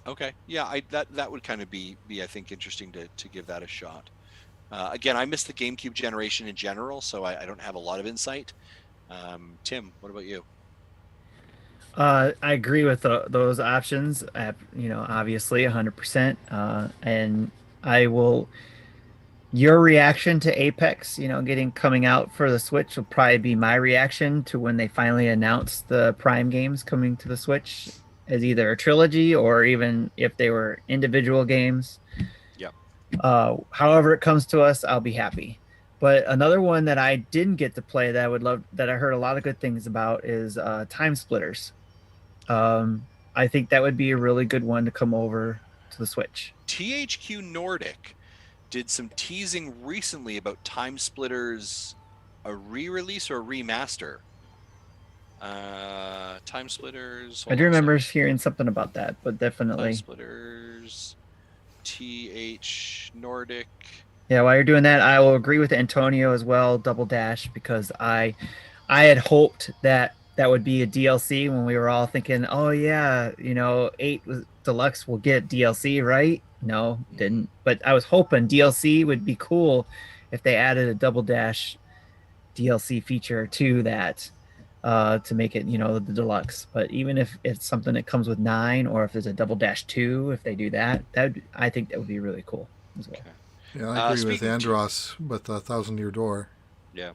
Okay. Yeah, that would kind of be I think interesting to give that a shot. Again, I missed the GameCube generation in general, so I don't have a lot of insight. Tim, what about you? I agree with those options. Obviously, 100%. And I will. Your reaction to Apex, coming out for the Switch will probably be my reaction to when they finally announce the Prime games coming to the Switch as either a trilogy or even if they were individual games. Yep. However it comes to us, I'll be happy. But another one that I didn't get to play that I would love, that I heard a lot of good things about, is Time Splitters. I think that would be a really good one to come over to the Switch. THQ Nordic did some teasing recently about Time Splitters, a re-release or a remaster. Time Splitters. I do remember hearing something about that, but definitely. Time Splitters, TH Nordic. Yeah, while you're doing that, I will agree with Antonio as well, Double Dash, because I had hoped that would be a DLC when we were all thinking, oh yeah, 8 Deluxe will get DLC, right? No, didn't. But I was hoping DLC would be cool if they added a Double Dash DLC feature to that to make it, the Deluxe. But even if it's something that comes with 9, or if there's a Double Dash 2, if they do that, I think that would be really cool as well. Okay. Yeah, I agree with Andros with the 1,000-Year Door. Yeah.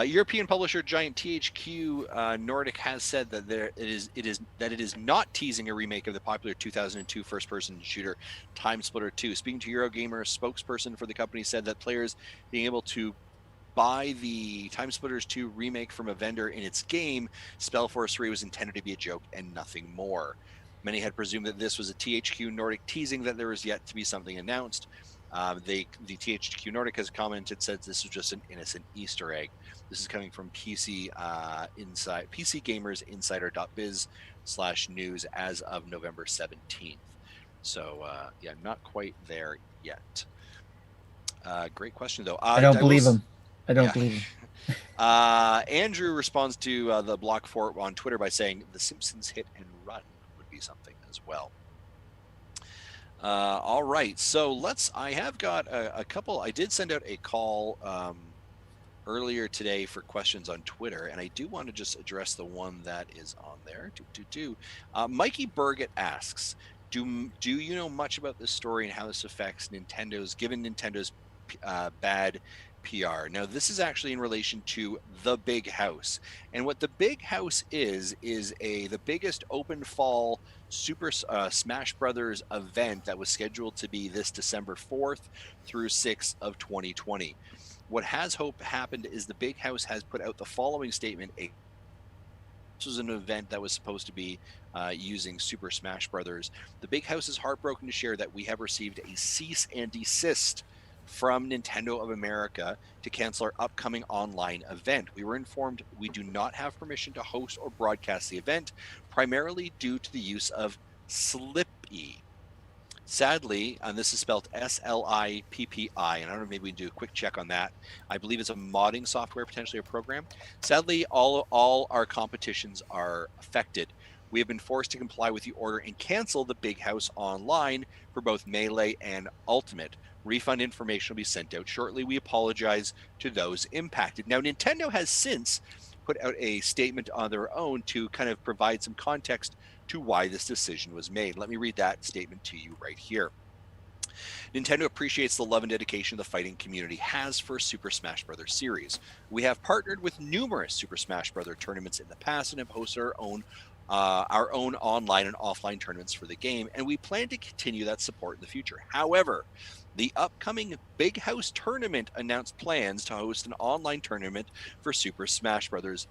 European publisher giant THQ Nordic has said that it is not teasing a remake of the popular 2002 first-person shooter Time Splitter 2. Speaking to Eurogamer, a spokesperson for the company said that players being able to buy the Time Splitters 2 remake from a vendor in its game, Spellforce 3 was intended to be a joke and nothing more. Many had presumed that this was a THQ Nordic teasing that there was yet to be something announced. The THQ Nordic has commented, said this was just an innocent Easter egg. This is coming from PC Gamers Insider.biz/news as of November 17th. So yeah, not quite there yet. Great question though. I don't believe him. I don't believe him. Andrew responds to the Block Fort on Twitter by saying The Simpsons Hit and Run would be something as well. All right, so I have got a couple. I did send out a call earlier today for questions on Twitter, and I do want to just address the one that is on there. Mikey Burgett asks, do you know much about this story and how this affects given Nintendo's bad PR? Now, this is actually in relation to the Big House, and what the Big House is the biggest open fall Super Smash Brothers event that was scheduled to be this December 4th through 6th of 2020. What has happened is the Big House has put out the following statement. This was an event that was supposed to be using Super Smash Brothers. The Big House is heartbroken to share that we have received a cease and desist from Nintendo of America to cancel our upcoming online event. We were informed we do not have permission to host or broadcast the event, primarily due to the use of Slippy. Sadly, and this is spelled Slippi, and I don't know, maybe we can do a quick check on that. I believe it's a modding software, potentially a program. Sadly, all our competitions are affected. We have been forced to comply with the order and cancel the Big House online for both Melee and Ultimate. Refund information will be sent out shortly. We apologize to those impacted. Now, Nintendo has since put out a statement on their own to kind of provide some context to why this decision was made. Let me read that statement to you right here. Nintendo appreciates the love and dedication the fighting community has for Super Smash Bros. Series. We have partnered with numerous Super Smash Bros. Tournaments in the past and have hosted our own online and offline tournaments for the game, and we plan to continue that support in the future. However, the upcoming Big House tournament announced plans to host an online tournament for Super Smash Bros.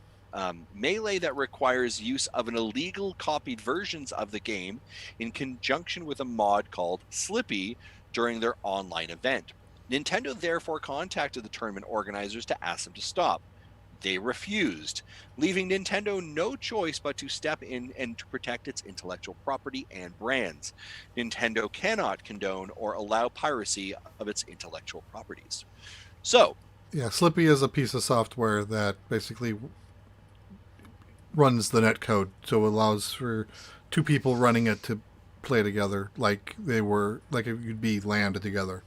Melee that requires use of an illegal copied versions of the game in conjunction with a mod called Slippy during their online event. Nintendo therefore contacted the tournament organizers to ask them to stop. They refused, leaving Nintendo no choice but to step in and to protect its intellectual property and brands. Nintendo cannot condone or allow piracy of its intellectual properties. So, yeah, Slippy is a piece of software that basically runs the netcode, so it allows for two people running it to play together like you'd be LAN together.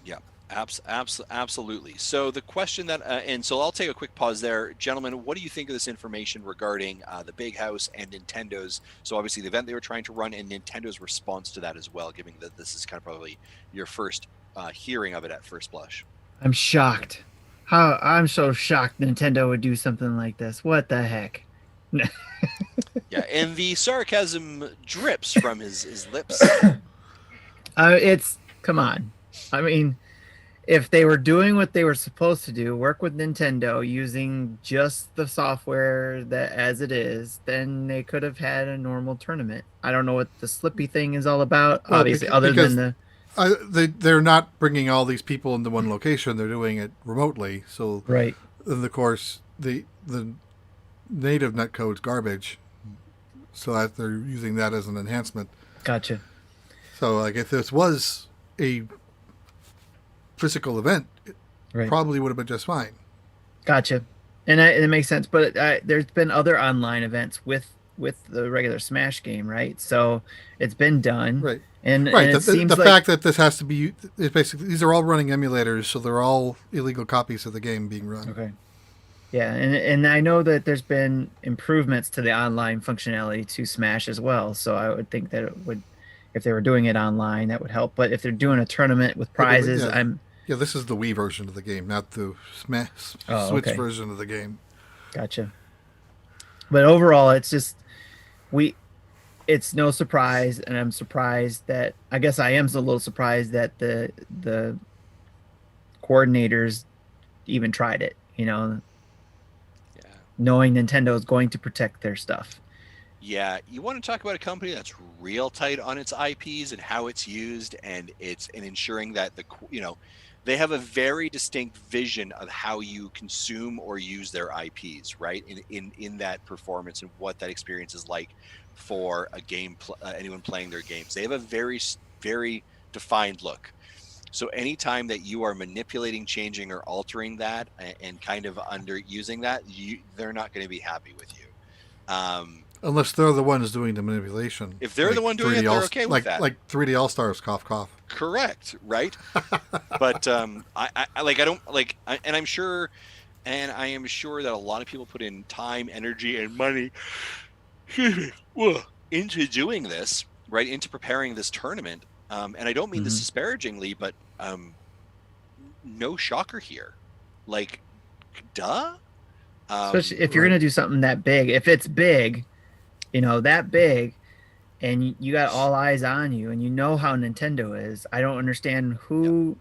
Yeah. Absolutely. So the question that, and so I'll take a quick pause there. Gentlemen, what do you think of this information regarding the Big House and Nintendo's, so obviously the event they were trying to run and Nintendo's response to that as well, given that this is kind of probably your first hearing of it at first blush? I'm shocked. I'm so shocked Nintendo would do something like this. What the heck? Yeah, and the sarcasm drips from his lips. Come on. I mean, if they were doing what they were supposed to do, work with Nintendo using just the software that as it is, then they could have had a normal tournament. I don't know what the Slippy thing is all about, well, obviously, other than they're not bringing all these people into one location. They're doing it remotely. So, right. And of course, the native netcode's garbage, so that they're using that as an enhancement. Gotcha. So, like, if this was a physical event, it probably would have been just fine. Gotcha. And it makes sense. But there's been other online events with the regular Smash game, right? So it's been done. Right. And it seems the fact that this has to be, it's basically, these are all running emulators, so they're all illegal copies of the game being run. Okay. Yeah, and I know that there's been improvements to the online functionality to Smash as well. So I would think that it would, if they were doing it online, that would help. But if they're doing a tournament with prizes, Yeah, this is the Wii version of the game, not the Switch version of the game. Gotcha. But overall, it's just it's no surprise, and I'm surprised that I am a little surprised that the coordinators even tried it. You know, knowing Nintendo is going to protect their stuff. Yeah, you want to talk about a company that's real tight on its IPs and how it's used, and ensuring that they have a very distinct vision of how you consume or use their IPs, right? In that performance and what that experience is like for a game, anyone playing their games. They have a very defined look. So anytime that you are manipulating, changing, or altering that, and kind of underusing that, they're not going to be happy with you. Unless they're the ones doing the manipulation. If they're the one doing it, they're okay with that. Like 3D All Stars, cough cough. Correct, right? But I am sure that a lot of people put in time, energy, and money into doing this, right? Into preparing this tournament. And I don't mean this disparagingly, but no shocker here. Like, duh. Especially if you're gonna do something that big. If it's big, that big, and you got all eyes on you, and you know how Nintendo is. I don't understand who,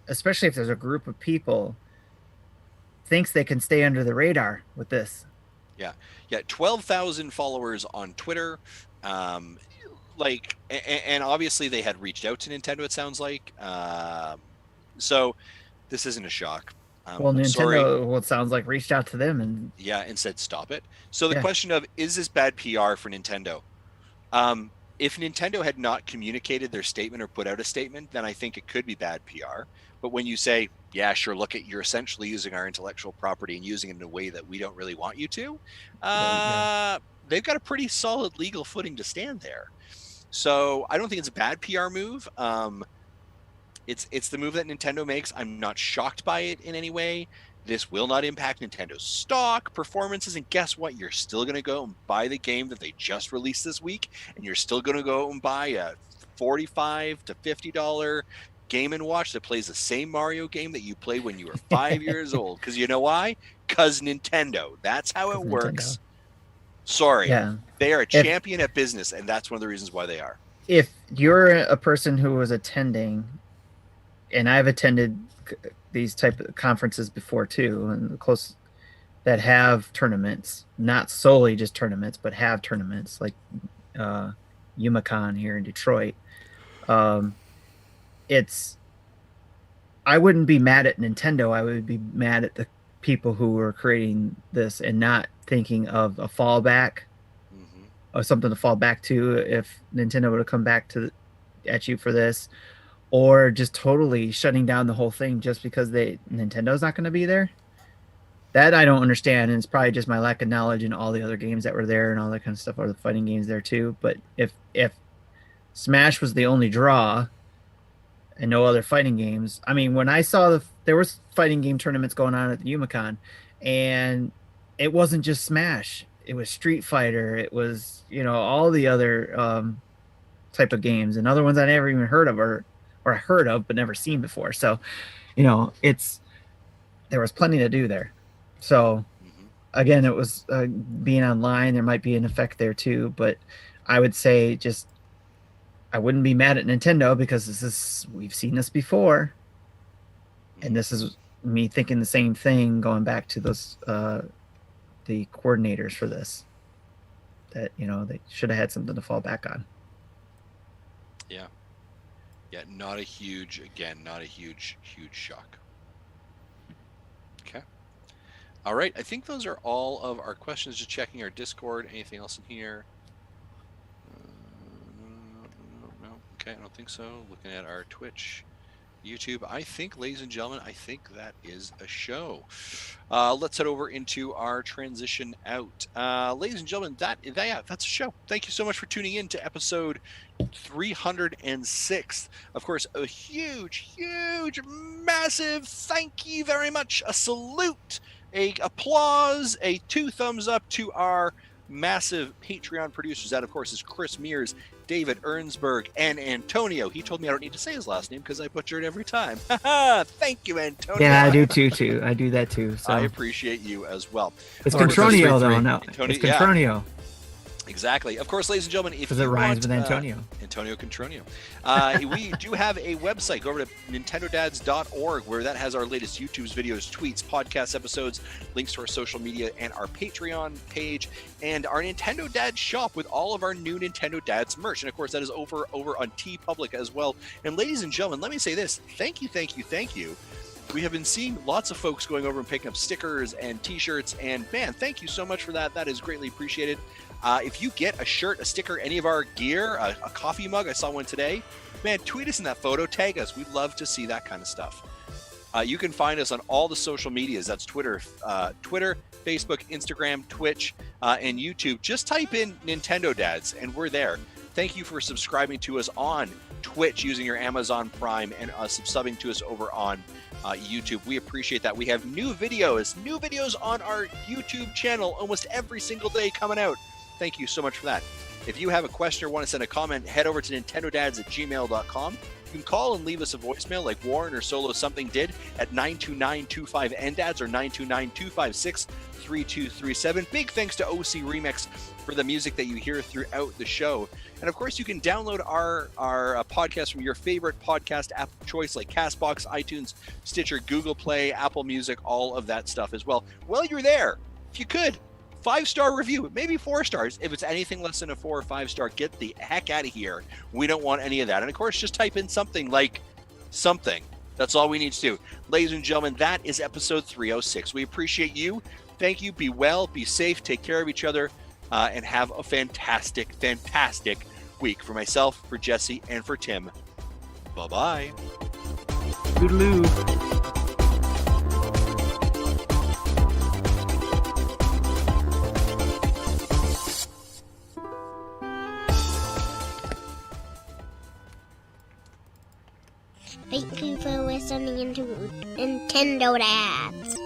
especially if there's a group of people, thinks they can stay under the radar with this. Yeah, 12,000 followers on Twitter. And obviously they had reached out to Nintendo, it sounds like. So this isn't a shock. Nintendo, it sounds like, reached out to them and said stop it. So the question of, is this bad PR for Nintendo? If Nintendo had not communicated their statement or put out a statement, then I think it could be bad PR. But when you say, yeah, sure, look, you're essentially using our intellectual property and using it in a way that we don't really want you to, they've got a pretty solid legal footing to stand there. So I don't think it's a bad PR move. It's the move that Nintendo makes. I'm not shocked by it in any way. This will not impact Nintendo's stock, performances, and guess what? You're still going to go and buy the game that they just released this week, and you're still going to go and buy a $45 to $50 Game & Watch that plays the same Mario game that you played when you were 5 years old. Because you know why? Because Nintendo. That's how it works. Sorry. Yeah. They are a champion at business, and that's one of the reasons why they are. If you're a person who was attending, and I've attended these type of conferences before too, and close that have tournaments, not solely just tournaments, but have tournaments like Yumacon here in Detroit. I wouldn't be mad at Nintendo. I would be mad at the people who were creating this and not thinking of a fallback or something to fall back to if Nintendo would have come back at you for this. Or just totally shutting down the whole thing just because Nintendo's not going to be there. That I don't understand, and it's probably just my lack of knowledge in all the other games that were there and all that kind of stuff, or the fighting games there too. But if Smash was the only draw and no other fighting games, I mean, when I saw there was fighting game tournaments going on at the Yumacon, and it wasn't just Smash. It was Street Fighter. It was all the other type of games and other ones I never even heard of or heard of but never seen before. So there was plenty to do there. So again, it was being online, there might be an effect there too, but I would say I wouldn't be mad at Nintendo because we've seen this before, and this is me thinking the same thing going back to those the coordinators for this, that they should have had something to fall back on. Yeah, not a huge shock. Okay. All right, I think those are all of our questions. Just checking our Discord. Anything else in here? No. Okay, I don't think so. Looking at our Twitch, YouTube. I think, ladies and gentlemen, that is a show. Let's head over into our transition out. Ladies and gentlemen, that's a show. Thank you so much for tuning in to episode 306. Of course, a huge, massive thank you very much. A salute, a applause, a 2 thumbs up to our massive Patreon producers. That, of course, is Chris Mears, David Ernsberg, and Antonio. He told me I don't need to say his last name because I butcher it every time. Thank you, Antonio. Yeah, I do too. I do that too. So I appreciate you as well. It's Contronio, though. No, it's Contronio. Exactly. Of course, ladies and gentlemen, if Because it you rhymes want, with Antonio. Antonio Contronio. We do have a website. Go over to nintendodads.org, where that has our latest YouTube's videos, tweets, podcast episodes, links to our social media, and our Patreon page, and our Nintendo Dads shop with all of our new Nintendo Dads merch. And of course, that is over on TeePublic as well. And ladies and gentlemen, let me say this. Thank you. We have been seeing lots of folks going over and picking up stickers and t-shirts, and man, thank you so much for that. That is greatly appreciated. If you get a shirt, a sticker, any of our gear, a coffee mug, I saw one today, man, tweet us in that photo, tag us. We'd love to see that kind of stuff. You can find us on all the social medias. That's Twitter, Facebook, Instagram, Twitch, and YouTube. Just type in Nintendo Dads, and we're there. Thank you for subscribing to us on Twitch using your Amazon Prime and subbing to us over on YouTube. We appreciate that. We have new videos on our YouTube channel almost every single day coming out. Thank you so much for that. If you have a question or want to send a comment, head over to nintendodads@gmail.com. You can call and leave us a voicemail like Warren or Solo Something did at 929-25-NDADS or 929-256-3237. Big thanks to OC Remix for the music that you hear throughout the show. And of course, you can download our podcast from your favorite podcast app of choice like CastBox, iTunes, Stitcher, Google Play, Apple Music, all of that stuff as well. While you're there, if you could, 5-star review, maybe 4 stars. If it's anything less than a 4 or 5 star, get the heck out of here. We don't want any of that. And of course, just type in something like something. That's all we need to do. Ladies and gentlemen, that is episode 306. We appreciate you. Thank you. Be well, be safe, take care of each other, and have a fantastic week. For myself, for Jesse, and for Tim. Bye-bye. Toodaloo. Thank you for listening to Nintendo Dads.